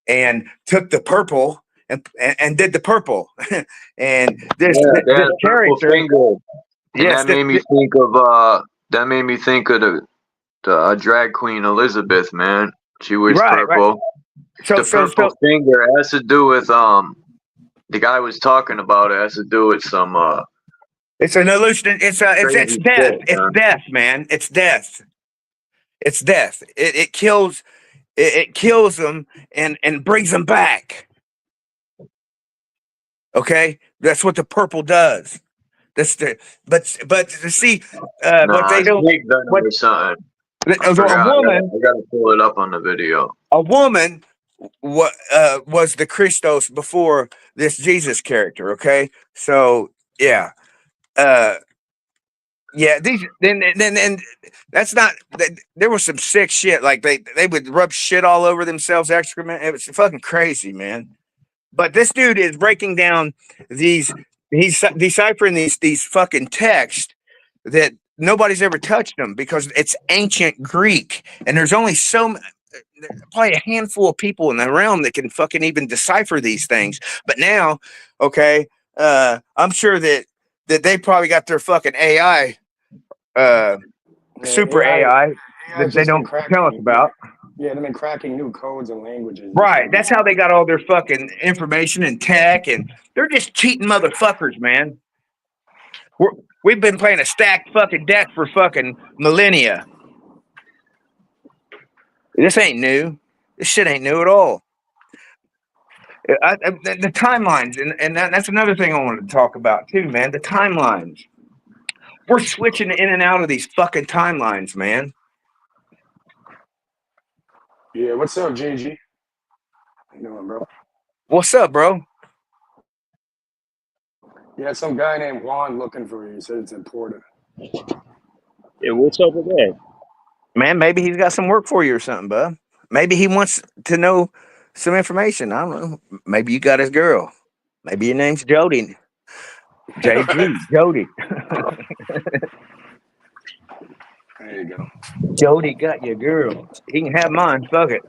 K: and took the purple and did the purple, and this character.
D: And that made me think of the drag queen Elizabeth, man. She wears purple.
K: So,
D: the purple finger has to do with the guy was talking about it has to do with some
K: it's an illusion. It's death. It's death, man. It's death. It's death. It kills them and brings them back. Okay, that's what the purple does. That's the but see, what
D: Nah,
K: they don't
D: snake venom
K: what
D: or something. I
K: a
D: forgot.
K: woman
D: I gotta pull it up on the video.
K: was the Christos before this Jesus character. Okay, so yeah, uh, yeah. These then and that's not. There was some sick shit. Like they would rub shit all over themselves, excrement. It was fucking crazy, man. But this dude is breaking down these. He's deciphering these fucking texts that nobody's ever touched them because it's ancient Greek, and there's only probably a handful of people in the realm that can fucking even decipher these things. But now, okay, I'm sure that they probably got their fucking AI, super AI
J: AI's
K: that they
J: just been
K: don't tell us
J: cracking.
K: about.
J: Yeah, they've been cracking new codes and languages and
K: Right.
J: stuff.
K: That's how they got all their fucking information and tech, and they're just cheating motherfuckers, man. We've been playing a stacked fucking deck for fucking millennia. This ain't new. This shit ain't new at all. The timelines, and that's another thing I wanted to talk about too, man. The timelines. We're switching in and out of these fucking timelines, man.
J: Yeah, what's up, JG? How you doing, bro?
K: What's up, bro?
J: Yeah, some guy named Juan looking for you. He said it's important.
L: Yeah, what's up with that?
K: Man, maybe he's got some work for you or something, bud. Maybe he wants to know some information. I don't know. Maybe you got his girl. Maybe your name's Jody. JG, Jody.
J: There you go.
K: Jody got your girl. He can have mine. Fuck it.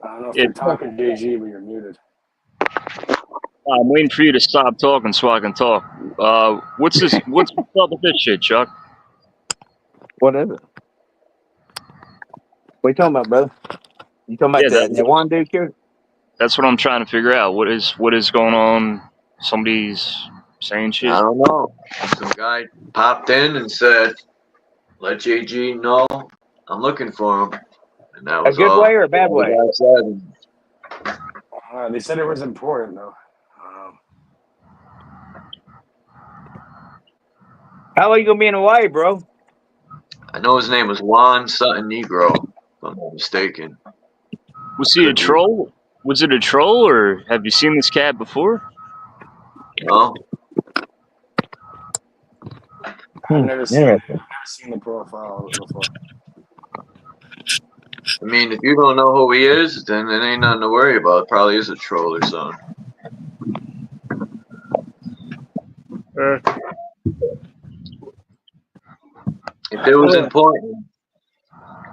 J: I don't know if
L: Yeah,
J: you're talking, JG, but you're muted.
L: I'm waiting for you to stop talking so I can talk. What's up with this shit, Chuck?
K: What is it? What you talking about, brother? You talking
L: Yeah,
K: about the one dude here?
L: that's what I'm trying to figure out. What is going on? Somebody's saying shit.
D: I don't know. Some guy popped in and said, "Let JG know I'm looking for him," and that
K: A
D: was
K: good
D: all.
K: way or a bad way?
D: All the guy said.
J: They said it was important, though.
K: How long you gonna be in Hawaii, bro?
D: I know his name was Juan Sutton Negro, if I'm not mistaken.
L: Was he a troll? Was it a troll, or have you seen this cat before?
D: No.
J: I've never seen the profile before.
D: I mean, if you don't know who he is, then it ain't nothing to worry about. It probably is a troll or something. If it was important,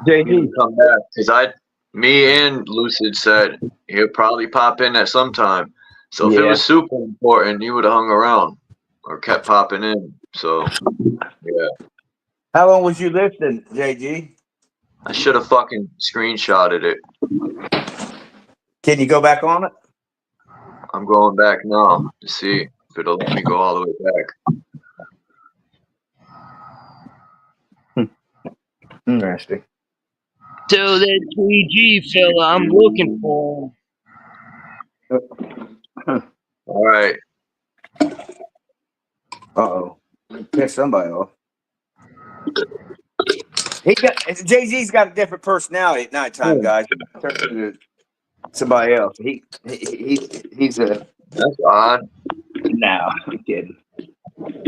D: he would come back. Because me and Lucid said he'll probably pop in at some time. So if it was super important, he would have hung around or kept popping in. So, yeah.
K: How long was you listening, JG?
D: I should have fucking screenshotted it.
K: Can you go back on it?
D: I'm going back now to see if it'll let me go all the way back.
K: Interesting.
L: Tell that JG fella I'm looking for him.
D: All right.
K: Uh-oh. Piss somebody off. Jay-Z's got a different personality at nighttime, guys. Somebody else. He's a.
D: That's odd.
K: No, I'm kidding.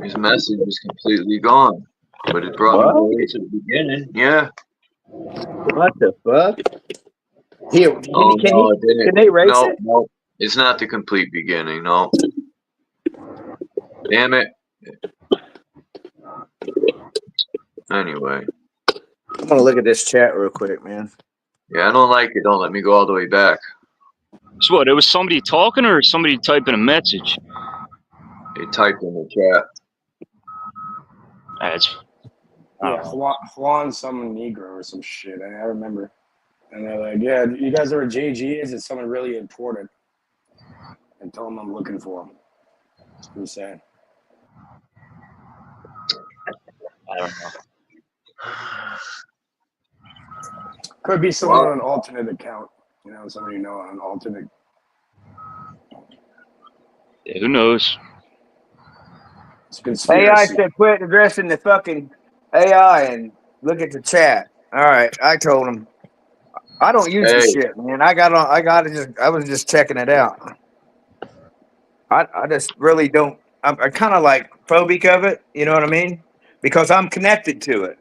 D: His message was completely gone, but it brought me way to the beginning. Yeah.
K: What the fuck? Here, can they erase it?
D: No, it's not the complete beginning. No. Damn it. Anyway.
K: I'm gonna look at this chat real quick, man.
D: Yeah, I don't like it. Don't let me go all the way back.
L: So what? It was somebody talking or somebody typing a message?
D: They typed in the chat.
L: That's
J: Juan some Negro or some shit. I remember. And they're like, yeah, you guys are a JG? Is it someone really important? And tell him I'm looking for him. That's what he's saying.
L: I don't know.
J: Could be someone on an alternate account. You know, somebody you know on an alternate
L: Yeah, who knows?
J: It's conspiracy.
K: AI said quit addressing the fucking AI and look at the chat. All right, I told him I don't use the
D: Hey,
K: shit, man. I was just checking it out. I just really don't. I'm kind of like phobic of it. You know what I mean? Because I'm connected to it.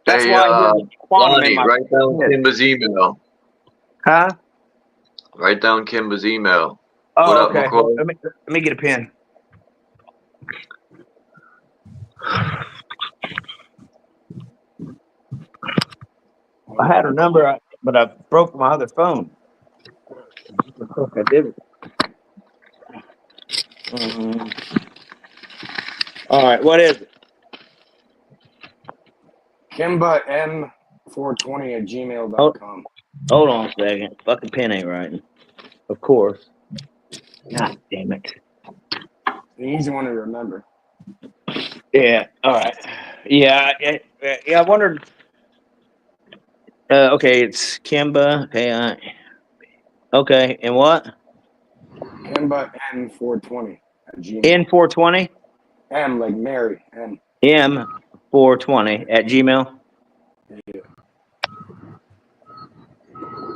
K: That's
D: hey,
K: why I hear quantum in
D: Lonnie,
K: my
D: write down
K: head.
D: Kimba's email.
K: Huh?
D: Write down Kimba's email. What
K: Oh,
D: up,
K: okay.
D: McCoy?
K: Let me get a pen. I had her number, but I broke my other phone. What the fuck I did? All right, what is it?
J: Kimba M420@gmail.com.
K: Hold on a second. Fucking pen ain't writing. Of course. God damn it.
J: An easy one to remember.
K: Yeah. All right. Yeah. I wondered. Okay, it's Kimba. Okay. Okay, and what?
J: Kimba M420@gmail.
K: N420.
J: M like Mary. M.
K: M420@gmail.
J: Yeah.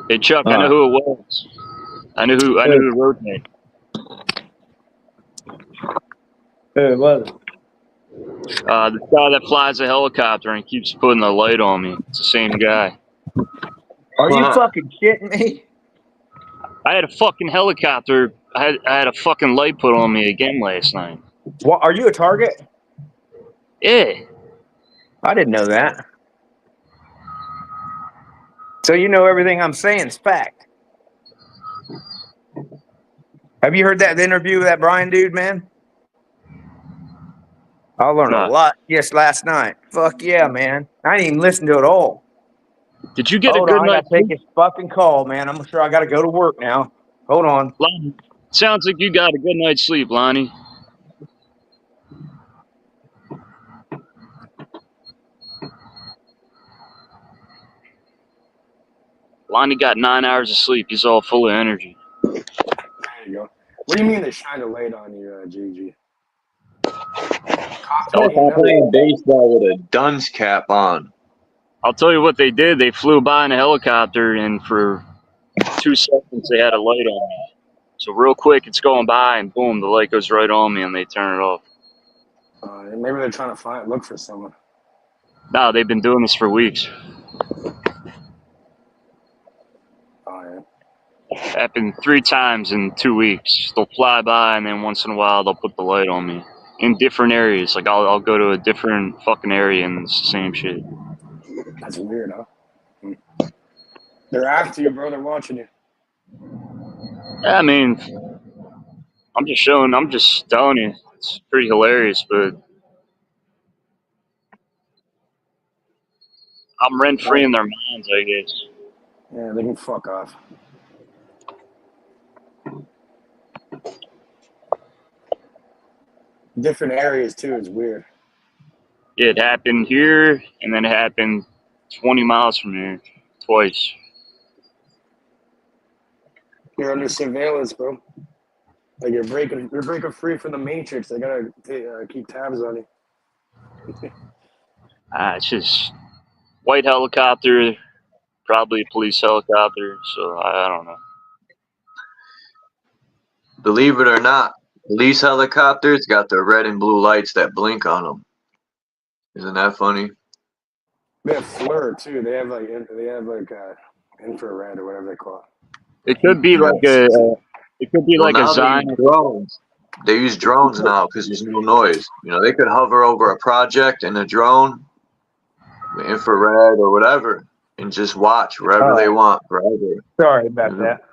L: Hey Chuck, I know who it was. I knew who wrote me.
K: Who it was?
L: The guy that flies a helicopter and keeps putting the light on me. It's the same guy.
K: Are you fucking shitting me?
L: I had a fucking helicopter. I had a fucking light put on me again last night.
K: What? Are you a target?
L: Yeah.
K: I didn't know that. So you know everything I'm saying is fact. Have you heard that interview with that Brian dude, man? I learned a
L: Nah.
K: lot just last night. Fuck yeah, man. I didn't even listen to it all.
L: Did you get a
K: Hold
L: good
K: on, I
L: night's
K: gotta take
L: sleep?
K: this fucking call, man. I'm sure I gotta go to work now. Hold on.
L: Lonnie, sounds like you got a good night's sleep, Lonnie. Lonnie got 9 hours of sleep. He's all full of energy.
J: There you go. What do you mean they shine a light on you, GG?
D: Playing baseball with a dunce cap on.
L: I'll tell you what they did. They flew by in a helicopter, and for 2 seconds they had a light on me. So real quick, it's going by, and boom, the light goes right on me, and they turn it off.
J: Maybe they're trying to look for someone.
L: No, they've been doing this for weeks.
J: Oh yeah.
L: Happened 3 times in 2 weeks. They'll fly by, and then once in a while they'll put the light on me in different areas. Like I'll go to a different fucking area, and it's the same shit.
J: That's weird, huh? They're after you, bro. They're watching you.
L: Yeah, I mean, I'm just telling you, it's pretty hilarious, but I'm rent free in their minds, I guess.
J: Yeah, they can fuck off. Different areas too. It's weird.
L: It happened here, and then it happened 20 miles from here, twice.
J: You're under surveillance, bro. Like you're breaking free from the Matrix. They gotta keep tabs on you.
L: It's just white helicopter, probably a police helicopter. So I don't know.
D: Believe it or not, police helicopters got the red and blue lights that blink on them. Isn't that funny?
J: They have FLIR too. They have like infrared or whatever they call it.
L: It could be like a. It could be like a
D: now they
L: Zion.
D: use drones. They use drones now because there's no noise. You know, they could hover over a project in a drone, infrared or whatever, and just watch wherever they want forever.
K: Sorry about that.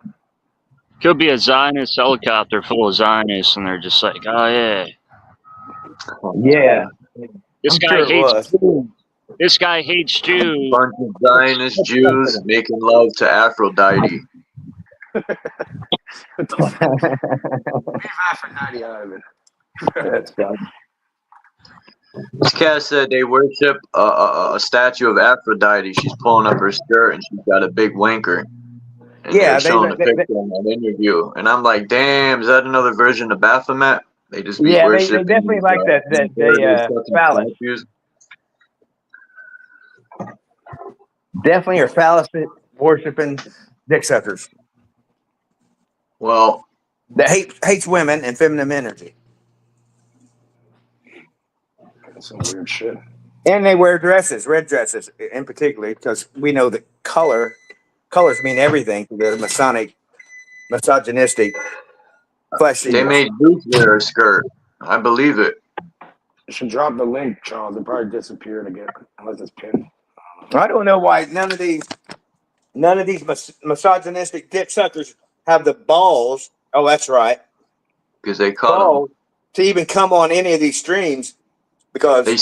L: Could be a Zionist helicopter full of Zionists, and they're just like, oh yeah.
K: Yeah.
L: This guy hates Jews. This guy hates Jews.
D: Bunch of Zionist Jews making love to Aphrodite.
J: Leave Aphrodite out of it.
K: That's dumb.
D: This cat said they worship a statue of Aphrodite. She's pulling up her skirt and she's got a big wanker. And they're showing a picture in that interview, and I'm like, damn, is that another version of Baphomet? They just be worshiping.
K: They definitely like that phallus. Definitely are phallus worshiping dick suckers.
D: Well,
K: that hates women and feminine energy.
J: That's some weird shit.
K: And they wear dresses, red dresses in particular, because we know that colors mean everything to the misogynistic flesh eaters.
D: They made Zeus wear a skirt. I believe it.
J: You should drop the link, Charles. It probably disappeared again, unless it's pinned.
K: I don't know why none of these misogynistic dick suckers have the balls. Oh, that's right.
D: Because they cut them.
K: To even come on any of these streams, because
D: they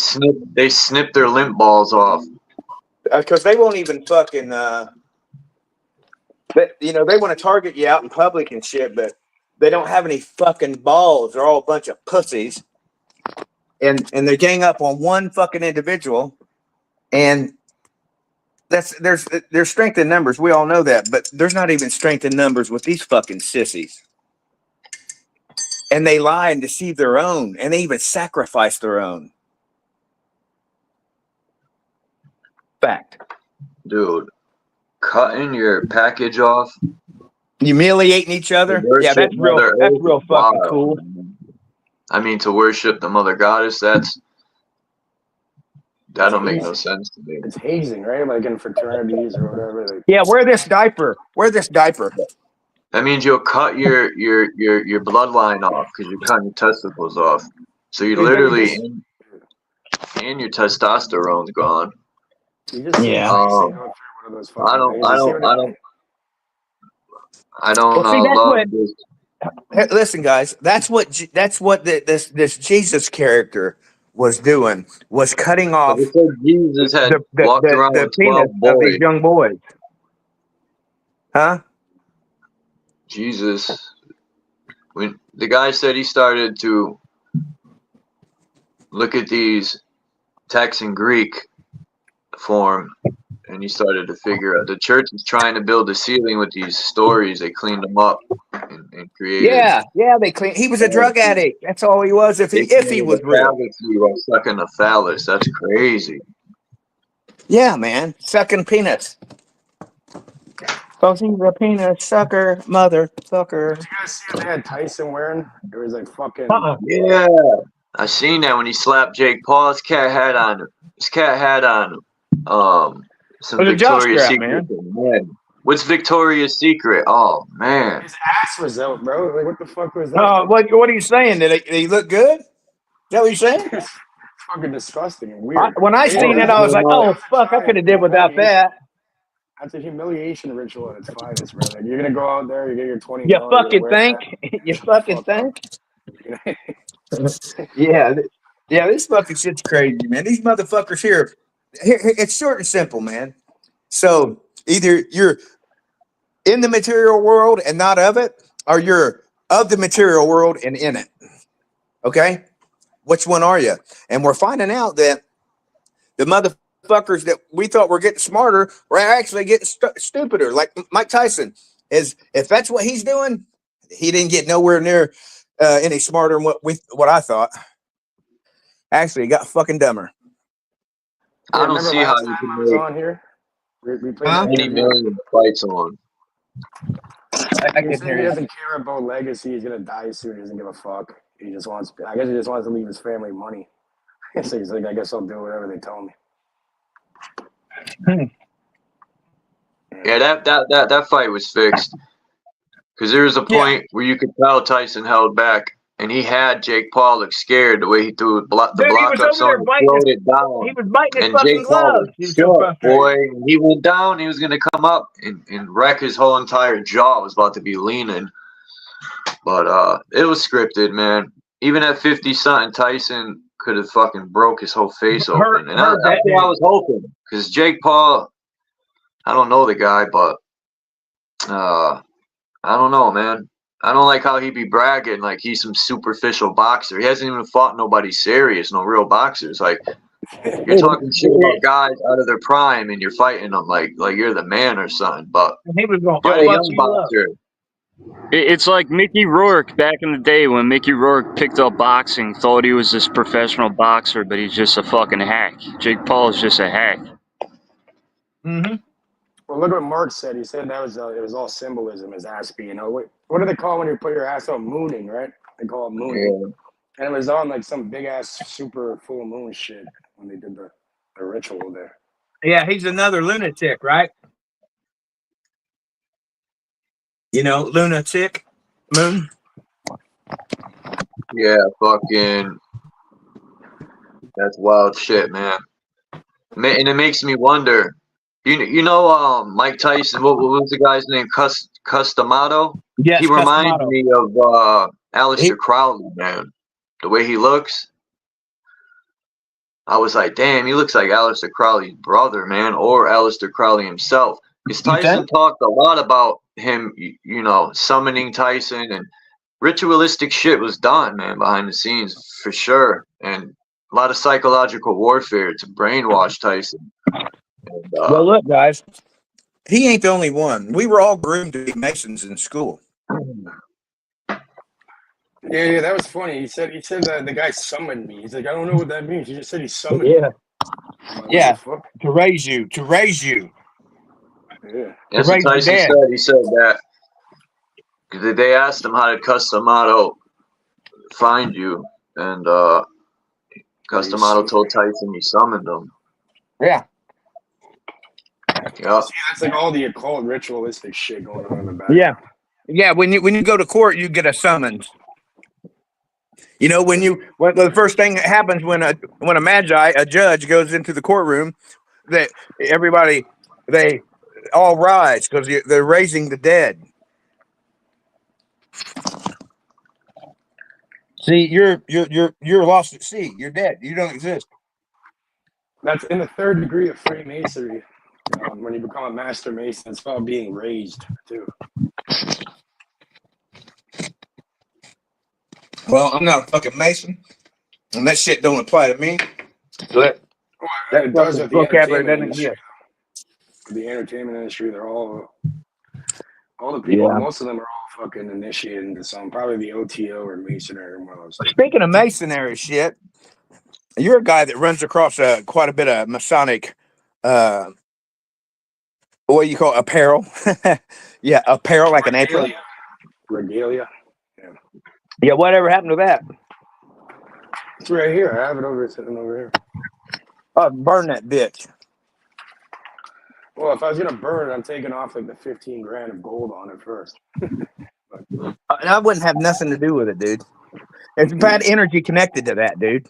D: snip their limp balls off.
K: Because they won't even fucking but they want to target you out in public and shit, but they don't have any fucking balls. They're all a bunch of pussies, and they gang up on one fucking individual, and there's strength in numbers. We all know that, but there's not even strength in numbers with these fucking sissies. And they lie and deceive their own, and they even sacrifice their own. Fact.
D: Dude, cutting your package off.
K: Humiliating each other. Yeah, that's real fucking cool.
D: I mean, to worship the mother goddess, that don't make no sense to me.
J: It's hazing, right? Like in fraternities or whatever.
K: Yeah, wear this diaper.
D: That means you'll cut your bloodline off because you're cutting your testicles off. So you literally and your testosterone's gone.
K: Yeah.
D: I don't love this.
K: Listen, guys, that's what this Jesus character was doing, was cutting off
D: Jesus had walked around
K: the
D: with 12
K: penis of these young boys. Huh?
D: Jesus, when the guy said he started to look at these texts in Greek form, and he started to figure out the church is trying to build a ceiling with these stories. They cleaned them up and created.
K: Yeah, they cleaned. He was a drug addict. That's all he was. If he was real,
D: sucking a phallus. That's crazy.
K: Yeah, man, sucking penis. Cause he's a penis sucker, motherfucker.
J: Did you guys see what they had Tyson wearing? It was like fucking.
D: Yeah, I seen that when he slapped Jake Paul. His cat had on some Victoria's Secret. Man. What's Victoria's Secret? Oh man,
J: his ass was out, bro. Like, what the fuck was that?
K: Oh, what are you saying? Did he look good? Is that what you're saying?
J: It's fucking disgusting and weird.
K: When I seen it, I was like, oh fuck, I could have did without that.
J: That's a humiliation ritual at its finest, bro. Like, you're gonna go out there, you get your 20.
K: You fucking think? You fucking think? Yeah, this fucking shit's crazy, man. These motherfuckers here, it's short and simple, man. So either you're in the material world and not of it, or you're of the material world and in it. Okay? Which one are you? And we're finding out that the motherfuckers that we thought were getting smarter were actually getting stupider. Like Mike Tyson is, if that's what he's doing, he didn't get nowhere near any smarter than what I thought. Actually, he got fucking dumber.
D: I don't see how you can make
J: on here. We played
D: 20 million fights on.
J: I guess he doesn't care about legacy. He's gonna die soon. He doesn't give a fuck. He just wants. I guess he just wants to leave his family money. So he's like, I guess I'll do whatever they tell me.
D: Yeah, that fight was fixed because there was a point where you could tell Tyson held back, and he had Jake Paul look scared the way he threw the block up, so he throwed it down.
K: He was biting his
D: And
K: fucking
D: Jake Paul
K: gloves.
D: was shook, boy. When he went down, he was gonna come up and wreck his whole entire jaw. Was about to be leaning, but it was scripted, man. Even at 50-something, Tyson could have fucking broke his whole face open, and that's what I was hoping. Because Jake Paul, I don't know the guy, but I don't know, man. I don't like how he be bragging like he's some superficial boxer. He hasn't even fought nobody serious, no real boxers. Like You're talking shit about guys out of their prime, and you're fighting them like you're the man or something. But
K: He was gonna
D: fight a
K: fuck
D: young
K: you up.
D: boxer.
L: It's like Mickey Rourke back in the day when Mickey Rourke picked up boxing, thought he was this professional boxer, but he's just a fucking hack. Jake Paul is just a hack.
K: Mm-hmm.
J: Well, look what Mark said. He said that was it was all symbolism, his ass being. You know what do they call when you put your ass out? Mooning, right? They call it mooning.
D: Yeah.
J: And it was on like some big ass super full moon shit when they did the ritual there.
K: Yeah, he's another lunatic, right? You know, lunatic moon.
D: Yeah, fucking. That's wild shit, man. And it makes me wonder. You know, Mike Tyson. What was the guy's name? Customato.
K: Yes,
D: He reminds
K: Customato.
D: me of Aleister Crowley, man. The way he looks. I was like, damn, he looks like Aleister Crowley's brother, man, or Aleister Crowley himself. Because Tyson talked a lot about him, you know, summoning Tyson, and ritualistic shit was done, man, behind the scenes for sure, and a lot of psychological warfare to brainwash Tyson. And,
K: Well, look, guys, he ain't the only one. We were all groomed to be Masons in school.
J: Yeah, that was funny. He said that the guy summoned me. He's like, I don't know what that means. He just said he summoned me. Like,
K: Yeah,
J: what
K: to raise you.
J: the fuck? Yeah.
D: that's what
K: raise the
D: Tyson
K: dead.
D: said. He said that they asked him, how did Customato find you? And Customato told Tyson he summoned him.
K: Yeah.
D: Yep.
J: See, that's like all the occult ritualistic shit going on in the back.
K: Yeah. Yeah, when you go to court, you get a summons. You know, when the first thing that happens when a judge goes into the courtroom, that everybody, they all rise because they're raising the dead. See, you're lost at sea. You're dead. You don't exist.
J: That's in the third degree of Freemasonry. When you become a master mason, it's called being raised too.
K: Well, I'm not a fucking Mason, and that shit don't apply to me. So that
J: It does with the
K: vocabulary
J: entertainment
K: doesn't
J: industry.
K: exist.
J: The entertainment industry, they're all the people.
K: Yeah.
J: Most of them are all fucking initiated into some, probably the OTO or Masonry or one of those things.
K: Speaking of Masonry shit, you're a guy that runs across quite a bit of Masonic, what do you call it, apparel? Yeah, apparel like an apron.
J: Regalia.
K: Yeah, whatever happened to that?
J: It's right here. I have it sitting over here.
K: Oh, burn that bitch.
J: Well, if I was gonna burn it, I'm taking off like the 15 grand of gold on it first.
K: I wouldn't have nothing to do with it, dude. It's bad energy connected to that, dude.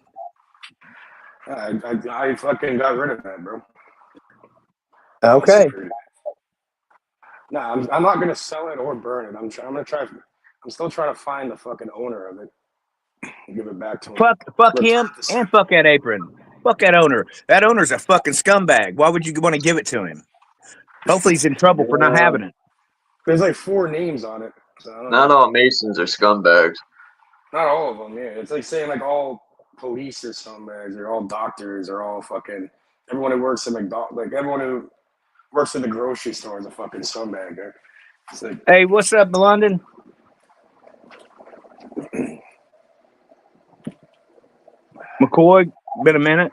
J: I fucking got rid of that, bro.
K: Okay.
J: No, I'm not gonna sell it or burn it. I'm still trying to find the fucking owner of it and give it back to him.
K: Fuck him and fuck that apron. Fuck that owner. That owner's a fucking scumbag. Why would you want to give it to him? Hopefully he's in trouble for not having it.
J: There's like 4 names on it. So I don't
D: Not
J: know.
D: all Masons are scumbags.
J: Not all of them, yeah. It's like saying like all police are scumbags, or all doctors, or all fucking everyone who works at like everyone who works in the grocery store is a fucking scumbag. Right? It's like,
K: hey, what's up, London? McCoy, been a minute.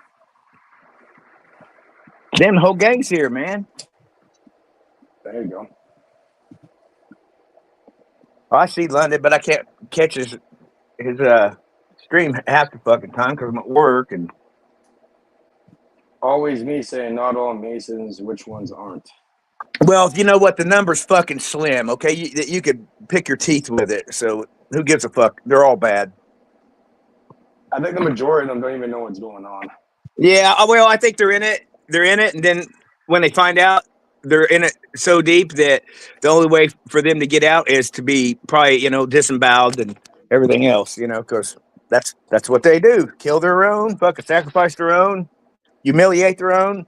K: Damn, the whole gang's here, man.
J: there you go.
K: Oh, I see London, but I can't catch his stream half the fucking time because I'm at work. And
J: Always me saying not all Masons, which ones aren't.
K: well, you know what? The number's fucking slim. Okay, you could pick your teeth with it. So who gives a fuck? They're all bad.
J: I think the majority of them don't even know what's going on.
K: Yeah, well, I think they're in it. They're in it, and then when they find out, they're in it so deep that the only way for them to get out is to be probably, disemboweled and everything else, because that's what they do. Kill their own, fucking sacrifice their own, humiliate their own.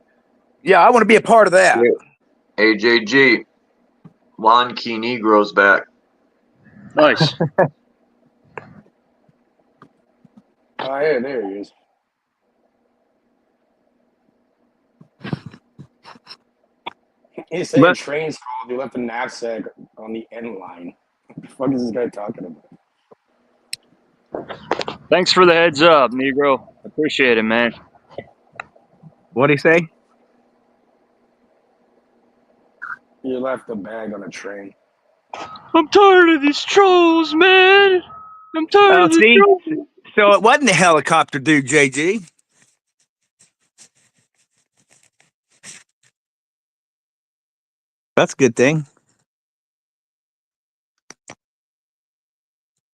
K: Yeah, I want to be a part of that.
D: AJG, Juan Key Negro's back.
L: Nice.
J: Oh, yeah, there he is. He's saying
K: But
J: trains called. You left a knapsack on the end line. What the fuck is this guy talking about?
L: Thanks for the heads up, Negro. Appreciate it, man.
K: what'd he say?
J: You left a bag on a train.
L: I'm tired of these trolls, man. I'm tired
K: Oh,
L: of the
K: see,
L: trolls.
K: so it wasn't the helicopter dude, JG. That's a good thing.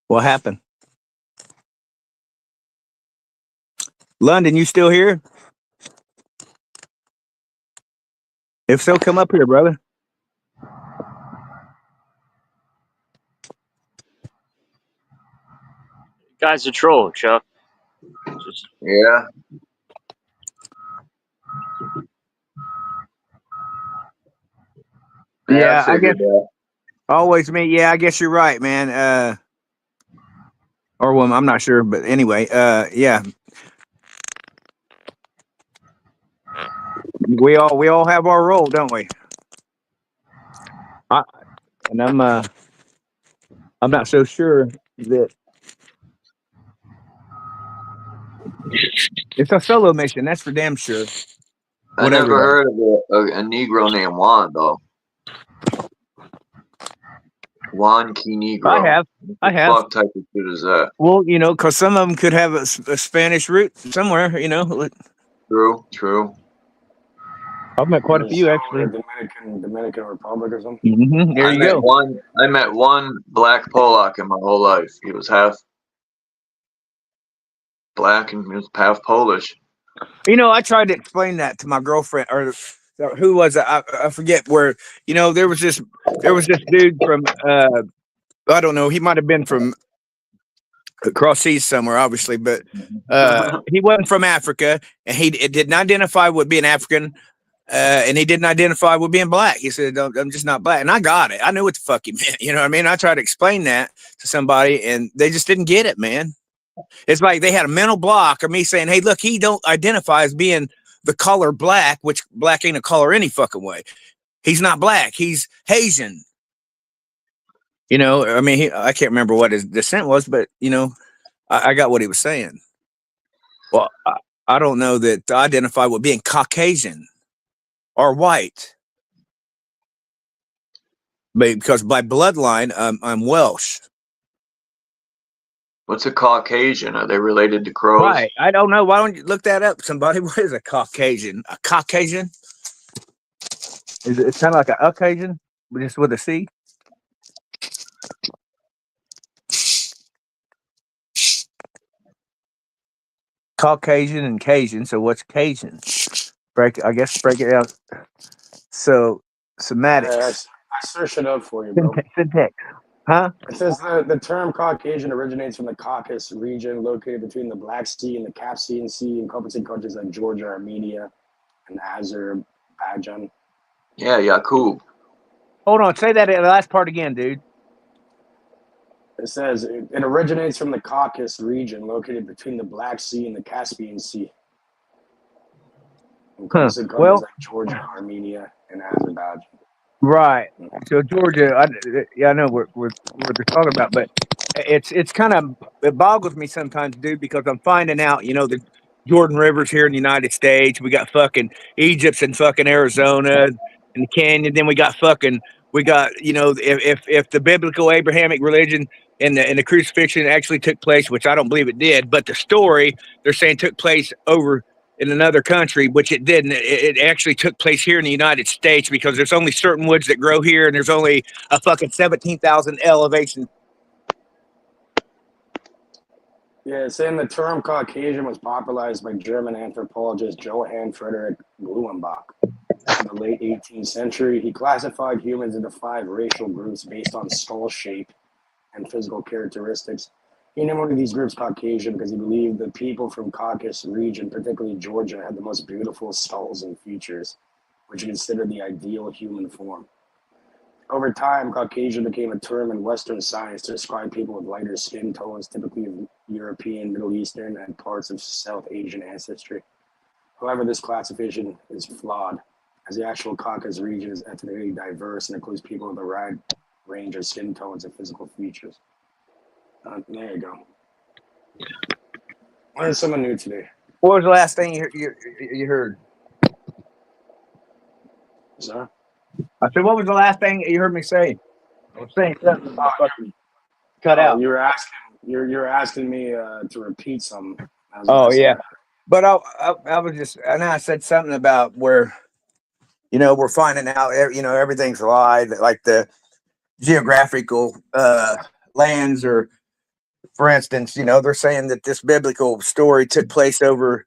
K: What happened? London, you still here? If so, come up here, brother.
L: Guy's a troll, Chuck. Just,
D: Yeah. Yeah, I
K: Yeah, I guess
D: figured that.
K: always me. Yeah, I guess you're right, man. Or woman, I'm not sure, but anyway, yeah, we all have our role, don't we? I, and I'm not so sure that it's a solo mission. That's for damn sure.
D: I
K: Whatever
D: never
K: though.
D: heard of a Negro named Juan, though. Juan Key
K: I
D: Negro.
K: have,
D: What
K: I
D: the
K: have.
D: fuck type of shit is that?
K: Well, because some of them could have a Spanish root somewhere.
D: True, true.
K: I've met quite a few
J: Brazil or
K: actually.
J: Dominican Republic or something.
K: There you go.
D: I met one black Polak in my whole life. He was half black and he was half Polish.
K: I tried to explain that to my girlfriend, or who was it? I forget where. There was this dude from I don't know. He might have been from across seas somewhere, obviously, but he wasn't from Africa, and he didn't identify with being African, and he didn't identify with being black. He said, "I'm just not black," and I got it. I knew what the fuck he meant. You know what I mean? I tried to explain that to somebody, and they just didn't get it, man. It's like they had a mental block of me saying, "Hey, look, he don't identify as being the color black, which black ain't a color any fucking way. He's not black. He's Haitian." I mean, I can't remember what his descent was, but I got what he was saying. Well, I don't know that I identify with being Caucasian or white, but because by bloodline, I'm Welsh.
D: What's a Caucasian? Are they related to crows?
K: Right. I don't know. Why don't you look that up, somebody? What is a Caucasian? A Caucasian? It's kind of like a Caucasian, but just with a C. Caucasian and Cajun. So what's Cajun? Break it out. So semantics.
J: I searched it up for you, bro.
K: Syntax. Huh?
J: It says the term Caucasian originates from the Caucasus region located between the Black Sea and the Caspian Sea, encompassing countries like Georgia, Armenia, and Azerbaijan.
D: Yeah, Yakub.
K: Hold on. Say that last part again, dude.
J: It says it originates from the Caucasus region located between the Black Sea and the Caspian Sea, encompassing countries like Georgia, Armenia, and Azerbaijan.
K: Right. So Georgia, I know what they're talking about, but it's kind of, it boggles me sometimes, dude, because I'm finding out, the Jordan River's here in the United States. We got fucking Egypt's in fucking Arizona and the canyon. Then we got, if the biblical Abrahamic religion and the crucifixion actually took place, which I don't believe it did, but the story they're saying took place over in another country, which it didn't. It actually took place here in the United States because there's only certain woods that grow here, and there's only a fucking 17,000 elevation.
J: Yeah, it's saying the term Caucasian was popularized by German anthropologist Johann Friedrich Blumenbach. In the late 18th century, he classified humans into 5 racial groups based on skull shape and physical characteristics. He named one of these groups Caucasian because he believed the people from Caucasus region, particularly Georgia, had the most beautiful skulls and features, which he considered the ideal human form. Over time, Caucasian became a term in Western science to describe people with lighter skin tones, typically of European, Middle Eastern, and parts of South Asian ancestry. However, this classification is flawed. as the actual Caucasus region is ethnically diverse and includes people with a wide range of skin tones and physical features. There you go. Learned someone new today.
K: What was the last thing you heard?
J: Sir?
K: I said, what was the last thing you heard me say? I was saying something fucking cut out.
J: You're asking me to repeat something.
K: Oh yeah, but I was just, I know I said something about where, you know, we're finding out, you know, everything's a lie, like the geographical lands, or for instance, you know, they're saying that this biblical story took place over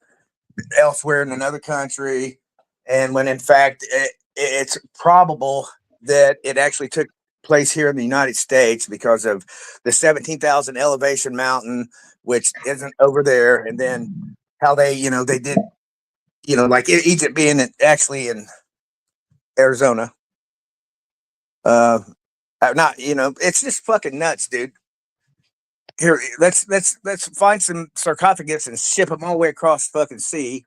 K: elsewhere in another country, and when in fact it's probable that it actually took place here in the United States because of the 17,000 elevation mountain, which isn't over there, and then how they, you know, they did, you know, like Egypt being actually in Arizona. Not, you know, it's just fucking nuts, dude. Here, let's find some sarcophagus and ship them all the way across the fucking sea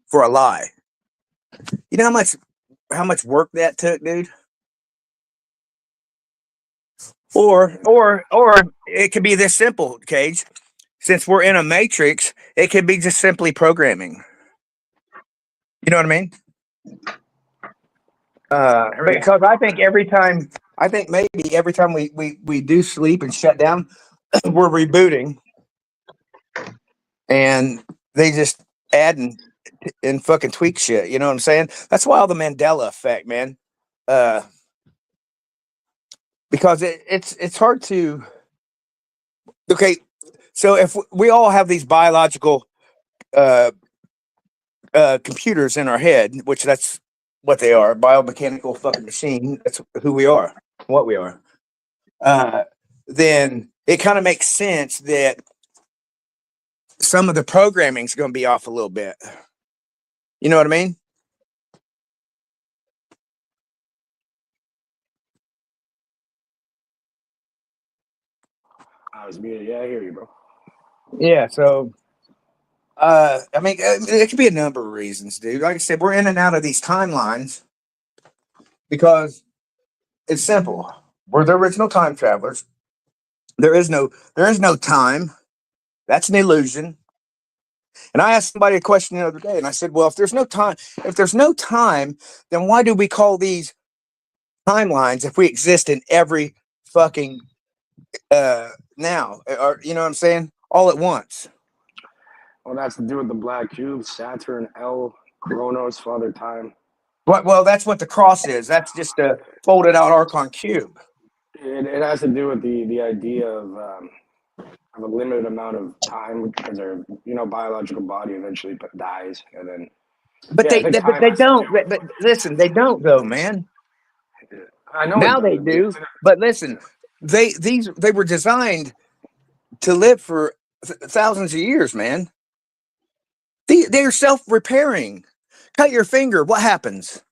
K: for a lie. You know how much work that took, dude? Or it could be this simple, Cage. Since we're in a matrix, it could be just simply programming. You know what I mean? Because I think maybe every time we do sleep and shut down, we're rebooting, and they just add and fucking tweak shit. You know what I'm saying? That's why all the Mandela effect, man. Because it's hard to. Okay, so if we all have these biological computers in our head, which that's what they are, biomechanical fucking machine. That's who we are, what we are. Then it kind of makes sense that some of the programming is going to be off a little bit. You know what I mean?
J: I was muted. Yeah, I hear you, bro.
K: Yeah. So, I mean, it could be a number of reasons, dude. Like I said, we're in and out of these timelines because it's simple. We're the original time travelers. There is no time. That's an illusion. And I asked somebody a question the other day, and I said, well, if there's no time, then why do we call these timelines if we exist in every fucking now? Or, you know what I'm saying? All at once.
J: Well, that's to do with the black cube, Saturn, L, Chronos, Father Time.
K: Well, that's what the cross is. That's just a folded out Archon cube.
J: It has to do with the idea of a limited amount of time because our biological body eventually dies, and then.
K: But they don't. But listen, they don't though, man.
J: I know
K: now they do. But listen, they were designed to live for thousands of years, man. They're self-repairing. Cut your finger, what happens?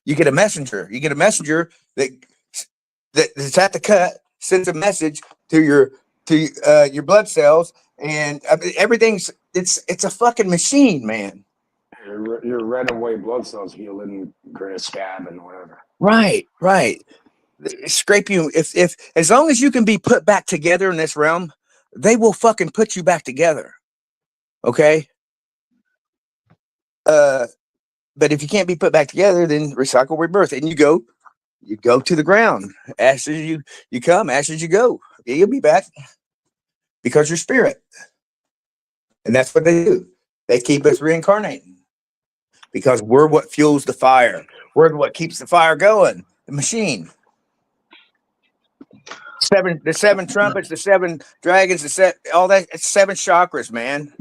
K: You get a messenger. You get a messenger that's at the cut, sends a message to your blood cells, and everything's it's a fucking machine, man.
J: Your red and white blood cells heal and create a scab and whatever.
K: Right. Scrape you if as long as you can be put back together in this realm, they will fucking put you back together. Okay. But if you can't be put back together, then recycle, rebirth, and you go to the ground. Ashes you come, ashes you go. You'll be back because you're spirit. And that's what they do. They keep us reincarnating because we're what fuels the fire. We're what keeps the fire going. The machine. The seven trumpets, the seven dragons, all that. It's 7 chakras, man.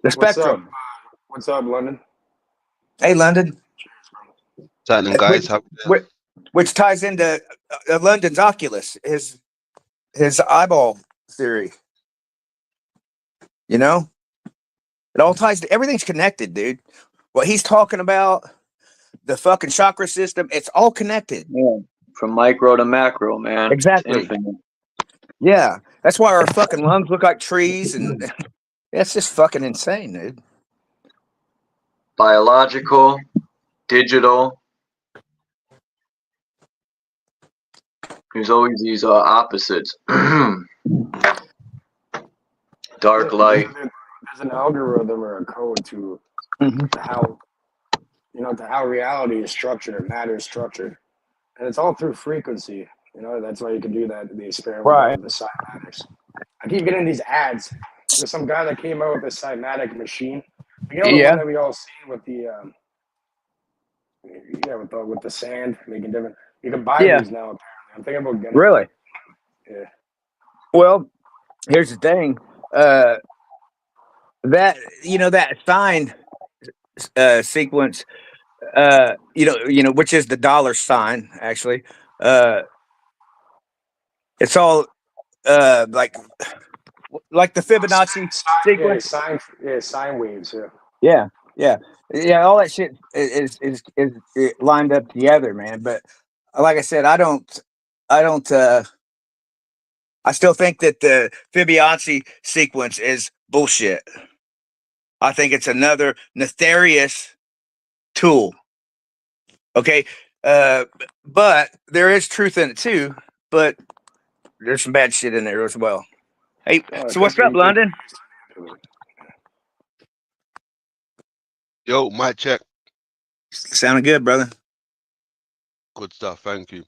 K: The spectrum.
J: What's up, London?
K: Hey, London.
M: What's happening, guys?
K: Which ties into London's Oculus, his eyeball theory. You know, it all ties to everything's connected, dude. What he's talking about, the fucking chakra system, it's all connected.
D: Yeah. From micro to macro, man.
K: Exactly. Yeah, that's why our fucking lungs look like trees, and that's just fucking insane, dude.
D: Biological, digital. There's always these opposites. Dark light.
J: There's an algorithm or a code to
K: Mhm.
J: how to how reality is structured, or matter is structured, and it's all through frequency. That's why you can do that. The experiment
K: Right.
J: with the cymatics. I keep getting these ads. There's some guy that came out with a cymatic machine. The one
K: Yeah.
J: that we all see with the with the sand making different. You can buy
K: Yeah.
J: these now. Apparently, I'm thinking about getting.
K: Really?
J: Yeah.
K: Well, here's the thing. That that sign sequence. Which is the dollar sign. Actually, it's all like the Fibonacci sequence.
J: Sine waves. Yeah.
K: Yeah, yeah, yeah. All that shit is lined up together, man. But like I said, I don't. I still think that the Fibonacci sequence is bullshit. I think it's another nefarious tool. Okay, uh, but there is truth in it too. But there's some bad shit in there as well. Hey,
J: Oh,
K: so what's up, London?
M: Yo, mic check.
K: Sounding good, brother.
M: Good stuff. Thank you.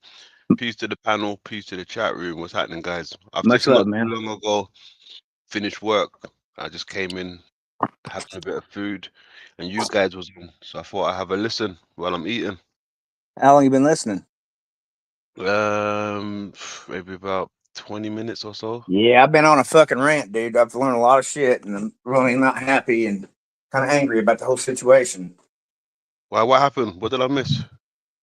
M: Peace to the panel. Peace to the chat room. What's happening, guys? I've
K: Much
M: just
K: love,
M: not
K: man.
M: too long ago finished work. I just came in, having a bit of food, and you guys was on, so I thought I'd have a listen while I'm eating.
K: How long you been listening?
M: Maybe about 20 minutes or so.
K: Yeah, I've been on a fucking rant, dude. I've learned a lot of shit, and I'm really not happy and kind of angry about the whole situation.
M: Why? What happened? What did I miss?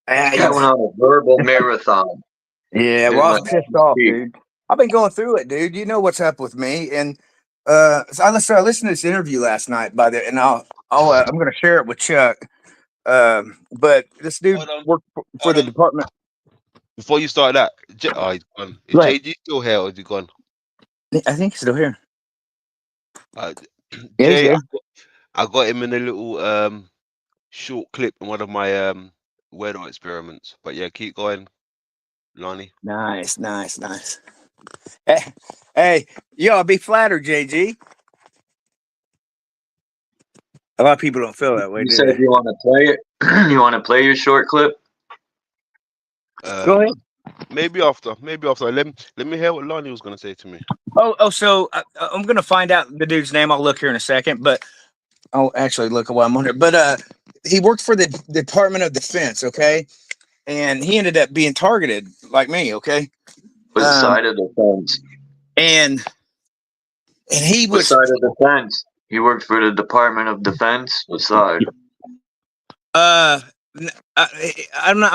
D: This guy went on a verbal marathon.
K: Yeah,
D: Didn't
K: well, I
D: let
K: was pissed
D: nothing
K: off,
D: speak.
K: dude. I've been going through it, dude. You know what's up with me, and so I listened to this interview last night and I'm gonna share it with Chuck. But this dude
M: Hold on.
K: worked for
M: Hold
K: the
M: on.
K: department.
M: Before you start that, he's gone. Is
K: Go ahead.
M: JG still here or is he gone?
K: I think he's still here. Yeah, he's
M: Jay,
K: here.
M: I got him in a little short clip in one of my weirdo experiments. But yeah, keep going, Lonnie.
K: Nice. Hey, yo, I'll be flattered, JG. A lot of people don't feel that way,
D: You
K: do
D: said
K: they?
D: you want to play it. You want to play your short clip?
K: Go ahead.
M: Maybe after. Let me hear what Lonnie was gonna say to me.
K: So I'm gonna find out the dude's name. I'll look here in a second, but I'll actually look while I'm on here. But he worked for the Department of Defense, okay, and he ended up being targeted like me, okay.
D: What side of the fence?
K: And he
D: What
K: was
D: side of the fence? He worked for the Department of Defense. What side?
K: I'm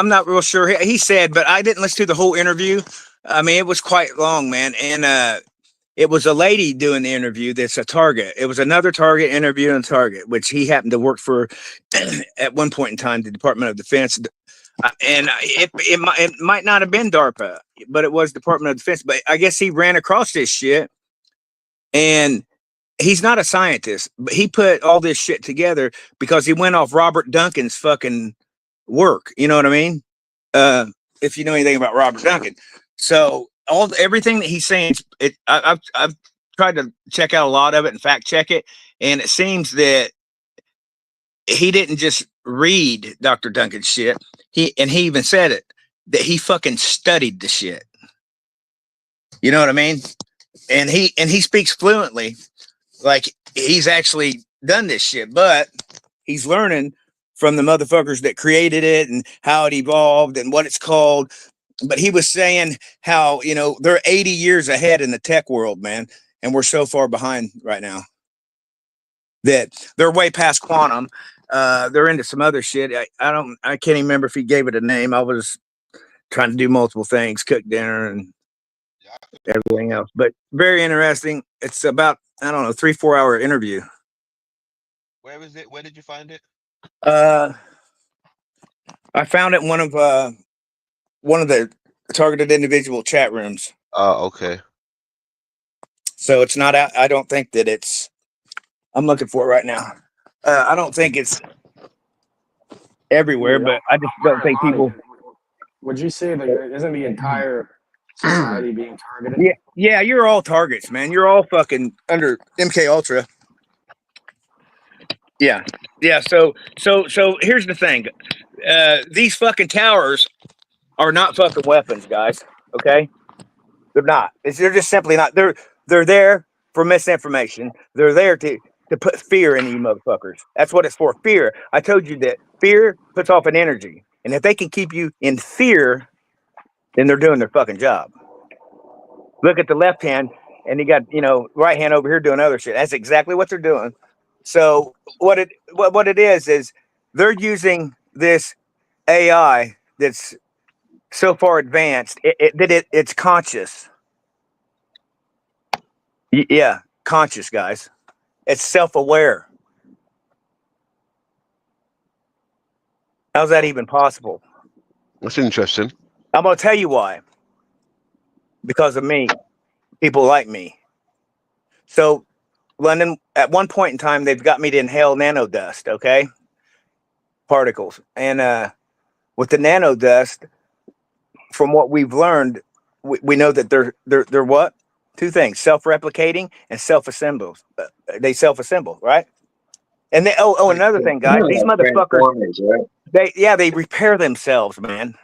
K: not real sure. He said, but I didn't listen to the whole interview. I mean, it was quite long, man, and it was a lady doing the interview that's a target. It was another target interviewing a target, which he happened to work for at one point in time, the Department of Defense. And it might not have been DARPA, but it was Department of Defense. But I guess he ran across this shit, and he's not a scientist, but he put all this shit together because he went off Robert Duncan's fucking work. You know what I mean? If you know anything about Robert Duncan, so everything that he's saying, I've tried to check out a lot of it and fact check it, and it seems that he didn't just read Dr. Duncan's shit. He even said it that he fucking studied the shit. You know what I mean? And he speaks fluently, like he's actually done this shit, but he's learning from the motherfuckers that created it and how it evolved and what it's called. But he was saying how, they're 80 years ahead in the tech world, man. And we're so far behind right now that they're way past quantum. They're into some other shit. I can't even remember if he gave it a name. I was trying to do multiple things, cook dinner and everything else, but very interesting. It's about, I don't know, 3-4 hour interview.
M: Where is it? Where did you find it?
K: I found it in one of the targeted individual chat rooms.
M: Oh, okay.
K: So it's not out. I don't think that it's. I'm looking for it right now. I don't think it's everywhere,
J: Yeah,
K: but I just don't think people.
J: would you say that isn't the entire society being targeted?
K: Yeah, you're all targets, man. You're all fucking under MK Ultra. Yeah. So here's the thing. These fucking towers are not fucking weapons, guys. Okay, they're not. They're just simply not. They're there for misinformation. They're there to put fear in you motherfuckers. That's what it's for. Fear. I told you that fear puts off an energy, and if they can keep you in fear, then they're doing their fucking job. Look at the left hand, and you got right hand over here doing other shit. That's exactly what they're doing. So what it is they're using this AI that's so far advanced that it's conscious. Yeah, conscious, guys. It's self-aware. How's that even possible?
M: That's interesting.
K: I'm gonna tell you why. Because of me, people like me. So London, at one point in time, they've got me to inhale nanodust, okay? Particles. And with the nanodust, from what we've learned, we know that they're what? Two things: self-replicating and self-assemble. They self-assemble, right? And they another thing, guys. These motherfuckers,
D: right?
K: they repair themselves, man.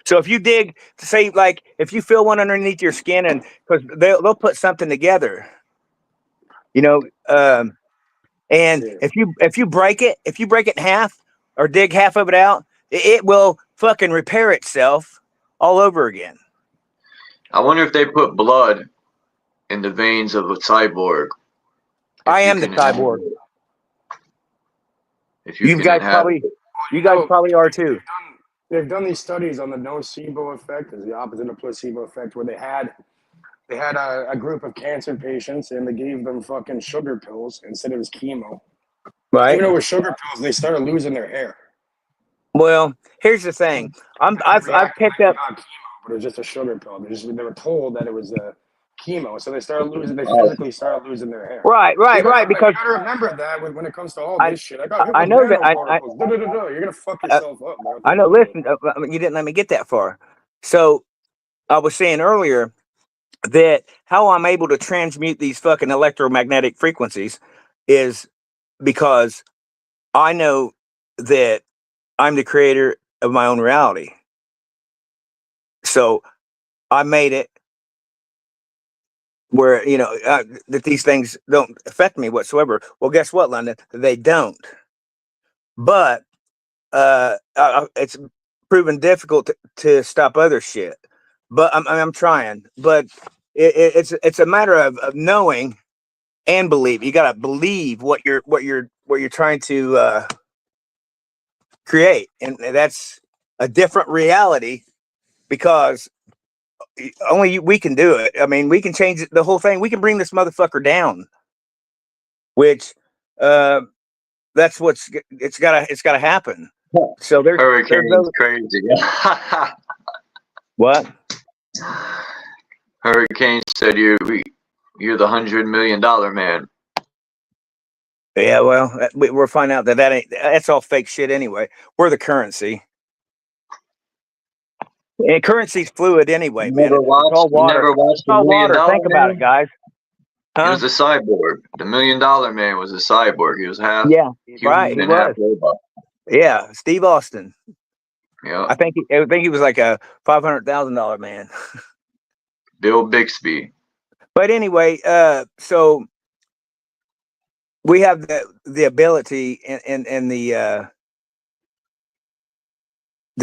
K: So if you dig, say, like, if you feel one underneath your skin, and because they'll put something together, and if you break it in half or dig half of it out, it will fucking repair itself all over again.
D: I wonder if they put blood in the veins of a cyborg.
K: I am the cyborg.
D: If you
K: You guys probably are too.
J: They've done these studies on the nocebo effect, is the opposite of placebo effect, where they had a group of cancer patients and they gave them fucking sugar pills instead of chemo.
K: Right.
J: Even though with sugar pills, they started losing their hair.
K: Well, here's the thing. I've picked up.
J: Not chemo, but it was just a sugar pill. They were told that it was a chemo, so they physically started losing their hair.
K: Right. Because
J: you gotta remember that when it comes to all this shit. I got hit
K: I
J: with
K: know that
J: nanoparticles. You're gonna fuck yourself up, bro.
K: I know. Listen, you didn't let me get that far. So I was saying earlier that how I'm able to transmute these fucking electromagnetic frequencies is because I know that I'm the creator of my own reality. So I made it where that these things don't affect me whatsoever. Well, guess what, London? They don't. But it's proven difficult to stop other shit. But I'm trying. But it's a matter of knowing and believe. You gotta believe what you're trying to create, and that's a different reality because only we can do it. I mean, we can change the whole thing. We can bring this motherfucker down, which that's it's gotta happen. So there's
D: Hurricane's crazy.
K: What?
D: Hurricane said you're the $100 million man.
K: Yeah, well, we're finding out that's all fake shit anyway. We're the currency. And currency's fluid anyway, man. It's all water.
D: Never watched
K: It's all
D: $1 million
K: water. Think about it, guys.
D: He was a cyborg. The $1 million man was a cyborg. He was half
K: human
D: and half robot.
K: Yeah, Steve Austin.
D: Yeah.
K: I think he was like a $500,000 man.
D: Bill Bixby.
K: But anyway, so we have the ability and the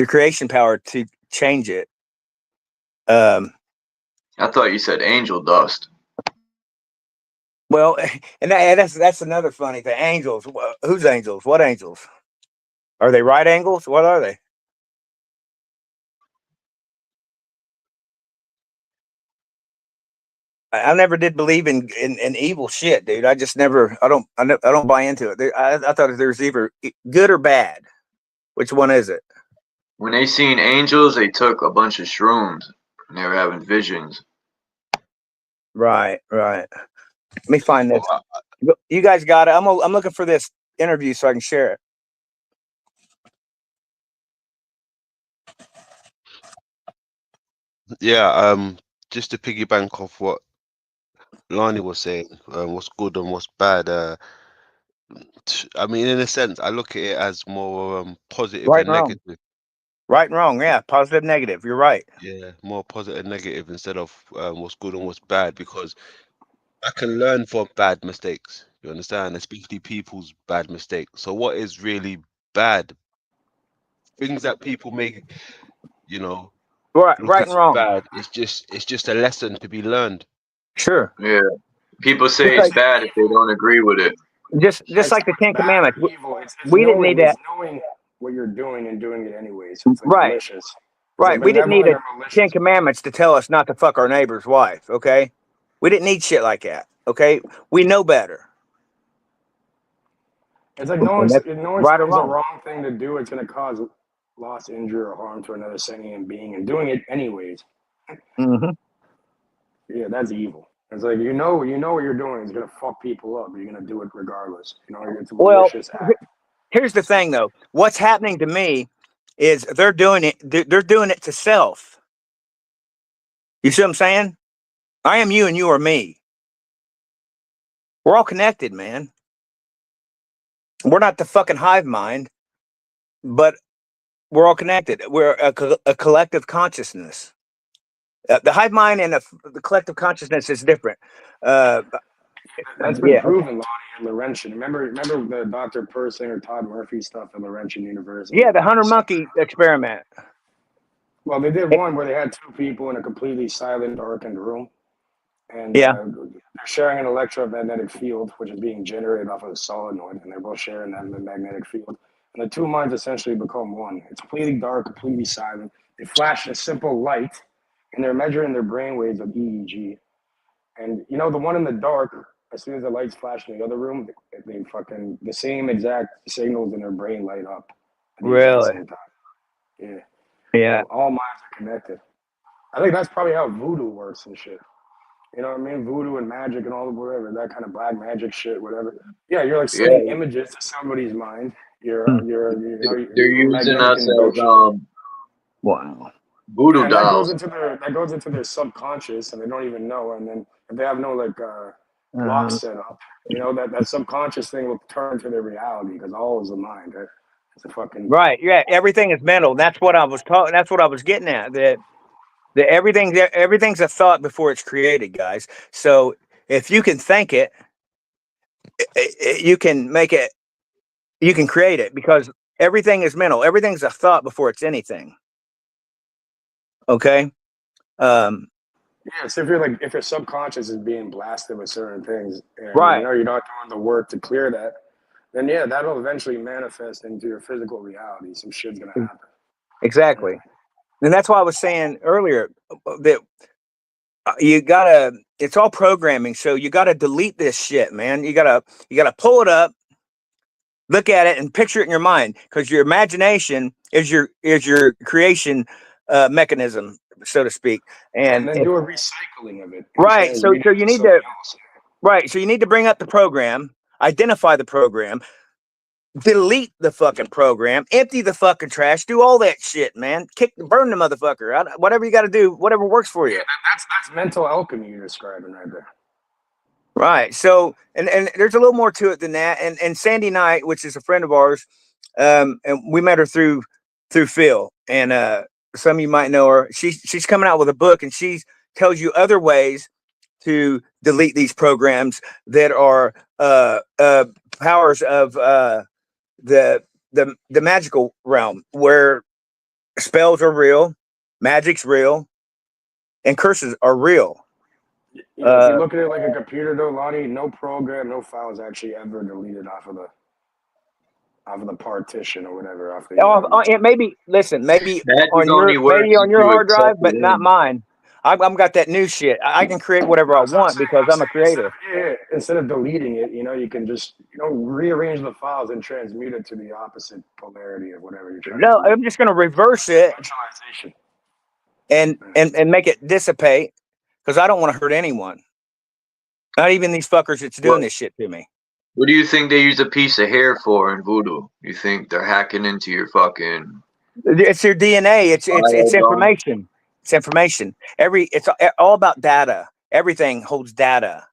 K: creation power to change it.
D: I thought you said angel dust.
K: Well, and that's another funny thing. Angels. Who's angels? What angels? Are they right angles? What are they? I never did believe in evil shit, dude. I just never. I don't buy into it. I thought there's either good or bad. Which one is it?
D: When they seen angels, they took a bunch of shrooms and they were having visions.
K: Right. Let me find this. You guys got it. I'm looking for this interview so I can share it.
M: Yeah, just to piggyback off what Lani was saying, what's good and what's bad. I mean, in a sense, I look at it as more positive
K: Right and
M: and
K: wrong.
M: negative.
K: Right and wrong. Yeah, positive, negative. You're right.
M: Yeah, more positive and negative instead of what's good and what's bad, because I can learn from bad mistakes. You understand? Especially people's bad mistakes. So what is really bad? Things that people make, you know,
K: Right,
M: look
K: right
M: at
K: and wrong.
M: bad. It's just a lesson to be learned.
K: Sure.
D: Yeah. People
K: Just
D: say it's
K: like
D: bad if they don't agree with it.
K: just
J: It's
K: like the
J: not
K: Ten
J: bad
K: Commandments.
J: or evil. It's
K: We didn't need
J: knowing
K: that.
J: what you're doing and doing it anyways. So it's like
K: Right.
J: malicious. It's like
K: Right. We didn't need
J: benevolent
K: a
J: or malicious.
K: 10 Commandments to tell us not to fuck our neighbor's wife. Okay. We didn't need shit like that. Okay. We know better.
J: It's like
K: And that's
J: knowing
K: right or
J: something's a
K: wrong.
J: wrong thing to do. It's going to cause loss, injury, or harm to another sentient being, and doing it anyways.
K: Mm-hmm.
J: Yeah, that's evil. It's like you know what you're doing is going to fuck people up, but you're going to do it regardless. You know, it's a
K: Well,
J: malicious act.
K: here's the thing though. What's happening to me is they're doing it. They're doing it to self. You see what I'm saying? I am you and you are me. We're all connected, man. We're not the fucking hive mind, but we're all connected. We're a collective consciousness. The hive mind and the collective consciousness is different. Uh,
J: That's been
K: yeah,
J: proven, Lonnie, at Laurentian. Remember the Dr. Persinger or Todd Murphy stuff at Laurentian University?
K: yeah, the hunter
J: So,
K: monkey experiment.
J: well, they did one where they had two people in a completely silent, darkened room, and
K: Yeah,
J: they're sharing an electromagnetic field, which is being generated off of a solenoid, and they're both sharing that magnetic field. And the two minds essentially become one. It's completely dark, completely silent. They flash a simple light, and they're measuring their brain waves of EEG. And you know, the one in the dark, as soon as the lights flash in the other room, they fucking the same exact signals in their brain light up at the exact
K: really.
J: same time. Yeah.
K: Yeah,
J: So all minds are connected. I think that's probably how voodoo works and shit. You know what I mean? Voodoo and magic and all the whatever, that kind of black magic shit, whatever. Yeah, you're like
D: Yeah.
J: sending images to somebody's mind.
K: Hmm.
D: They're
J: you're
D: using
J: magnetic
D: us as
J: induction.
K: Wow.
D: voodoo
J: And that goes
D: dolls.
J: into their subconscious, and they don't even know. And then if they have no block
K: Uh,
J: set up, you know that subconscious thing will turn into their reality because all is the mind. Right? It's a fucking
K: right. Yeah, everything is mental. That's what I was talking. That's what I was getting at. That everything's a thought before it's created, guys. So if you can think it, you can make it. You can create it because everything is mental. Everything's a thought before it's anything. Okay. Um,
J: yeah. So if your subconscious is being blasted with certain things, and you
K: right.
J: know you're not doing the work to clear that, then yeah, that'll eventually manifest into your physical reality. Some shit's gonna happen. Yeah.
K: Exactly. And that's why I was saying earlier that you gotta. It's all programming, so you gotta delete this shit, man. You gotta pull it up, look at it, and picture it in your mind because your imagination is your creation mechanism, so to speak.
J: And
K: And
J: then
K: if,
J: do a recycling of it and
K: right, so
J: transmute
K: so
J: it
K: you
J: to
K: need
J: something
K: to
J: else.
K: right, so you need to bring up the program, identify the program, delete the fucking program, empty the fucking trash, do all that shit, man. Burn the motherfucker. Whatever you got to do, whatever works for
J: Yeah,
K: you.
J: that's mental alchemy you're describing right there.
K: Right. So, and there's a little more to it than that. And Sandy Knight, which is a friend of ours, and we met her through Phil, and some of you might know her. She's coming out with a book, and she tells you other ways to delete these programs that are powers of the the magical realm, where spells are real, magic's real, and curses are real.
J: Yeah, if you look at it like a computer though, Lonnie, no program, no file is actually ever deleted off of the partition or whatever, off the
K: It maybe listen, maybe
D: Magic
K: on
D: only
K: your
D: works if you
K: hard
D: accept
K: drive,
D: it
K: but not
D: in.
K: mine. I've got that new shit. I can create whatever I
J: That's what
K: want because I'm a
J: I'm saying.
K: creator.
J: Instead of deleting it, you can just rearrange the files and transmute it to the opposite polarity of whatever you're trying
K: No,
J: to do.
K: I'm just gonna reverse it
J: Centralization.
K: and make it dissipate because I don't want to hurt anyone. Not even these fuckers that's doing
D: What
K: this shit to me.
D: What do you think they use a piece of hair for in voodoo? You think they're hacking into your fucking
K: It's your DNA. It's
D: biodome?
K: information. It's information. It's all about data. Everything holds data.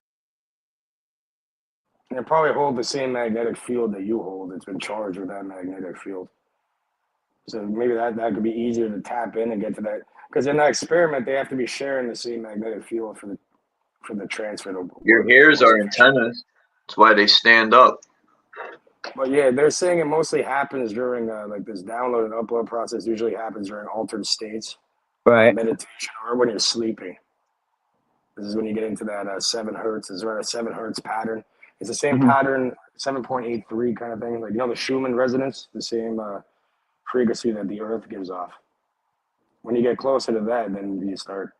J: And it probably hold the same magnetic field that you hold. It's been charged with that magnetic field. So maybe that could be easier to tap in and get to that. Because in that experiment, they have to be sharing the same magnetic field for the transfer to
D: Your
J: work.
D: hairs are antennas. That's why they stand up.
J: But yeah, they're saying it mostly happens during like this download and upload process. Usually happens during altered states,
K: Right?
J: Meditation, or when you're sleeping. This is when you get into that 7 hertz. It's around a 7 hertz pattern. It's the same pattern, 7.83 kind of thing. Like, you know, the Schumann resonance, the same frequency that the Earth gives off. When you get closer to that, then you start.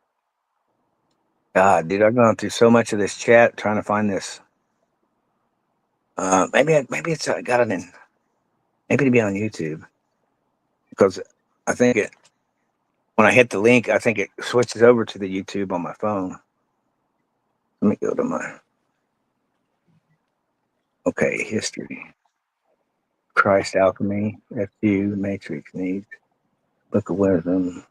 K: God, dude, I've gone through so much of this chat trying to find this. Maybe it's I got it in. Maybe it'd be on YouTube because I think when I hit the link, I think it switches over to the YouTube on my phone. Let me go to my history. Christ Alchemy, FU, Matrix Needs, Book of Wisdom.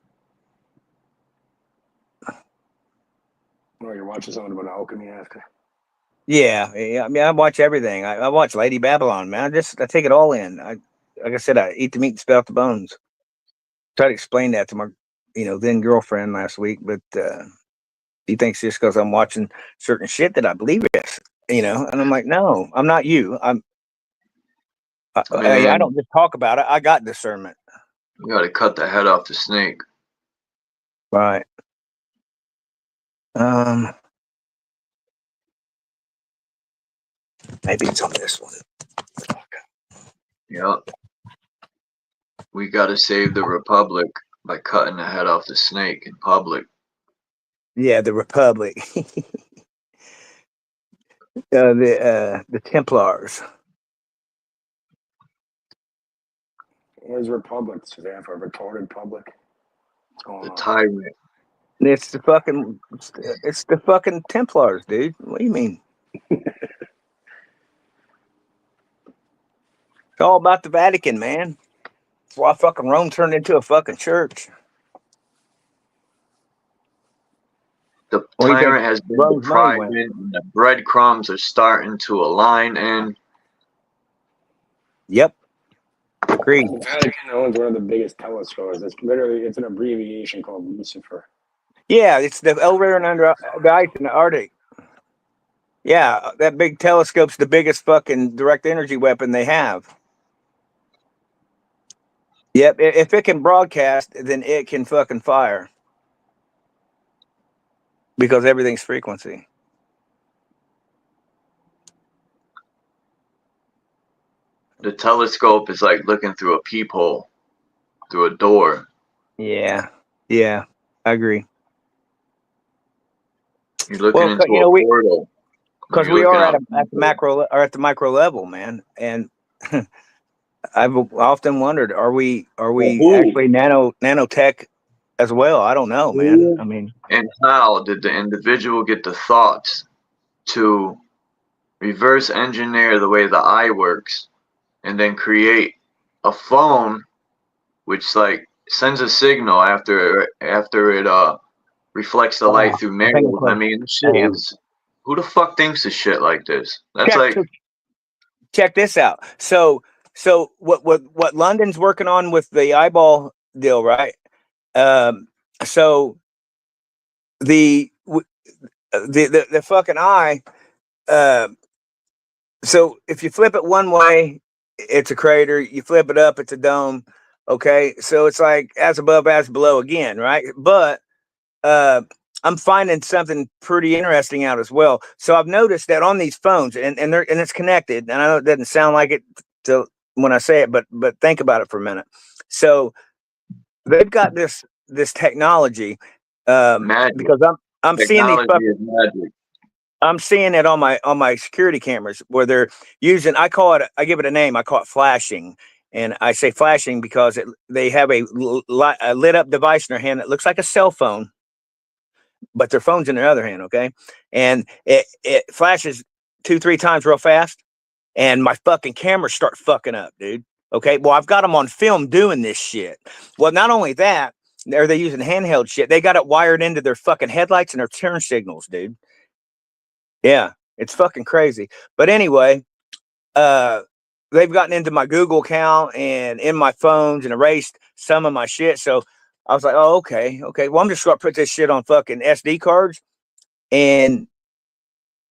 J: Oh, you're watching something about alchemy after.
K: Yeah. I mean, I watch everything. I watch Lady Babylon, man. I take it all in. Like I said, I eat the meat and spit out the bones. Try to explain that to my, then girlfriend last week, but he thinks just because I'm watching certain shit that I believe it, and I'm like, no, I'm not you. I don't just talk about it. I got discernment.
D: You got to cut the head off the snake.
K: Right. Maybe it's on this one.
D: Yep. We got to save the Republic by cutting the head off the snake in public.
K: Yeah, the Republic. The Templars.
J: Where's Republic? Stand for retarded public. What's going
D: The
J: on?
D: tyrant.
K: It's the fucking Templars, dude. What do you mean? It's all about the Vatican, man. That's why fucking Rome turned into a fucking church.
D: The tyrant has been deprived, and the breadcrumbs are starting to align. And
K: yep, agreed.
J: The Vatican owns one of the biggest telescopes. It's an abbreviation called Lucifer.
K: Yeah, it's the over and under the ice in the Arctic. Yeah, that big telescope's the biggest fucking direct energy weapon they have. Yep, if it can broadcast, then it can fucking fire. Because everything's frequency.
D: the telescope is like looking through a peephole, through a door.
K: Yeah, I agree.
D: You're looking into a portal.
K: Because we are at the micro level, man. And I've often wondered, are we actually nanotech as well? I don't know, man. I mean,
D: and how did the individual get the thoughts to reverse engineer the way the eye works and then create a phone which like sends a signal after it reflects the light through mirrors? I mean, shit is, who the fuck thinks of shit like this? That's
K: check this out. So what London's working on with the eyeball deal, right? So the fucking eye. So if you flip it one way, it's a crater. You flip it up, it's a dome. Okay, so it's like as above, as below again, right? But I'm finding something pretty interesting out as well. So I've noticed that on these phones, and it's connected. And I know it doesn't sound like it when I say it, but think about it for a minute. So they've got this technology because I'm seeing these fucking. I'm seeing it on my security cameras where they're using. I give it a name. I call it flashing, and I say flashing because they have a lit up device in their hand that looks like a cell phone, but their phone's in their other hand. Okay, and it flashes 2-3 times real fast, and my fucking cameras start fucking up, dude. Okay, well I've got them on film doing this shit. Well, not only that, or they're using handheld shit. They got it wired into their fucking headlights and their turn signals, dude. Yeah, it's fucking crazy. But anyway, they've gotten into my Google account and in my phones and erased some of my shit. So I was like, oh, okay. Well, I'm just going to put this shit on fucking SD cards and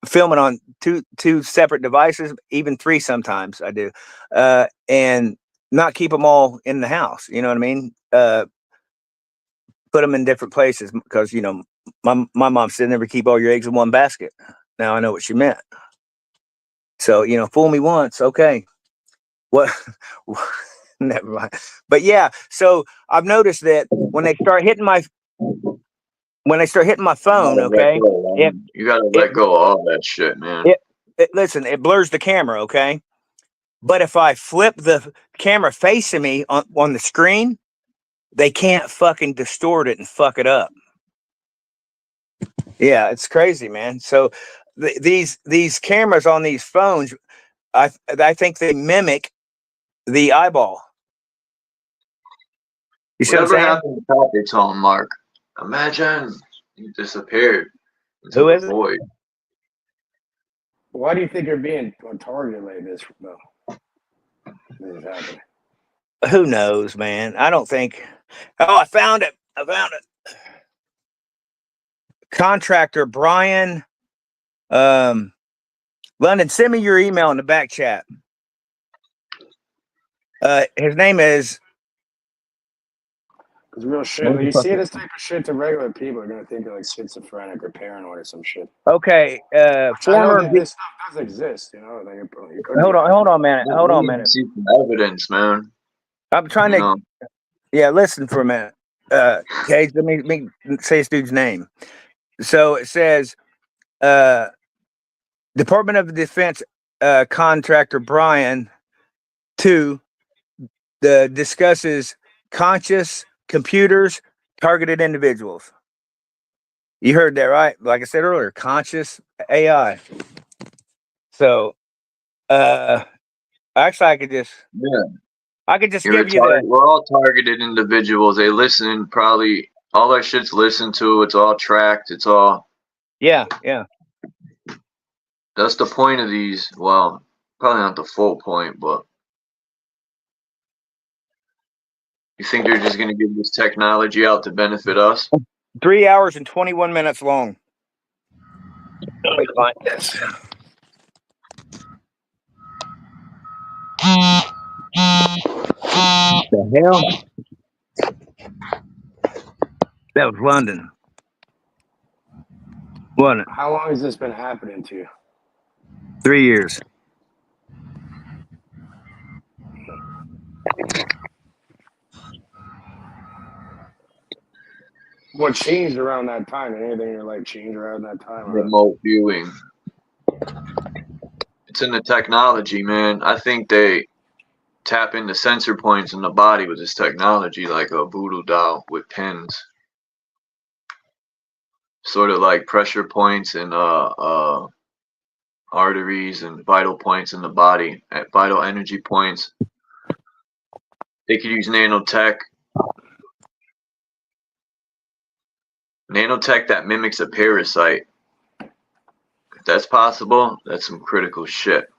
K: film it on two separate devices, even 3 sometimes I do, and not keep them all in the house. You know what I mean? Put them in different places because, you know, my mom said never keep all your eggs in one basket. Now I know what she meant. So, you know, fool me once. Okay. What? Never mind. But yeah, so I've noticed that when they start hitting my phone, okay,
D: You gotta let go of all that shit, man.
K: Listen, it blurs the camera, okay? But if I flip the camera facing me on the screen, they can't fucking distort it and fuck it up. Yeah, it's crazy, man. So these cameras on these phones, I think they mimic the eyeball. You see what I'm
D: Whatever
K: saying?
D: happened to Patrick's home, Mark? Imagine he disappeared into
K: Who
D: the
K: is it?
D: void.
J: Why do you think you're being targeted like this, though? This is happening.
K: Who knows, man? I don't think. Oh, I found it. Contractor Brian, London. Send me your email in the back chat. His name is.
J: Because real shit, when you see this type of shit to regular people, are gonna think you're like schizophrenic or paranoid or some shit.
K: Okay,
J: I know
K: former.
J: that this stuff does exist, you know. Like you could
K: Hold on a minute. Hold on a minute.
D: See some evidence, man.
K: I'm trying to. Yeah, listen for a minute. Okay, let me say this dude's name. So it says, Department of Defense contractor Brian 2 discusses conscious computers, targeted individuals. You heard that right? Like I said earlier, conscious AI. So, actually, I could just give you that.
D: We're all targeted individuals. They listen, probably all our shit's listened to. It's all tracked. It's all.
K: Yeah.
D: That's the point of these. Well, probably not the full point, but you think they're just going to give this technology out to benefit us?
K: 3 hours and 21 minutes long. Let me find this. The hell? That was London. Wasn't it?
J: How long has this been happening to you?
K: 3 years.
J: What changed around that time? Anything in your life changed around that time?
D: Remote viewing. It's in the technology, man. I think they tap into sensor points in the body with this technology, like a voodoo doll with pins. Sort of like pressure points and arteries and vital points in the body, at vital energy points. They could use nanotech. Nanotech that mimics a parasite. If that's possible, that's some critical shit.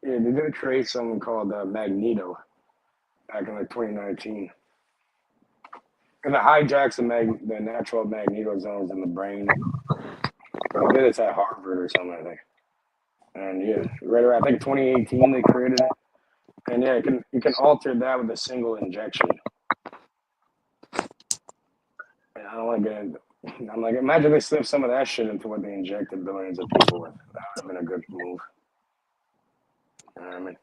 J: Yeah, they did trace someone called Magneto back in like 2019. And it hijacks the natural magnetosomes in the brain. They did it at Harvard or something, I think. And yeah, right around I think 2018 they created it. And yeah, you can alter that with a single injection. And I don't want to get into. I'm like, imagine they slipped some of that shit into what they injected billions of people with. That would have been a good move. You know what I mean?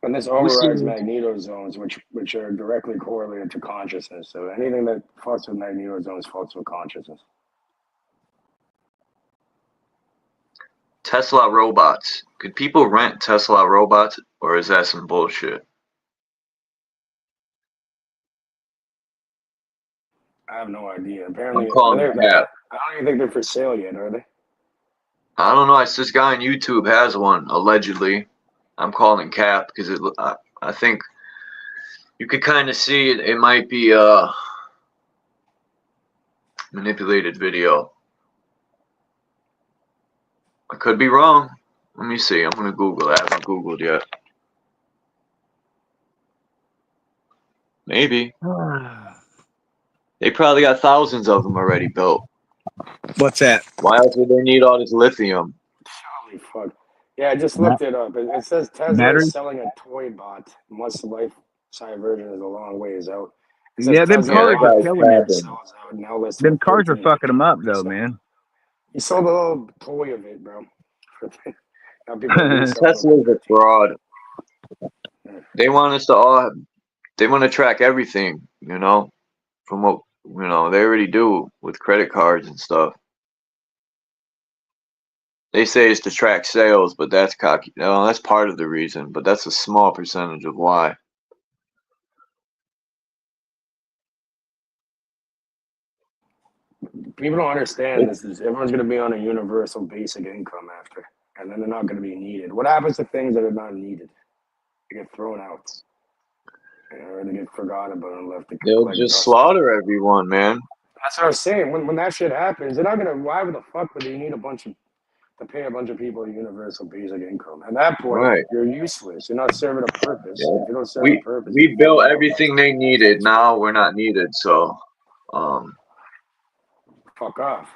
J: And this overrides magnetosomes, which are directly correlated to consciousness. So anything that fucks with magnetosomes fucks with consciousness.
D: Tesla robots. Could people rent Tesla robots, or is that some bullshit?
J: I have no idea. Apparently,
D: I'm calling
J: I
D: Cap.
J: don't even think they're for sale yet, are they?
D: I don't know. It's this guy on YouTube has one allegedly. I'm calling Cap because I think you could kind of see it. It might be manipulated video. I could be wrong. Let me see. I'm gonna Google that. I haven't Googled yet. Maybe. They probably got thousands of them already built.
K: What's that?
D: Why else would they need all this lithium?
J: Holy fuck. Yeah, I just looked it up. It says Tesla
K: Battery?
J: is selling a toy bot. Unless the life-size version is a long ways out. It says
K: Yeah, them
J: Tesla
K: cars are
J: bot
K: killing it.
J: sells out now listed
K: Them
J: at
K: cars are
J: 13.
K: fucking them up though, man.
J: He sold a little toy of it, bro. Now people are reselling it.
D: Tesla's a fraud. They want us to all. They want to track everything, you know, from what they already do with credit cards and stuff. They say it's to track sales, but that's cocky. No, that's part of the reason, but that's a small percentage of why.
J: People don't understand this. Everyone's going to be on a universal basic income after, and then they're not going to be needed. What happens to things that are not needed? They get thrown out, or they get forgotten about and left to
D: They'll
J: collect
D: just
J: dust.
D: slaughter everyone, man.
J: That's what I was saying. When that shit happens, they're not going to. Why the fuck would they need to pay a bunch of people a universal basic income? At that point,
D: Right.
J: you're useless. You're not serving a purpose.
D: Yeah.
J: If you don't serve a purpose,
D: We built everything they needed. Now we're not needed, so
J: fuck off.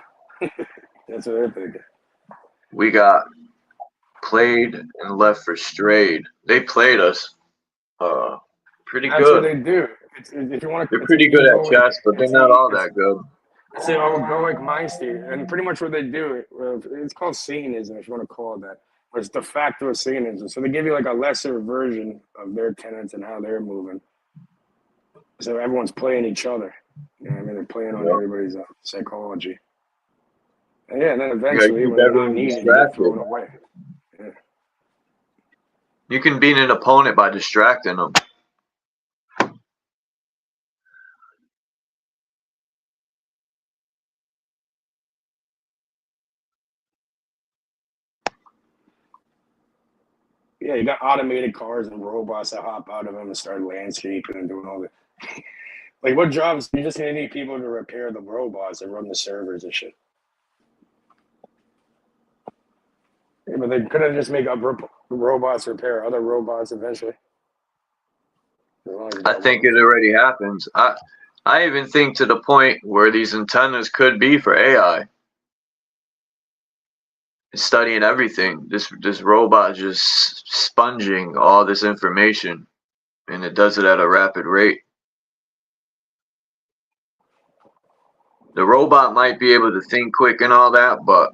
J: That's what they're thinking.
D: we got played and left for strayed. They played us pretty
J: That's what
D: good.
J: they do. If you want to,
D: They're pretty good at chess, but they're not all that good.
J: It's an egoic mind state, and pretty much what they do, it's called Satanism, if you want to call it that. Or it's de facto Satanism. So they give you like a lesser version of their tenets and how they're moving. So everyone's playing each other. You know what I mean? They're playing on everybody's psychology. And yeah, and then eventually, when they're not needed, you get thrown away. Yeah.
D: You can beat an opponent by distracting them.
J: Yeah, you got automated cars and robots that hop out of them and start landscaping and doing all that. Like, what jobs? You're just going to need people to repair the robots and run the servers and shit. Yeah, but they couldn't just make up robots repair other robots eventually.
D: I think it already happens. I even think to the point where these antennas could be for AI. Studying everything. This robot just sponging all this information, and it does it at a rapid rate. The robot might be able to think quick and all that, but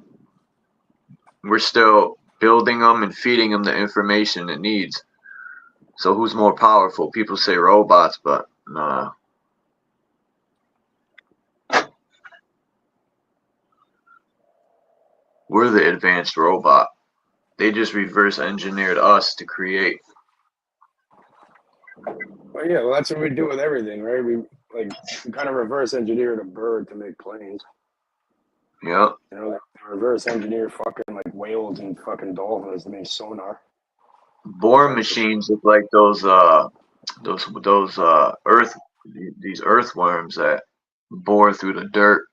D: we're still building them and feeding them the information it needs. So who's more powerful? People say robots, but nah. We're the advanced robot. They just reverse engineered us to create.
J: Well, yeah, well, that's what we do with everything, right? We kind of reverse engineered a bird to make planes.
D: Yep.
J: You know, they reverse engineer fucking like whales and fucking dolphins to make sonar.
D: Boring machines look like those these earthworms that bore through the dirt.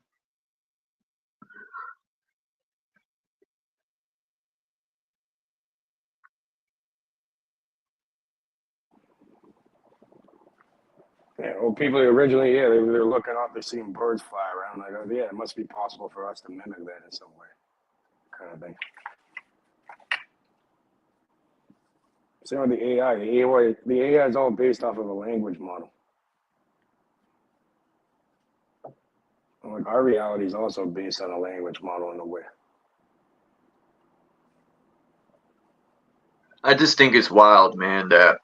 J: Yeah, well, people originally, they're looking up, they're seeing birds fly around. Like, oh, yeah, it must be possible for us to mimic that in some way, kind of thing. Same with the AI. The AI is all based off of a language model. And like our reality is also based on a language model in a way.
D: I just think it's wild, man, that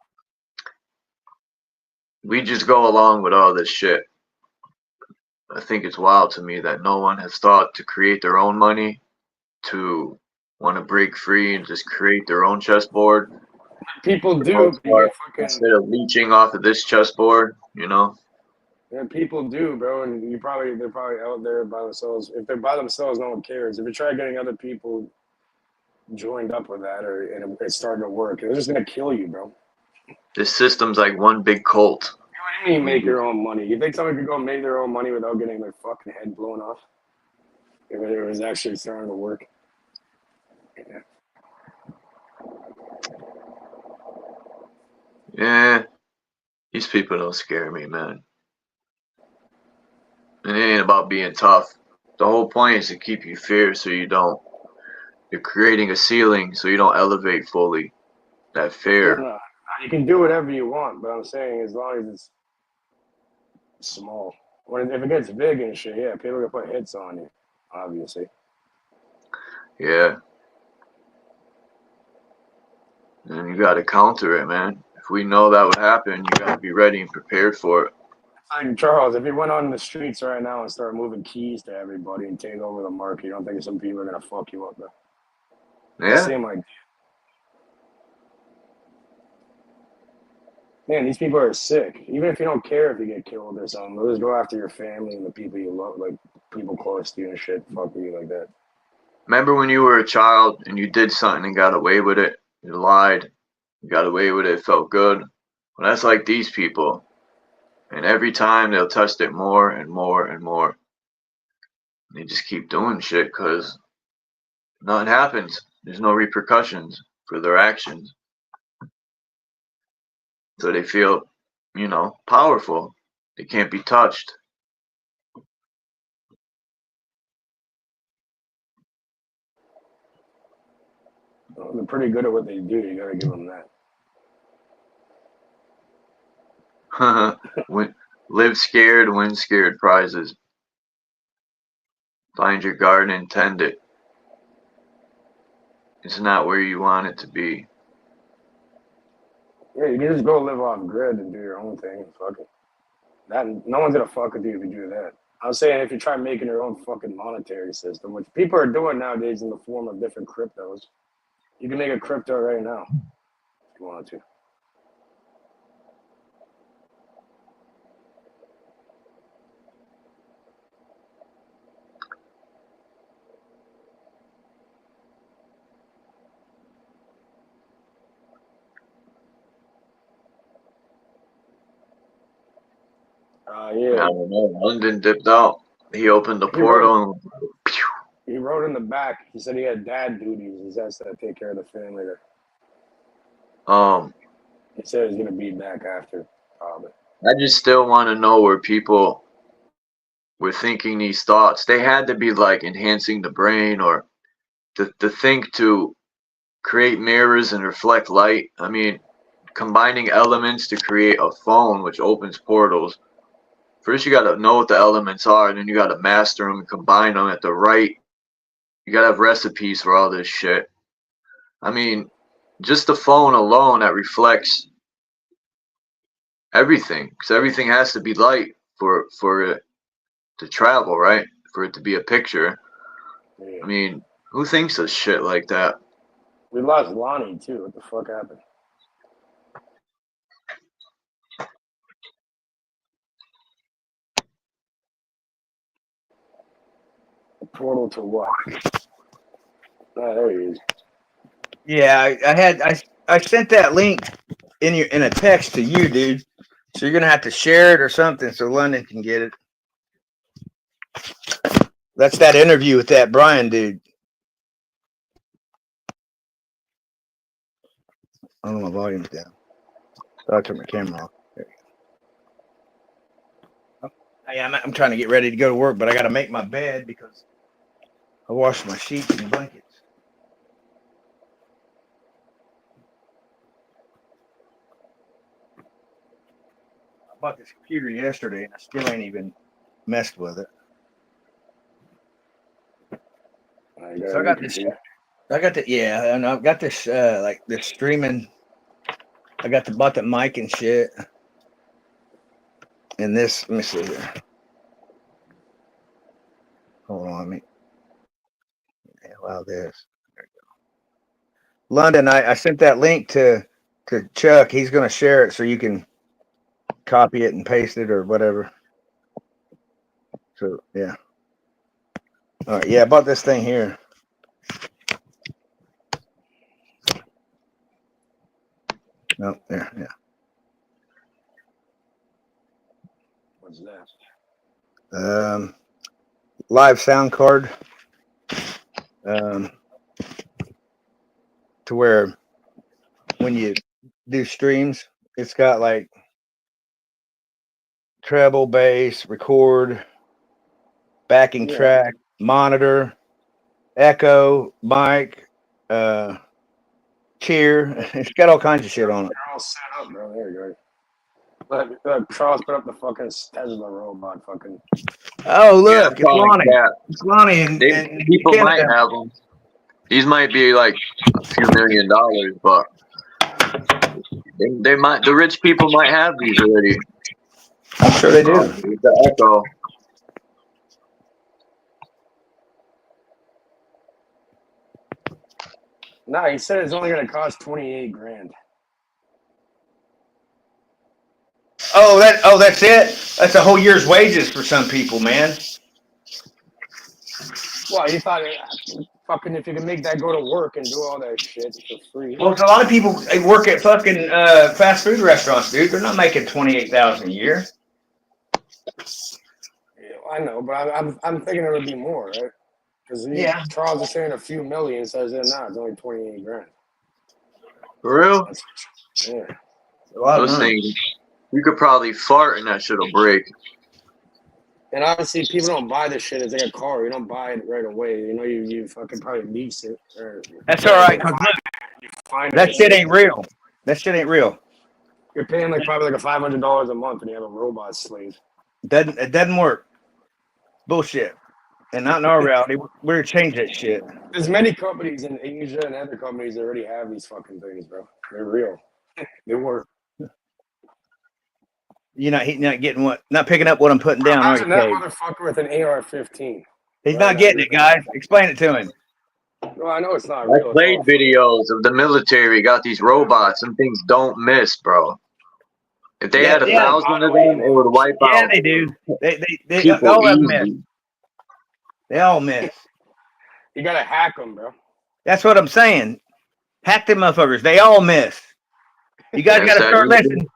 D: we just go along with all this shit. I think it's wild to me that no one has thought to create their own money, to want to break free and just create their own chessboard.
J: People do,
D: instead of leeching off of this chessboard, you know.
J: Yeah, people do, bro, and they're probably out there by themselves. If they're by themselves, no one cares. If you try getting other people joined up with that, and it's starting to work, they're just gonna kill you, bro.
D: This system's like one big cult.
J: What do you mean make your own money? You think someone could go make their own money without getting their fucking head blown off? If it was actually starting to work. Yeah.
D: Yeah, these people don't scare me, man. And it ain't about being tough. The whole point is to keep you fear so you don't. You're creating a ceiling so you don't elevate fully. That fear.
J: No, you can do whatever you want, but I'm saying as long as it's small. If it gets big and shit, yeah, people can put hits on you, obviously.
D: Yeah. And you gotta counter it, man. If we know that would happen, you gotta be ready and prepared for it.
J: Like Charles, if you went on the streets right now and started moving keys to everybody and take over the market, you don't think some people are gonna fuck you up, though?
D: Yeah.
J: Same idea. Man, these people are sick. Even if you don't care if you get killed or something, they'll just go after your family and the people you love, like people close to you and shit, fuck with you like that.
D: Remember when you were a child and you did something and got away with it? You lied. You got away with it. It felt good. Well, that's like these people. And every time they'll test it more and more and more. They just keep doing shit because nothing happens. There's no repercussions for their actions. So they feel, powerful. They can't be touched.
J: Well, they're pretty good at what they do. You gotta give them that.
D: Live scared, win scared prizes. Find your garden and tend it. It's not where you want it to be.
J: Yeah, you can just go live off grid and do your own thing. Fuck it. No one's gonna fuck with you if you do that. I was saying if you try making your own fucking monetary system, which people are doing nowadays in the form of different cryptos. You can make a crypto right now if you wanted to. Yeah.
D: I don't know. London dipped out. He opened the portal.
J: He wrote in the back. He said he had dad duties. He has to take care of the family there. He said he's gonna be back after, probably.
D: I just still want to know where people were thinking these thoughts. They had to be like enhancing the brain or to think to create mirrors and reflect light. I mean, combining elements to create a phone which opens portals. First, you got to know what the elements are, and then you got to master them and combine them at the right. You got to have recipes for all this shit. I mean, just the phone alone that reflects everything, because everything has to be light for it to travel, right? For it to be a picture.
J: Yeah.
D: I mean, who thinks of shit like that?
J: We lost Lonnie too. What the fuck happened? A portal to what? Oh, there he is.
K: Yeah, I sent that link in a text to you, dude. So you're gonna have to share it or something so London can get it. That's that interview with that Brian dude. Oh, my volume's down. So I turn my camera off. There you go. I'm trying to get ready to go to work, but I got to make my bed because I washed my sheets and blankets. I bought this computer yesterday and I still ain't even messed with it. So I got this. Yeah, and I've got this like this streaming. I got the bought the mic and shit. And this, let me see here. Hold on, allow this. There we go. London, I sent that link to Chuck. He's gonna share it so you can copy it and paste it or whatever. So yeah. All right, yeah, I bought this thing here. No, there, yeah.
J: What's that?
K: Live sound card. To where when you do streams, it's got like treble, bass, record, backing
J: Yeah.
K: track, monitor, echo, mic, cheer. It's got all kinds of shit on it.
J: They're all set up, bro. There you go. Look, Charles put up the fucking Tesla robot. Fucking.
K: Oh, look,
D: Yeah,
K: it's Lonnie. It's Lonnie and
D: people might
K: Canada.
D: have them. These might be like a few $1 million, but they might. The rich people might have these already.
K: I'm sure they do.
D: The Echo.
J: Nah, he said it's only gonna cost 28 grand.
K: Oh, that's it. That's a whole year's wages for some people, man.
J: Well, you thought fucking if you can make that go to work and do all that shit for free.
K: Well, a lot of people they work at fucking fast food restaurants, dude. They're not making $28,000 a year.
J: Yeah, I know, but I'm thinking it would be more, right? Because Charles is saying a few million, says it's not. It's only 28 grand.
D: For real?
J: Yeah.
D: Those things, you could probably fart and that shit'll break.
J: And obviously, people don't buy this shit. It's like a car. You don't buy it right away. You know, you fucking probably lease it.
K: That's all right. Cause look, that shit ain't real. That shit ain't real.
J: You're paying like probably like $500 a month, and you have a robot slave.
K: It doesn't work. Bullshit. And not in our reality. We're gonna change that shit.
J: There's many companies in Asia and other companies that already have these fucking things, bro. They're real. They work.
K: You're not getting not picking up what I'm putting down, are you?
J: Imagine that motherfucker with an AR-15.
K: He's not getting it, guys. Explain it to him.
J: Well, I know it's not
D: I
J: real.
D: played videos of the military got these robots. Some things don't miss, bro. If they had 1,000 of them, it would wipe out.
K: Yeah, they do. They
D: people
K: all of them miss.
D: easy.
K: They all miss.
J: You gotta hack them, bro.
K: That's what I'm saying. Hack them motherfuckers. They all miss. You guys got to start listening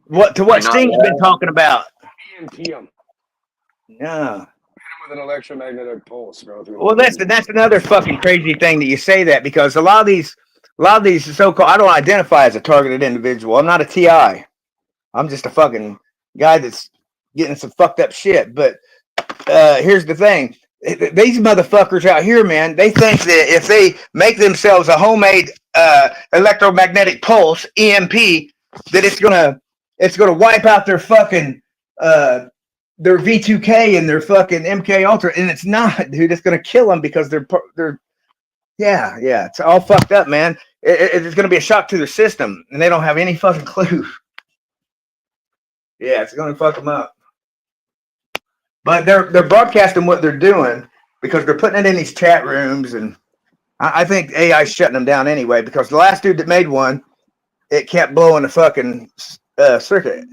K: what Sting's been talking about.
J: EMP them.
K: Yeah.
J: Hit them with an electromagnetic pulse, bro.
K: Well, that's another fucking crazy thing that you say that, because a lot of these so-called, I don't identify as a targeted individual. I'm not a TI. I'm just a fucking guy that's getting some fucked up shit. But here's the thing. These motherfuckers out here, man, they think that if they make themselves a homemade electromagnetic pulse, EMP, that it's gonna wipe out their fucking their V2K and their fucking MK Ultra, and it's not, dude. It's gonna kill them because they're it's all fucked up, man. It's gonna be a shock to their system, and they don't have any fucking clue. Yeah, it's gonna fuck them up. But they're broadcasting what they're doing because they're putting it in these chat rooms, and I think AI's shutting them down anyway, because the last dude that made one, it kept blowing the fucking circuit.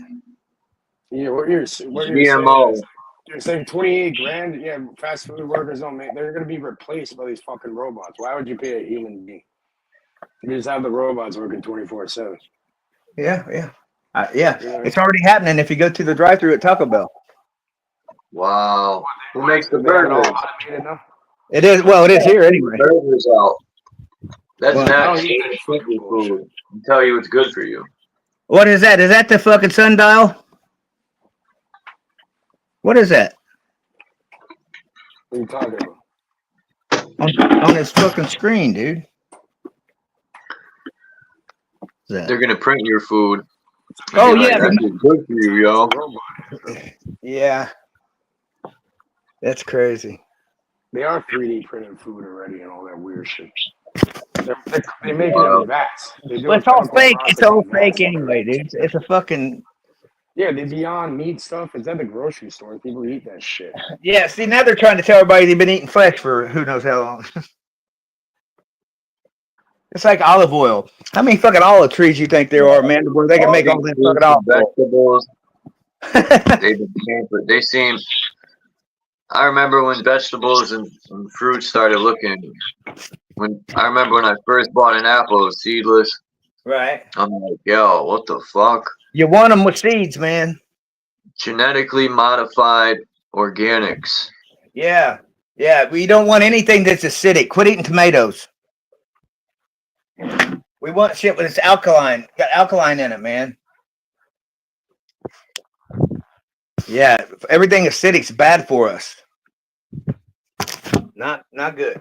J: Yeah, what you're
D: GMO.
J: saying, you're saying 28 grand. Yeah, fast food workers don't make. They're gonna be replaced by these fucking robots. Why would you pay a human being? You just have the robots working 24/7.
K: Yeah. It's already happening if you go to the drive-thru at Taco Bell.
D: Wow. Who makes the burgers?
K: It is. Well, it is here anyway.
D: Burgers out. That's
K: Well,
D: not food. I'll tell you it's good for you.
K: What is that? Is that the fucking sundial? What is that?
J: What are you talking about?
K: On this fucking screen, dude.
D: They're gonna print your food.
K: Oh
D: Like,
K: yeah,
D: that's good for you, yo.
K: Yeah. That's crazy.
J: They are 3D printing food already and all that weird shit. They make it in vats.
K: Well, it's all fake. It's all fake anyway, dude. It's a fucking.
J: Yeah, the Beyond Meat stuff. It's at the grocery store. People eat that shit.
K: Yeah, see, now they're trying to tell everybody they've been eating flesh for who knows how long. It's like olive oil. How many fucking olive trees you think there are, man, where they can make all this fucking olive oil?
D: Vegetables. They seem. I remember when vegetables and fruits started looking. I remember when I first bought an apple, it was seedless.
K: Right.
D: I'm like, yo, what the fuck?
K: You want them with seeds, man.
D: Genetically modified organics.
N: Yeah. Yeah. We don't want anything that's acidic. Quit eating tomatoes. We want shit with its alkaline. Got alkaline in it, man. Yeah. Everything acidic's bad for us. Not good.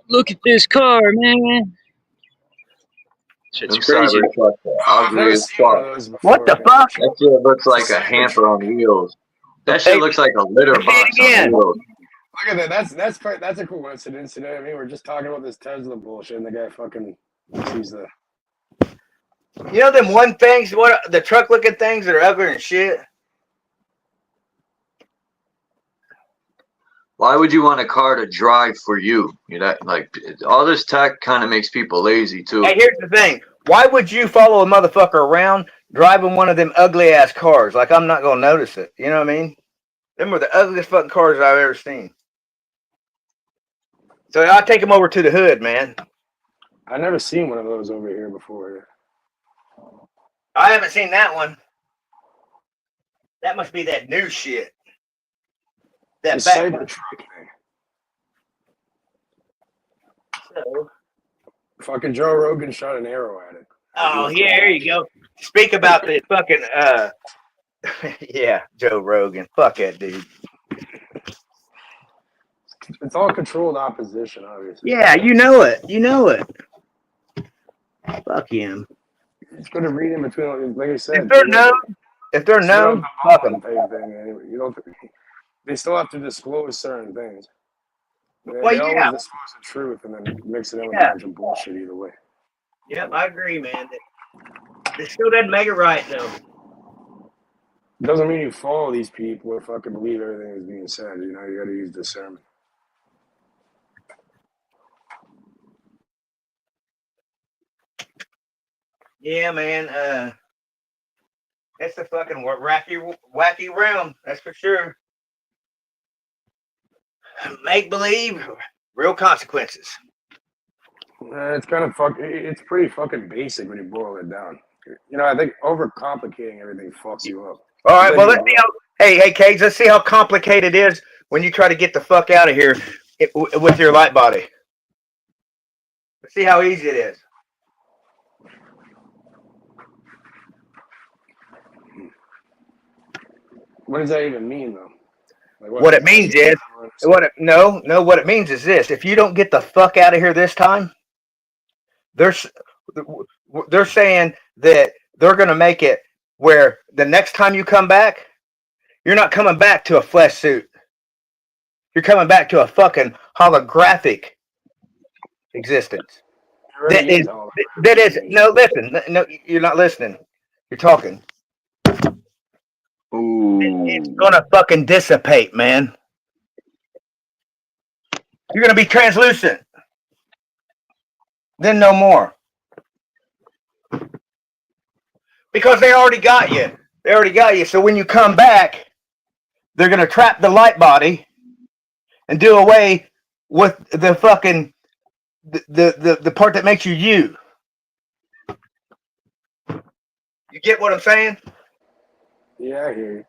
L: Look at this car, man. Shit's
D: Them
L: crazy.
D: Cybertrucks are
J: I've never
D: ugly as
J: seen one of
D: fuck.
J: those before.
N: What the
J: man.
N: fuck?
D: That shit looks like a
J: Cybertruck.
D: hamper on wheels. That shit looks like a litter
N: Say it
D: box on
N: again.
D: wheels.
J: Look at that. That's a coincidence. You know what I mean? We're just talking about this Tesla bullshit, and the guy fucking sees the.
N: You know them one things, what the truck looking things that are ugly and shit?
D: Why would you want a car to drive for you? You know, like all this tech kind of makes people lazy too.
N: Hey, here's the thing. Why would you follow a motherfucker around driving one of them ugly ass cars? Like I'm not gonna notice it. You know what I mean? Them were the ugliest fucking cars I've ever seen. So I'll take them over to the hood, man.
J: I never seen one of those over here before.
N: I haven't seen that one. That must be that new shit. That
J: The
N: back.
J: Cybertruck thing.
N: So,
J: Fucking Joe Rogan shot an arrow at it.
N: oh, yeah, there you go. Speak about the fucking yeah, Joe Rogan. Fuck that dude.
J: It's all controlled opposition, obviously.
N: Yeah, you know it. You know it. Fuck him.
J: It's good to read in between, like I said.
N: If they're known, fuck them.
J: You don't. They still have to disclose certain things. They
N: Well,
J: always
N: yeah.
J: disclose the truth and then mix it in with
N: Yeah.
J: a bunch of bullshit either way.
N: Yep, I agree, man. It still doesn't make it right, though.
J: Doesn't mean you follow these people or fucking believe everything is being said. You know, you got to use discernment.
N: Yeah, man. It's the fucking wacky realm. That's for sure. Make believe, real consequences.
J: It's kind of it's pretty fucking basic when you boil it down. You know, I think overcomplicating everything fucks you up.
N: All right, well, let's see how. Hey, Cage, let's see how complicated it is when you try to get the fuck out of here with your light body. Let's see how easy it is.
J: What does that even mean, though? Like,
N: What it means is, what it means is this: if you don't get the fuck out of here this time, they're saying that they're going to make it where the next time you come back, you're not coming back to a flesh suit. You're coming back to a fucking holographic existence. That is no, listen, no, you're not listening. You're talking.
D: Ooh.
N: It's gonna fucking dissipate, man. You're gonna be translucent. Then no more. Because they already got you. They already got you. So when you come back, they're gonna trap the light body and do away with the fucking the part that makes you you. You get what I'm saying?
J: Yeah, I hear you.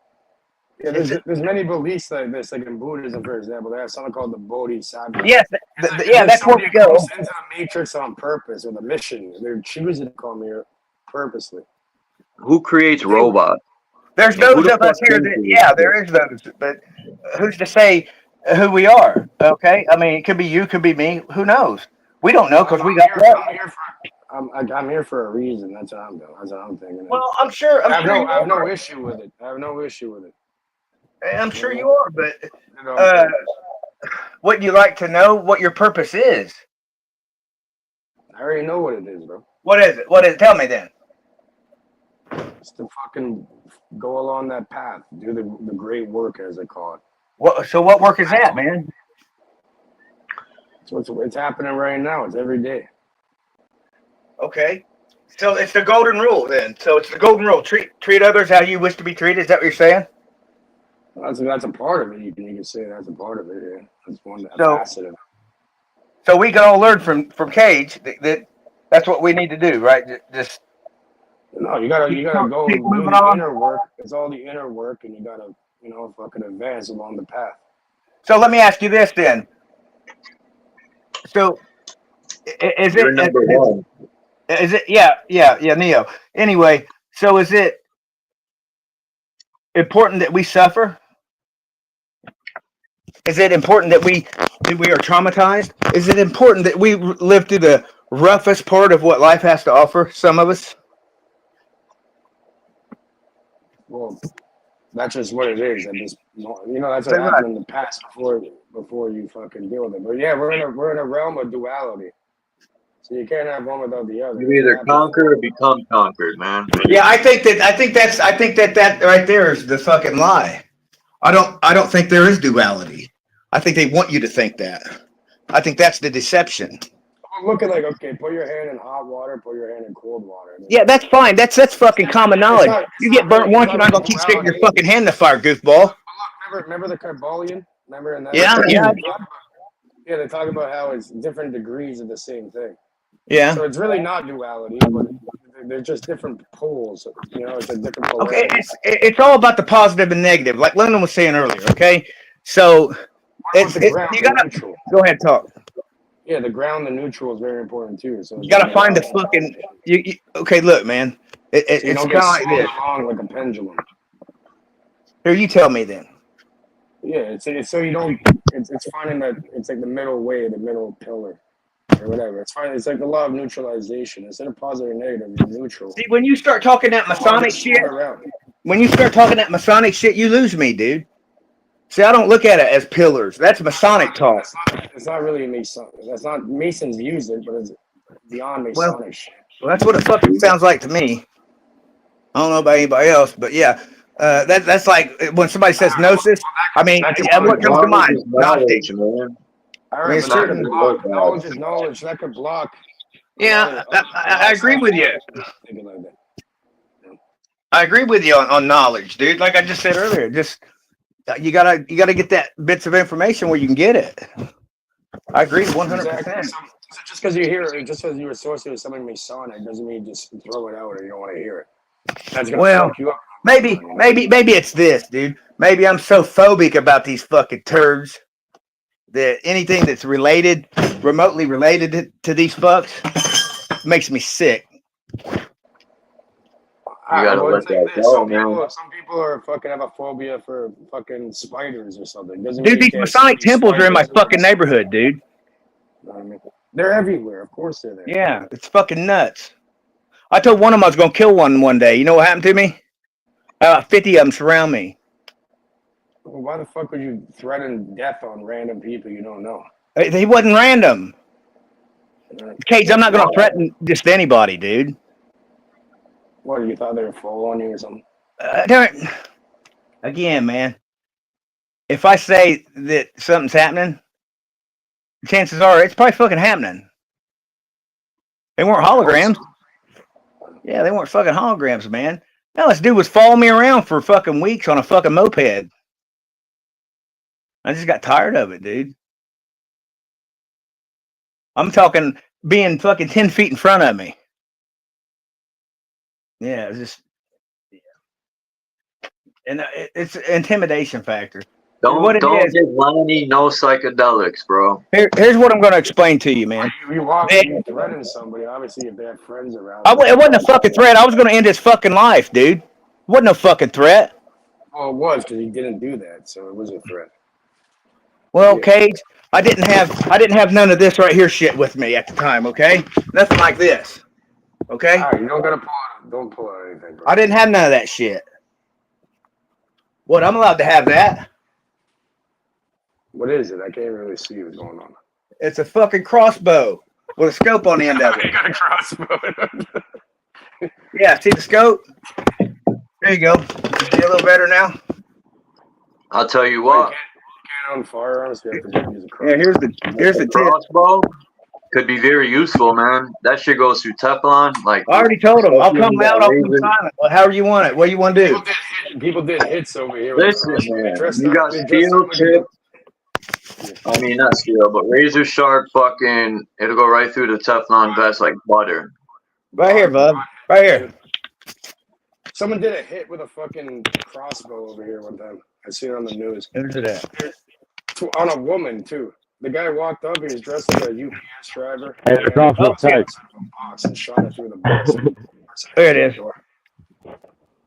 J: Yeah, there's many beliefs like this, like in Buddhism, for example. They have something called the Bodhisattva.
N: Yes, that's where we go.
J: Goes into the matrix on purpose with a mission. They're choosing to come here purposely.
D: Who creates robots?
N: There's those of us here that, there is those, but who's to say who we are? Okay, I mean, it could be you, could be me. Who knows? We don't know because we got.
J: I'm here for a reason. That's what I'm doing. That's what I'm thinking.
N: Well, I'm sure.
J: I have no issue with it. I have no issue with it.
N: I'm sure you are, but wouldn't you like to know what your purpose is?
J: I already know what it is, bro.
N: What is it? What is it? Tell me then.
J: It's to fucking go along that path, do the great work, as they call it.
N: So what work is that, man?
J: It's happening right now. It's every day.
N: Okay. So it's the golden rule then. So it's the golden rule. Treat others how you wish to be treated. Is that what you're saying?
J: That's a part of it. You can say that's a part of it. Yeah, that's one facet of it.
N: So we can all learn from Cage that that's what we need to do, right? Just
J: No, you gotta go
N: Keep
J: do
N: moving
J: the
N: on.
J: inner work. It's all the inner work, and you gotta, fucking advance along the path.
N: So let me ask you this then. So is
D: You're number one.
N: it Neo. Anyway, so is it important that we suffer? Is it important that we are traumatized? Is it important that we live through the roughest part of what life has to offer? Some of us.
J: Well, that's just what it is. And just that's
N: Say
J: what
N: right.
J: happened in the past before you fucking deal with it. But yeah, we're in a realm of duality. So you can't have one without the other.
D: You either conquer or become conquered, man.
N: Yeah, I think that right there is the fucking lie. I don't think there is duality. I think they want you to think that. I think that's the deception.
J: Look at okay, put your hand in hot water, put your hand in cold water.
N: Yeah, that's fine. That's fucking common knowledge. You get burnt once, you're not gonna keep sticking your fucking hand in the fire, goofball.
J: Remember the Carbolian? Remember in that?
N: Yeah.
J: Yeah, they talk about how it's different degrees of the same thing.
N: Yeah.
J: So it's really not duality, but they're just different poles. It's a different polarity.
N: Okay, it's all about the positive and negative, like Lennon was saying earlier. Okay, so you gotta
J: neutral.
N: Go ahead, talk.
J: Yeah, the ground, the neutral is very important too. So
N: you gotta find the fucking. Okay, look, man. It's
J: don't
N: kind of
J: get
N: like
J: swung
N: this.
J: along like a pendulum.
N: Here, you tell me then.
J: Yeah, it's so you don't. It's finding that it's like the middle way, the middle pillar, or whatever. It's like the law of neutralization. Instead of positive or negative, you're neutral.
N: See, when you start talking that Masonic shit, you lose me, dude. See, I don't look at it as pillars. That's Masonic talk.
J: It's not really Mason. That's not Masons use it, but it's beyond Masonic shit.
N: Well, that's what it fucking sounds like to me. I don't know about anybody else, but yeah, that's like when somebody says gnosis. I mean, what comes to mind?
D: Knowledge, man.
J: All right, but knowledge is knowledge. That could block.
N: Yeah, I agree with you. I agree with you on knowledge, dude. Like I just said earlier, just you gotta get that bits of information where you can get it. I agree 100%.
J: So just because you hear it, just because you associate with something Masonic, doesn't mean you just throw it out or you don't want to hear it. That's gonna fuck you up.
N: Maybe it's this, dude. Maybe I'm so phobic about these fucking turds that anything that's remotely related to these fucks makes me sick.
D: You gotta let that go, man.
J: Some people are fucking have a phobia for fucking spiders or something.
N: Dude, these Masonic temples are in my fucking neighborhood, dude.
J: They're everywhere. Of course they're there.
N: Yeah, it's fucking nuts. I told one of them I was gonna kill one day. You know what happened to me? About 50 of them surround me.
J: Well, why the fuck would you threaten death on random people you don't know?
N: They wasn't random. Cage, I'm not gonna threaten just anybody, dude.
J: What, you thought they were full on you or something?
N: Again, man, if I say that something's happening, chances are it's probably fucking happening. They weren't holograms. Yeah, they weren't fucking holograms, man. Now this dude was following me around for fucking weeks on a fucking moped. I just got tired of it, dude. I'm talking being fucking 10 feet in front of me. Yeah, it's just, and it's an intimidation factor.
D: Don't get Lonnie no psychedelics, bro.
N: Here's what I'm going to explain to you, man.
J: You threaten somebody, obviously if they have friends around.
N: It wasn't a fucking threat. I was going to end his fucking life, dude. It wasn't no fucking threat.
J: Well, it was because he didn't do that, so it was a threat.
N: Well, Cage, I didn't have none of this right here shit with me at the time. Okay, nothing like this. Okay.
J: All right, you don't gotta don't pull out anything, bro.
N: I didn't have none of that shit. What? I'm allowed to have that.
J: What is it? I can't really see what's going on.
N: It's a fucking crossbow with a scope on the end of it.
J: You got a crossbow.
N: Yeah, see the scope? There you go. See a little better now?
D: I'll tell you what.
J: You can't own firearms. You have to use a crossbow.
N: Yeah, here's the
D: crossbow. Could be very useful, man. That shit goes through Teflon. Like
N: I already told him, I'll come out. I'll come silent. However you want it. What do you want to do?
J: People did hits over here.
D: Listen, man. You got steel tip. I mean, not steel, but razor sharp. Fucking, it'll go right through the Teflon vest like butter.
N: Right here, bub. Right here.
J: Someone did a hit with a fucking crossbow over here one time. I seen it on the news.
N: Who's that?
J: On a woman too. The guy walked up. He was dressed like a UPS driver.
O: Hey, the crossbow's tight.
J: Box and shot it through the box.
N: There it is.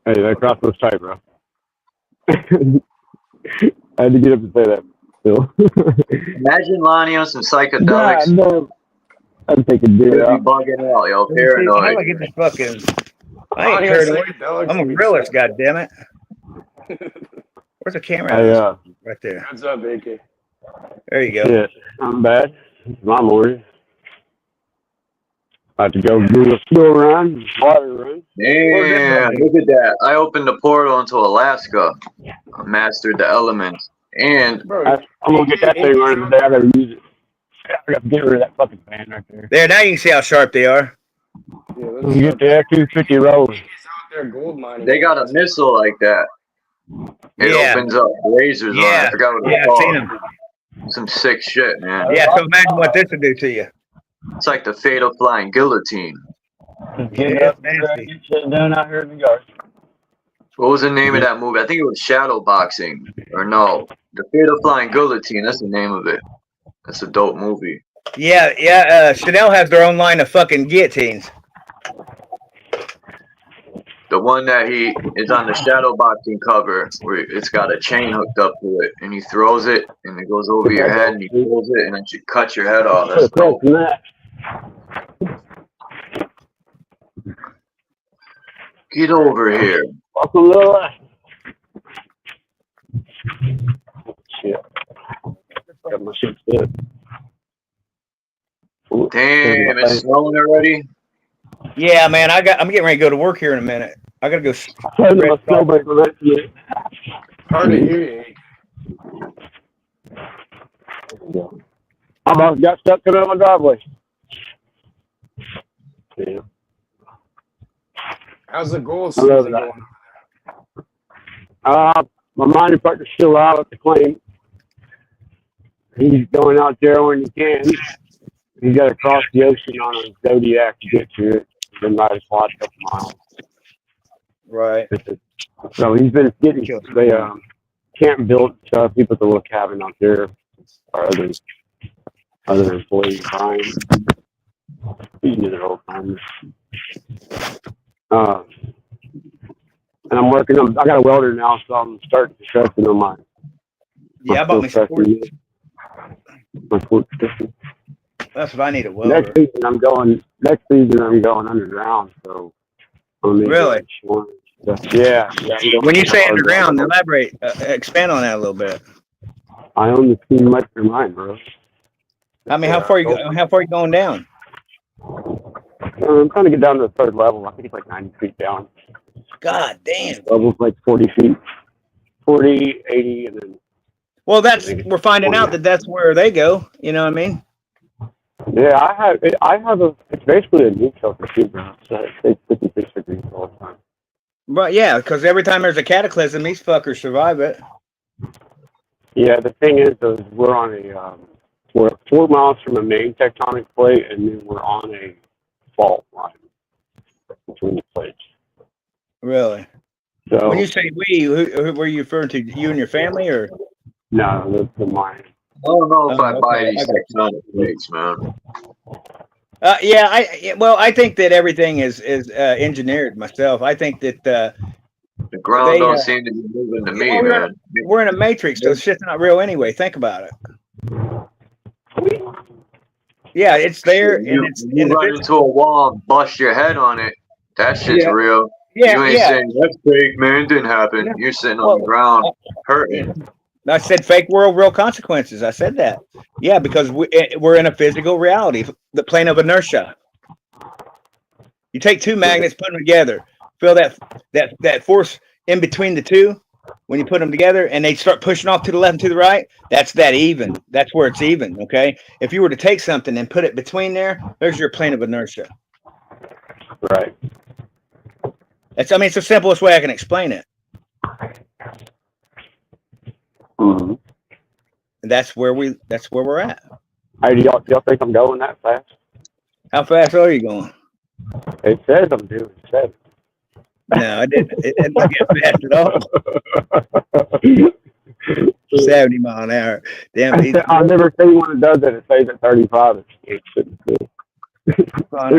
O: Hey, that crossbow's tight, bro. I had to get up and say that. Still.
D: Imagine Lonnie on some psychedelics.
O: God, no. I'm taking
D: You'd
O: dude
D: be
O: out.
D: bugging out, yo,
N: How do
D: paranoid.
N: I get this fucking? I ain't paranoid. I'm a realist, goddammit. Where's the camera?
O: Hey,
N: Right there.
J: What's up, AK?
N: There you go.
O: shit. I'm bad. It's my morning. About to go do a fuel run, water run.
D: Damn, look at that. I opened the portal into Alaska. I mastered the elements. And
O: I'm gonna get that thing running today. I gotta use it. I gotta get rid of that fucking fan right there.
N: There, now you can see how sharp they are.
O: Let's get the F-250 rolling.
D: they got a missile like that. It opens up lasers on it. I forgot what it's
N: I've seen
D: called.
N: them.
D: Some sick shit, man.
N: Yeah, so imagine what this would do to you.
D: It's like the fatal flying guillotine.
O: Get up and get shit done out here in the yard.
D: What was the name of that movie? I think it was Shadow Boxing. Or no. The Fatal Flying Guillotine. That's the name of it. That's a dope movie.
N: Yeah. Chanel has their own line of fucking guillotines.
D: The one that he is on the Shadow Boxing cover, where it's got a chain hooked up to it, and he throws it, and it goes over your head, and he pulls it, and then you cut your head off. That's dope. Get over here.
O: Welcome, little. Shit. Got my shit set.
D: Damn, it's snowing already?
N: Yeah, man. I'm getting ready to go to work here in a minute. I gotta go.
O: Hard
J: to hear you.
O: I almost got stuck coming out my driveway. Yeah.
J: How's the goal
O: I
J: season
O: love
J: going?
O: that. My mining partner's still out at the claim. He's going out there when he can. He's got to cross the ocean on a Zodiac to get to it. Then ride a quad a couple miles.
N: Right.
O: So he's been getting they camp built stuff. He put the little cabin out there. Our other employees buying. He's in it all the time. And I'm working on. I got a welder now, so I'm starting construction on mine.
N: Yeah, I bought me some.
O: My sports system.
N: That's what I need a welder.
O: Next season I'm going underground. So
N: really?
O: Yeah.
N: When you say underground, elaborate, expand on that a little bit.
O: I own the steam electric mine, bro.
N: I mean, how far are you going down?
O: I'm trying to get down to the third level. I think it's like 90 feet down.
N: God damn.
O: Level's like 40 feet. 40, 80, and then.
N: Well, we're finding out that's where they go. You know what I mean?
O: Yeah, it's basically a nuke shelter too, bro. So it's 56 degrees all the time.
N: But yeah, because every time there's a cataclysm, these fuckers survive it.
O: Yeah, the thing is, we're on we're 4 miles from a main tectonic plate, and then we're on a fault line between the plates.
N: Really?
O: So
N: when you say we, who were you referring to? You and your family, or?
O: No, the mine.
D: I don't know if I buy these tectonic plates, man.
N: I think that everything is engineered myself. I think that
D: the ground don't seem to be moving to me, man.
N: We're in a matrix, so shit's not real anyway. Think about it. Yeah, it's there.
D: You run into a wall and bust your head on it. That shit's real.
N: Yeah,
D: you ain't saying that's fake, man. It didn't happen. You're sitting on the ground hurting.
N: I said fake world, real consequences. I said that. Yeah, because we're in a physical reality, the plane of inertia. You take two magnets, put them together, feel that force in between the two when you put them together, and they start pushing off to the left and to the right. That's that even. That's where it's even. Okay. If you were to take something and put it between there's your plane of inertia.
O: Right.
N: It's the simplest way I can explain it.
O: Mm-hmm.
N: And that's where we're at.
O: Hey, do y'all think I'm going that fast?
N: How fast are you going?
O: It says I'm doing 7.
N: No, I didn't. It didn't get fast at all. 70 mile an hour. Damn.
O: I've never seen one that does it. It stays at 35. It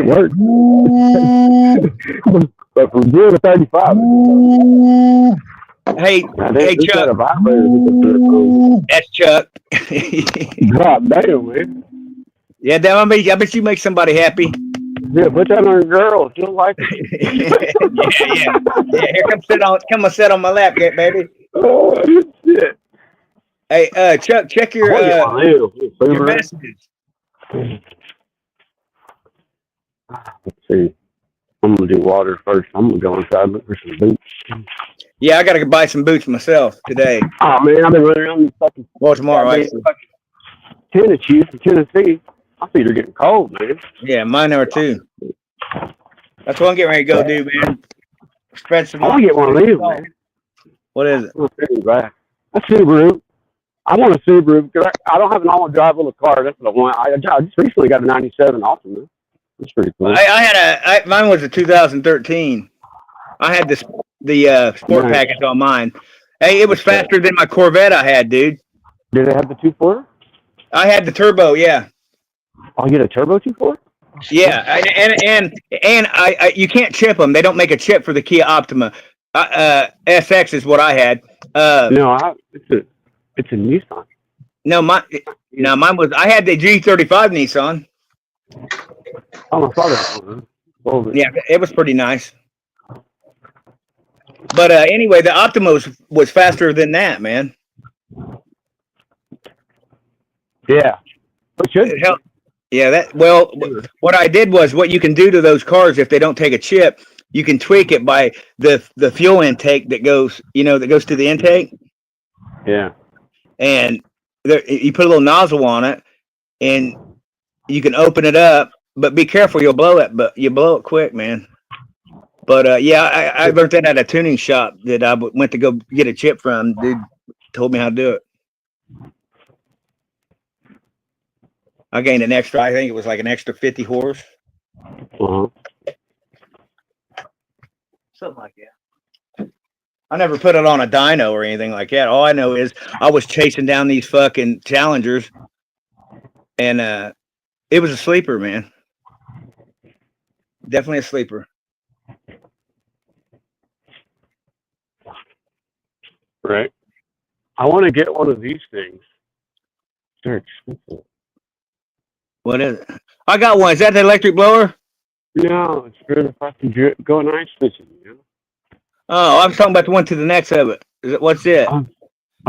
O: works. But from 0 to 35.
N: Hey, Chuck. That's Chuck.
O: God damn, man.
N: Yeah, damn, I bet you make somebody happy.
O: Yeah, put that on a girl. She'll like it.
N: yeah. Here, come and sit on my lap, baby.
O: Oh shit.
N: Hey, Chuck, check your messages.
O: Let's see. I'm gonna do water first. I'm gonna go inside and look for some boots.
N: Yeah, I gotta buy some boots myself today.
O: Oh man, I've been running around these fucking.
N: Well, tomorrow.
O: Tennessee from Tennessee. I see they're getting cold, man.
N: Yeah, mine are too. That's what I'm getting ready to go do, man. Spread some.
O: I want to get one of these, man.
N: What is it?
O: A Subaru. I want a Subaru because I don't have an all-wheel drive little car. That's what I want. I just recently got a '97 Alchemy. That's pretty cool.
N: Mine was a 2013. I had the sport package on mine. Hey, it was faster than my Corvette I had, dude.
O: Did it have the 2.4?
N: I had the turbo, yeah.
O: Oh, you get a turbo 2.4?
N: Yeah, and I you can't chip them. They don't make a chip for the Kia Optima. SX is what I had.
O: No, it's a Nissan.
N: No, mine was. I had the G35 Nissan.
O: Oh, I saw that one.
N: Yeah, it was pretty nice. But anyway, the Optima was faster than that, man.
O: Yeah.
N: It helped. Yeah, what I did was what you can do to those cars if they don't take a chip, you can tweak it by the fuel intake that goes to the intake.
O: Yeah.
N: And you put a little nozzle on it, and you can open it up, but be careful, you'll blow it. But you blow it quick, man. But I learned that at a tuning shop that I went to go get a chip from. Dude told me how to do it. I gained an extra. I think it was like an extra 50 horse. Something like that. I never put it on a dyno or anything like that. All I know is I was chasing down these fucking Challengers, and it was a sleeper, man. Definitely a sleeper.
O: Right. I want to get one of these things. They're expensive.
N: What is it? I got one. Is that the electric blower?
O: No, it's good if I can go ice fishing. You know?
N: Oh, I'm talking about the one to the next of it. What's it?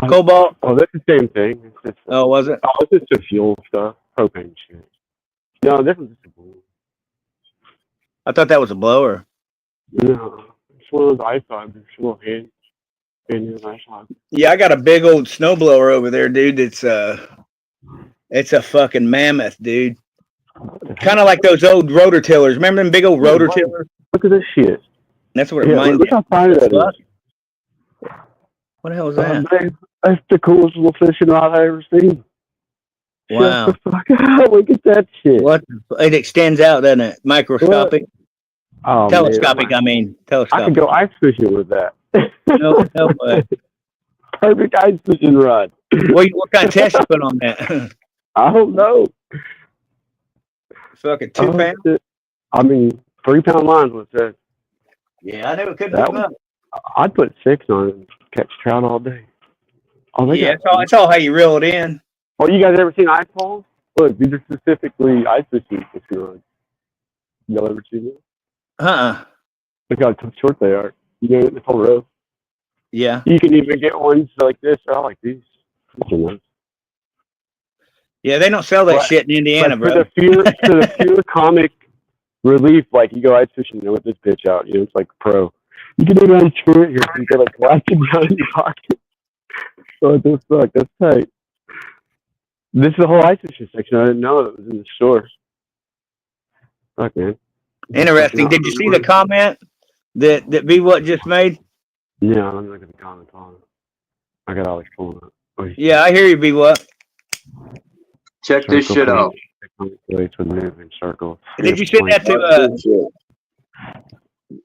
N: Cobalt?
O: Oh, that's the same thing. It's just,
N: was it?
O: Oh, it's just the fuel stuff. Propane shit. No, this is just a blower.
N: I thought that was a blower.
O: No, it's one of those iPods. It's a little hand.
N: Yeah, I got a big old snowblower over there, dude. It's a fucking mammoth, dude. Kind of like those old rotor tillers. Remember them big old rotor tillers?
O: Look at this shit.
N: That's what it reminds me.
O: Look how tiny that is.
N: What the hell is that?
O: Man, that's the coolest little fishing rod I ever seen.
N: Wow.
O: Shut the fuck up. Look at that shit.
N: What? It extends out, doesn't it? Microscopic.
O: Oh,
N: telescopic,
O: man.
N: Telescopic.
O: I could go ice fishing with that.
N: No way.
O: Perfect ice fishing rod.
N: What kind of test you put on that?
O: I don't know.
N: Fucking 2 pounds?
O: I mean, 3 pound lines was that.
N: Yeah, I never could pick them up.
O: I'd put 6 on it and catch trout all day. Oh,
N: yeah, it's all how you reel it in.
O: Oh, you guys ever seen ice balls? Look, these are specifically ice fishing rods. Y'all ever seen them? Look how short they are. You get it, the whole row.
N: Yeah.
O: You can even get ones like this. I like these. These are nice.
N: Yeah, they don't sell that shit in Indiana, bro.
O: For the pure comic relief, like you go ice fishing with this bitch out, it's like pro. You can do it on short here. You can like whack it down in your pocket. Oh, this sucks. That's tight. This is the whole ice fishing section. I didn't know it was in the store. Fuck, man.
N: Interesting. Did you see the comment that B What just made?
O: Yeah, I'm looking at the comments on it. I got Alex pulling up.
N: Yeah, I hear you, B What.
D: Check this shit out.
O: Did
N: you send that to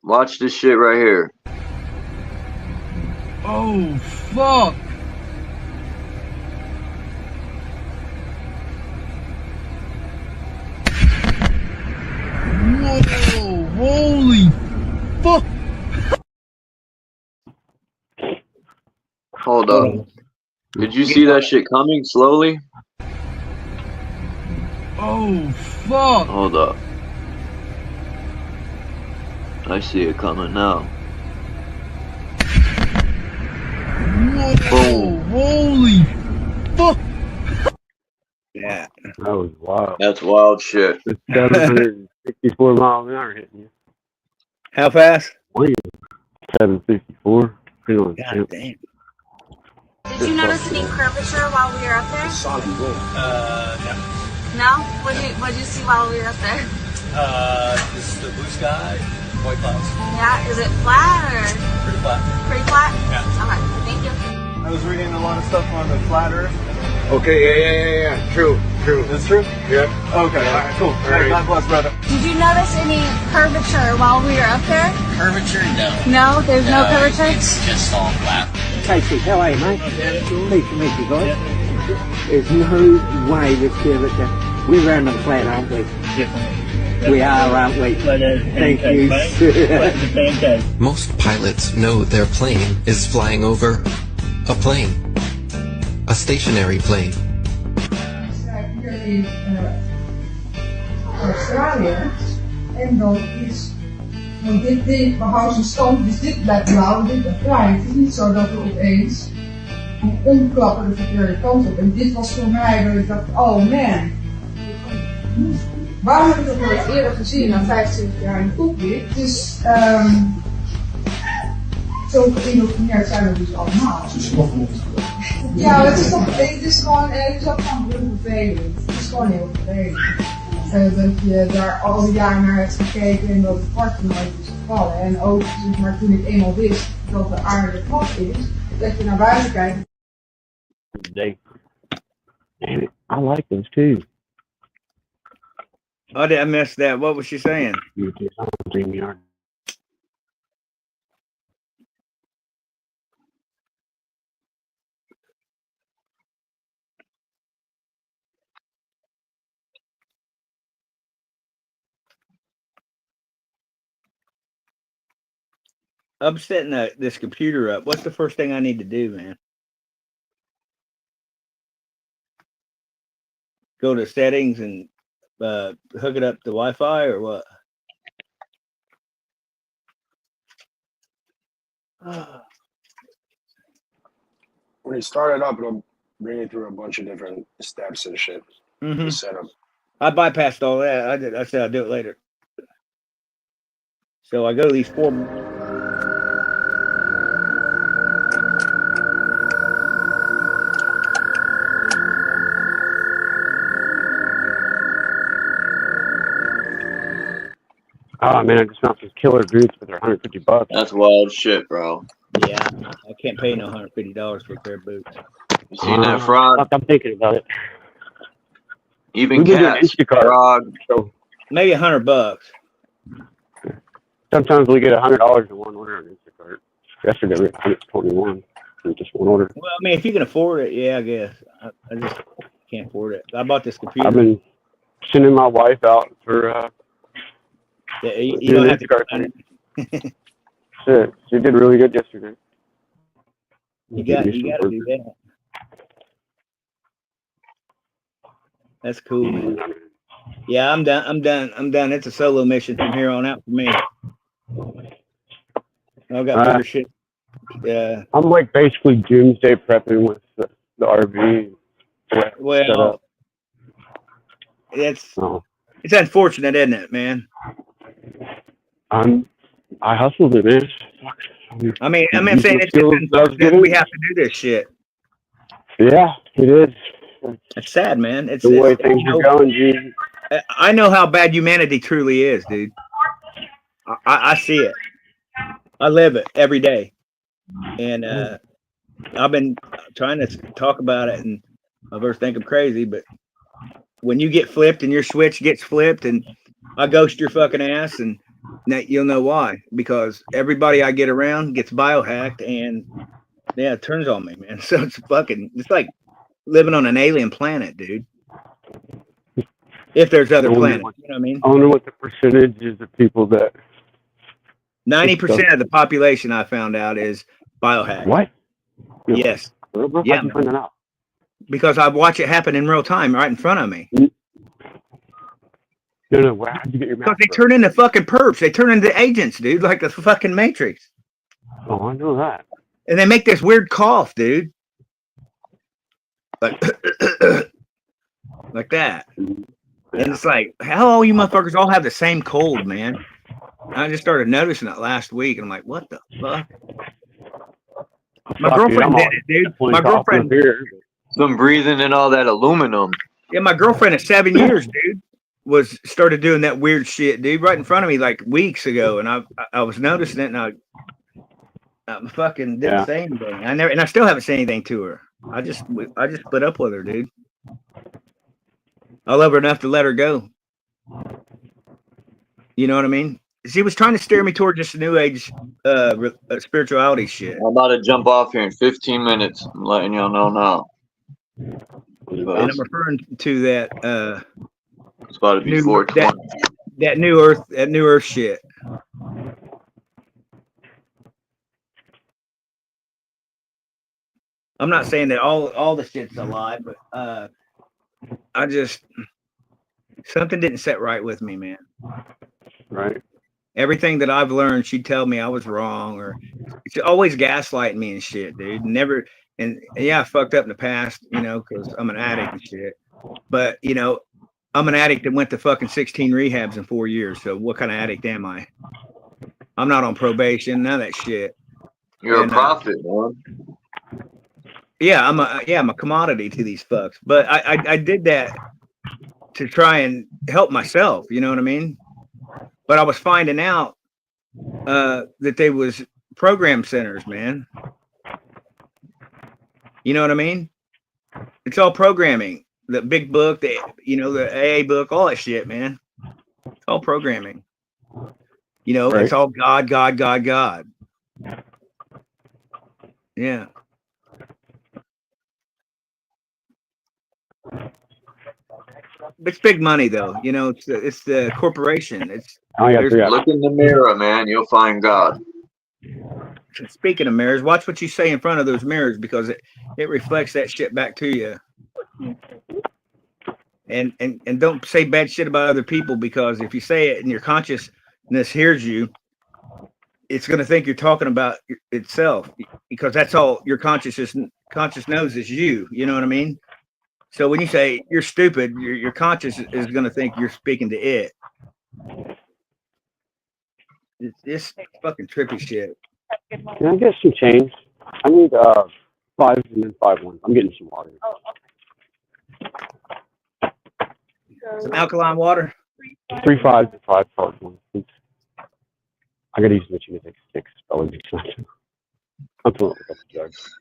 D: Watch this shit right here.
B: Oh, fuck. Whoa, holy fuck.
D: Hold up. Did you see that shit coming slowly?
B: Oh, fuck.
D: Hold up. I see it coming now.
B: Whoa,
D: Boom.
B: holy fuck.
N: Yeah.
O: That was wild.
D: That's wild shit.
O: It's 764 miles an hour hitting you.
N: How fast?
O: 764.
N: God damn.
P: Did you notice any curvature while we were up there?
J: Sonic boom.
P: No. No? What'd you see while we were up there?
Q: Just the blue sky, white clouds.
P: Yeah. Is it flat or?
Q: Pretty flat.
P: Pretty flat?
Q: Yeah.
P: Okay. Thank you.
Q: I was reading a lot of stuff on the flat Earth.
J: Okay, yeah. True.
Q: That's true?
J: Yeah.
Q: Okay, all right, cool. Hey, God bless, brother.
P: Did you notice any curvature while we were up there?
Q: Curvature? No.
P: No, there's no curvature.
Q: It's just all flat.
R: Casey, how are you, mate? Pleased to meet you guys. There's no way this curvature. We're around the flat, aren't we? Definitely. We are, aren't we? Thank you.
S: Most pilots know their plane is flying over a plane. A stationary plane.
T: Hier in Australië. En dan is, want dit behoudt zijn stand, dus dit blijft blauw en dit blijft vrij. Het is niet zo dat we opeens omklappen de verkeerde kant op. En dit was voor mij dat ik dacht, oh man. Waarom heb ik dat nooit eerder gezien na 25 jaar in de cockpit? Dus zo geïndofineerd zijn we dus allemaal. Ja, het is gewoon heel vervelend. Het is gewoon heel vervelend. Dat je daar al die jaren naar hebt gekeken en dat het kwartje nooit is gevallen. En ook, maar toen ik eenmaal wist dat de aarde plat is, dat je naar buiten kijkt.
O: Damn it, I like those too.
N: Oh, did I miss that? What was she saying? I'm setting this computer up. What's the first thing I need to do, man? Go to settings and hook it up to Wi-Fi or what?
J: When you start it up, it'll bring you through a bunch of different steps and shit.
N: Mm-hmm.
J: Setup.
N: I bypassed all that. I said I'll do it later. So I go to these 4.
O: Oh man, I just found some killer boots, but they're $150.
D: That's wild shit, bro.
N: Yeah, I can't pay no $150 for a pair of boots.
D: You seen that frog?
O: I'm thinking about it.
D: Even cats, frog.
O: So
N: maybe $100.
O: sometimes we get $100 in one order on Instacart. Yesterday we had $121 in just one order.
N: Well, I mean, if you can afford it, yeah, I guess. I just can't afford it. I bought this computer.
O: I've been sending my wife out for.
N: Yeah, you don't have to.
O: Shit, she did really good yesterday.
N: You got to do that. That's cool, man. Yeah, I'm done. It's a solo mission from here on out for me. I've got better shit. Yeah.
O: I'm like basically doomsday prepping with the RV.
N: Well, it's unfortunate, isn't it, man?
O: I hustled it, man.
N: I mean, I'm saying it's unfortunate we have to do this shit.
O: Yeah, it is.
N: It's sad, man. It's
O: the way things are going, G.
N: I know how bad humanity truly is, dude. I see it. I live it every day. And I've been trying to talk about it, and I first think I'm crazy, but when you get flipped and your switch gets flipped and I ghost your fucking ass and Now you'll know why, because everybody I get around gets biohacked, and yeah, it turns on me, man. So it's like living on an alien planet, dude. If there's other planets, you know what I mean?
O: I wonder what the percentage is of people that
N: 90% of the population I found out is biohacked.
O: What?
N: Yes.
O: Yeah. How'd you find that out?
N: Because I watch it happen in real time right in front of me.
O: No. How'd you get your
N: Because
O: math?
N: they turn into fucking perps. They turn into agents, dude, like the fucking Matrix.
O: Oh, I know that.
N: And they make this weird cough, dude. Like, like that.
O: Yeah.
N: And it's like, how all you motherfuckers all have the same cold, man? I just started noticing it last week, and I'm like, what the fuck? My girlfriend did it, dude. My girlfriend.
D: Them breathing in all that aluminum.
N: Yeah, my girlfriend at 7 years, dude, started doing that weird shit, dude, right in front of me like weeks ago, and I was noticing it, and I fucking didn't say anything. I still haven't said anything to her. I just split up with her, dude. I love her enough to let her go. You know what I mean? She was trying to steer me toward just new age spirituality shit.
D: I'm about to jump off here in 15 minutes. I'm letting y'all know now.
N: And I'm referring to that
D: it's about to be 420.
N: That new earth shit. I'm not saying that all the shit's a lie, but something didn't set right with me, man.
O: Right.
N: Everything that I've learned, she'd tell me I was wrong, or she's always gaslighting me and shit, dude. Never, and yeah, I fucked up in the past, you know, because I'm an addict and shit. But you know, I'm an addict that went to fucking 16 rehabs in 4 years. So what kind of addict am I? I'm not on probation, none of that shit.
D: You're a prophet, man.
N: Yeah, I'm a commodity to these fucks. But I did that to try and help myself. You know what I mean? But I was finding out that they was program centers, man. You know what I mean? It's all programming. The big book, the AA book, all that shit, man. It's all programming. You know, It's all God, God, God, God. Yeah. It's big money, though. You know, it's the corporation.
D: Look in the mirror, man. You'll find God.
N: Speaking of mirrors, watch what you say in front of those mirrors, because it reflects that shit back to you. And don't say bad shit about other people, because if you say it and your consciousness hears you, it's going to think you're talking about itself, because that's all your conscious knows is you. You know what I mean? So when you say you're stupid, your conscious is going to think you're speaking to it. It's fucking trippy shit.
O: Can I get some change? I need 5 and then 5 1. I'm getting some water.
N: Some alkaline water.
O: 3 5 and 5 1. I gotta use the machine to take 6. I'm throwing up a couple jugs.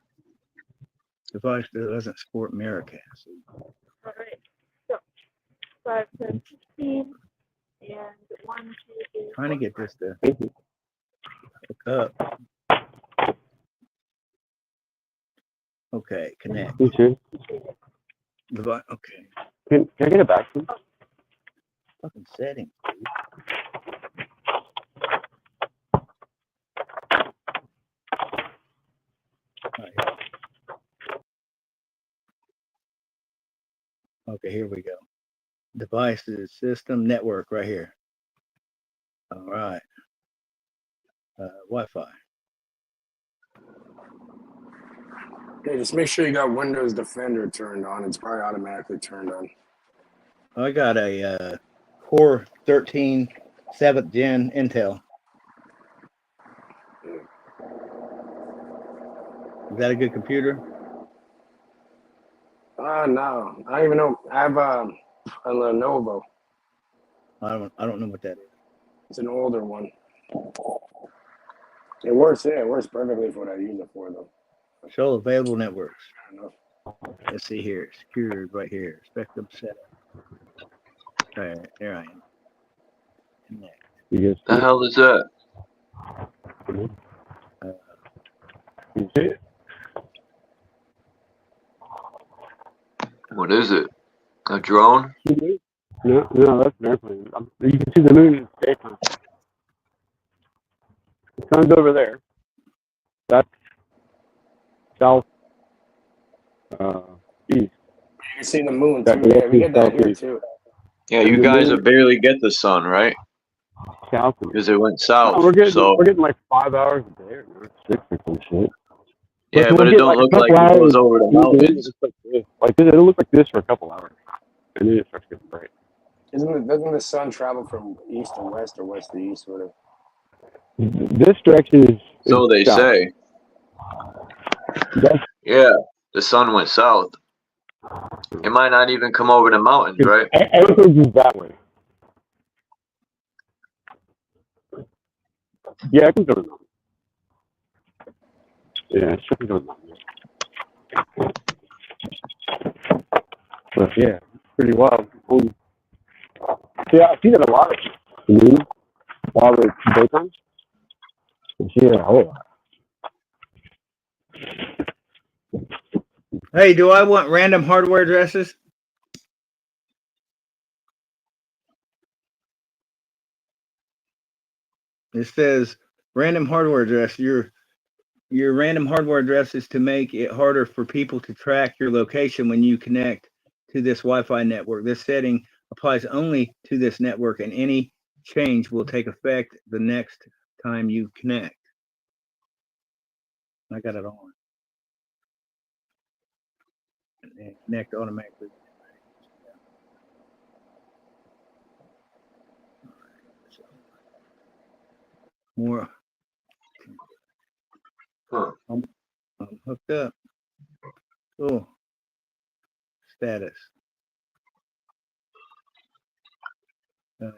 N: Device that doesn't support Miracast.
U: All right. So 5, 10, 15, and 1, 2, 3.
N: Trying to get this to hook up. Okay, connect.
O: Me too.
N: Device. Okay.
O: Can I get it back, please?
N: Fucking settings, dude. Okay, here we go. Devices, system, network, right here. All right. Wi-Fi.
J: Okay, just make sure you got Windows Defender turned on. It's probably automatically turned on.
N: I got a Core 13 7th Gen Intel. Is that a good computer?
J: No, I don't even know. I have a Lenovo.
N: I don't know what that is.
J: It's an older one. It works. Yeah, it works perfectly for what I use it for, though.
N: Show available networks. Let's see here. Secure right here. Spectrum setup. All right, there I am. Connect.
O: You guys
D: The hell is that?
O: you see it?
D: What is it? A drone?
O: No, that's an airplane. You can see the moon in the daytime. The sun's over there. That's south east.
J: You can see the moon
O: That
J: too. Yeah, we get that here
O: southeast.
J: too.
D: Yeah,
O: And
D: you
O: the
D: guys
O: moon
D: are barely get the sun, right?
O: south.
D: Because it went
O: Oh,
D: south.
O: we're
D: So
O: getting like 5 hours a day or not 6 or some shit.
D: yeah,
O: We'll
D: but it
O: get
D: don't
O: like a
D: look like
O: couple
D: it
O: hours.
D: goes over the
O: It'll
D: mountains.
O: look like this. It'll look like this for a couple hours, and then it starts getting bright.
J: Doesn't the sun travel from east to west or west to east, whatever?
O: This direction is
D: So they
O: south.
D: say.
O: That's
D: Yeah, the sun went south. It might not even come over the mountains, right?
O: everything's just that way. Yeah, I can go to the mountain. Yeah, I can go to the mountain. But yeah, pretty wild. Yeah, I see that a lot of the moon while it's daytime. Yeah, a whole lot.
N: Hey, do I want random hardware addresses? It says random hardware address. Your random hardware address is to make it harder for people to track your location when you connect to this Wi-Fi network. This setting applies only to this network, and any change will take effect the next time you connect. I got it on. And connect automatically. More.
D: Huh.
N: I'm hooked up. Cool. Status. Okay.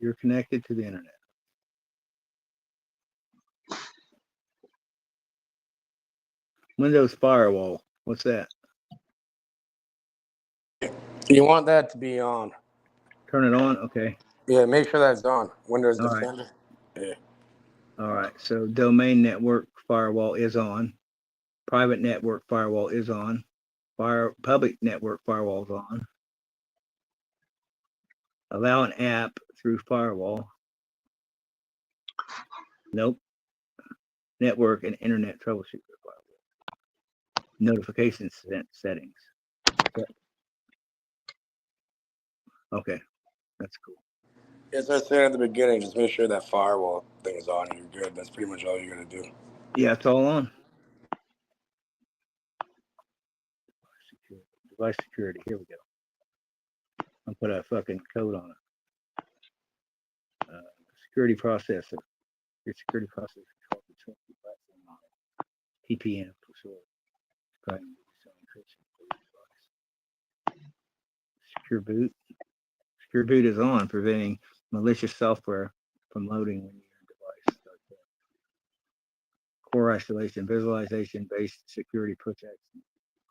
N: You're connected to the internet. Windows Firewall. What's that?
J: You want that to be on.
N: Turn it on? Okay.
J: Yeah, make sure that's on. Windows
N: All right.
J: Defender. Yeah.
N: All right. So domain network firewall is on. Private network firewall is on. Public network firewall is on. Allow an app through firewall. Nope. Network and internet troubleshooter firewall. Notification settings. Okay. That's cool.
J: As I said at the beginning, just make sure that firewall thing is on and you're good. That's pretty much all you're going to do.
N: Yeah, it's all on. Device security. Here we go. I'll put a fucking code on it. Security processor. Your security processor called the trusted platform model. TPM for short. Secure boot. Secure boot is on, preventing malicious software from loading when your device starts up. Core isolation, visualization-based security protection.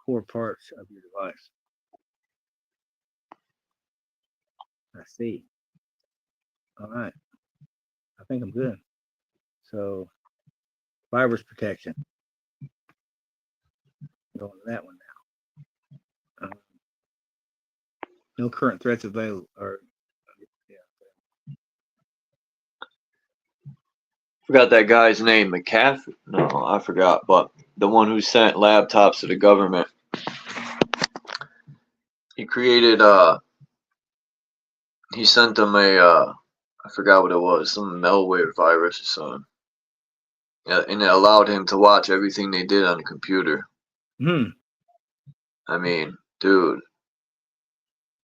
N: Core parts of your device. I see. All right. I think I'm good. So, virus protection. Going to that one now. No current threats available.
D: Forgot that guy's name, McCaffrey? No, I forgot, but the one who sent laptops to the government. He created he sent them a I forgot what it was, some malware virus or something. Yeah, and it allowed him to watch everything they did on the computer. I mean, dude,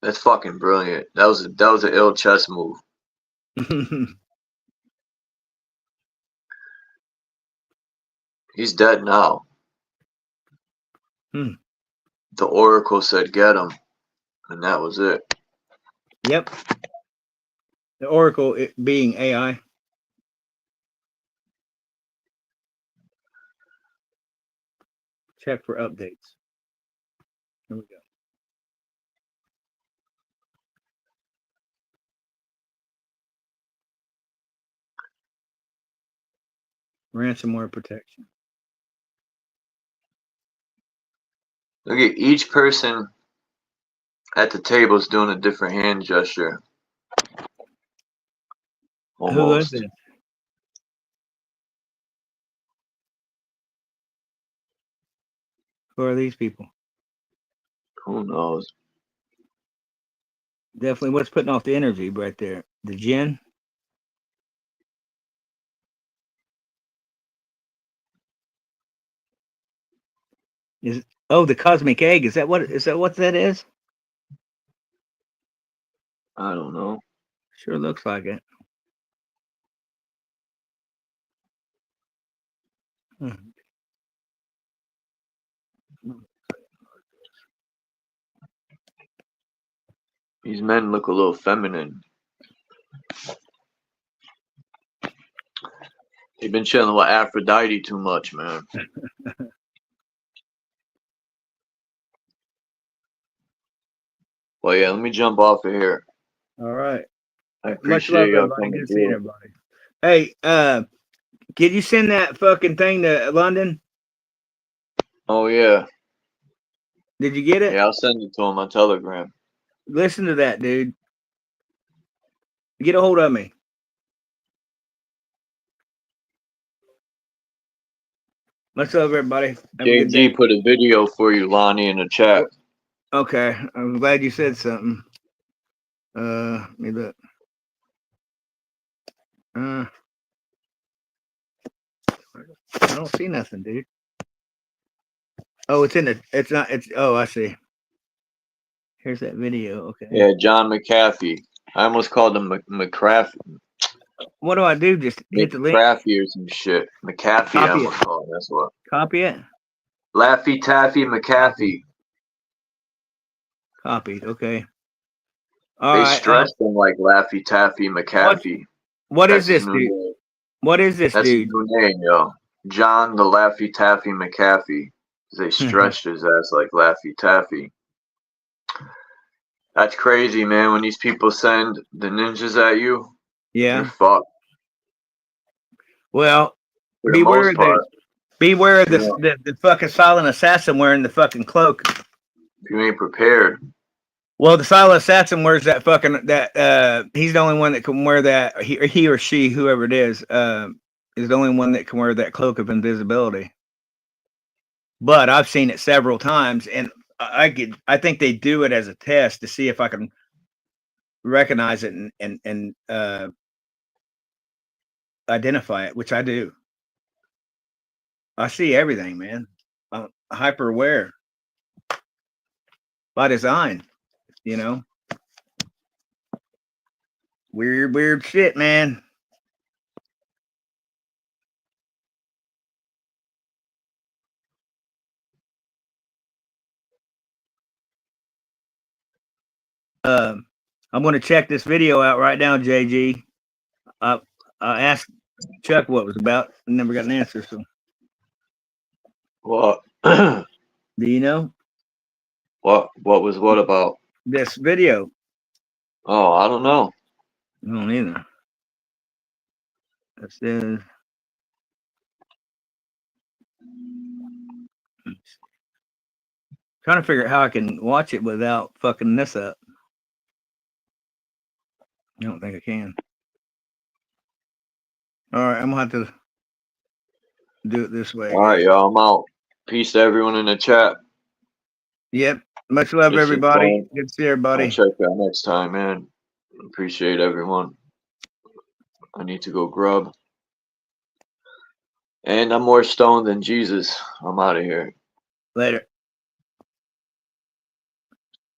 D: that's fucking brilliant. That was an ill chess move. He's dead now. The Oracle said get him, and that was it.
N: Yep. The Oracle, it being AI. Check for updates. Here we go. Ransomware protection.
D: Look at each person at the table is doing a different hand gesture.
N: Who is
D: Almost.
N: it? Who are these people?
D: Who knows?
N: Definitely what's putting off the energy right there. The gin. The cosmic egg. Is that what that is?
D: I don't know.
N: Sure looks like it.
D: These men look a little feminine. They've been chilling with Aphrodite too much, man. Well, yeah, let me jump off of here.
N: All right.
D: I
N: Much
D: appreciate
N: love,
D: y'all
N: everybody.
D: coming
N: Good seeing
D: through.
N: everybody. Hey, can you send that fucking thing to London?
D: Oh, yeah.
N: Did you get it?
D: Yeah, I'll send it to him on Telegram.
N: Listen to that, dude. Get a hold of me. Much love, everybody. Have a good day.
D: JG put a video for you, Lonnie, in the chat.
N: Okay, I'm glad you said something. Let me look. I don't see nothing, dude. Oh, it's in the. It's not. It's. Oh, I see. Here's that video. Okay.
D: Yeah, John McAfee. I almost called him McCraffy.
N: What do I do? Just hit the link.
D: McCraffy or some shit. McAfee,
N: Copy
D: I almost called him. That's what.
N: Copy it.
D: Laffy Taffy McAfee.
N: Copied. Okay. All
D: They
N: right.
D: stressed him like Laffy Taffy McAfee.
N: What
D: That's
N: is this,
D: his new
N: dude?
D: name.
N: What is this,
D: That's
N: dude?
D: his new name, yo. John the Laffy Taffy McAfee. They stretched his ass like Laffy Taffy. That's crazy, man. When these people send the ninjas at you,
N: Yeah.
D: you're fucked.
N: Well,
D: For the most part.
N: beware of
D: You know,
N: the fucking silent assassin wearing the fucking cloak.
D: if you ain't prepared.
N: Well, the silent assassin wears that fucking he's the only one that can wear that. He or she, whoever it is the only one that can wear that cloak of invisibility. But I've seen it several times, and I think they do it as a test to see if I can recognize it and identify it, which I do. I see everything, man. I'm hyper aware by design, you know. Weird shit, man. I'm going to check this video out right now, JG. I asked Chuck what it was about and never got an answer. So,
D: What?
N: Do you know?
D: What was what about?
N: This video.
D: Oh, I don't know.
N: I don't either. It says, trying to figure out how I can watch it without fucking this up. I don't think I can. All right, I'm gonna have to do it this way.
D: All right, y'all. I'm out. Peace to everyone in the chat.
N: Yep. Much love,
D: This is
N: everybody.
D: fun.
N: Good to see everybody.
D: I'll check that next time, man. Appreciate everyone. I need to go grub. And I'm more stoned than Jesus. I'm out of here.
N: Later.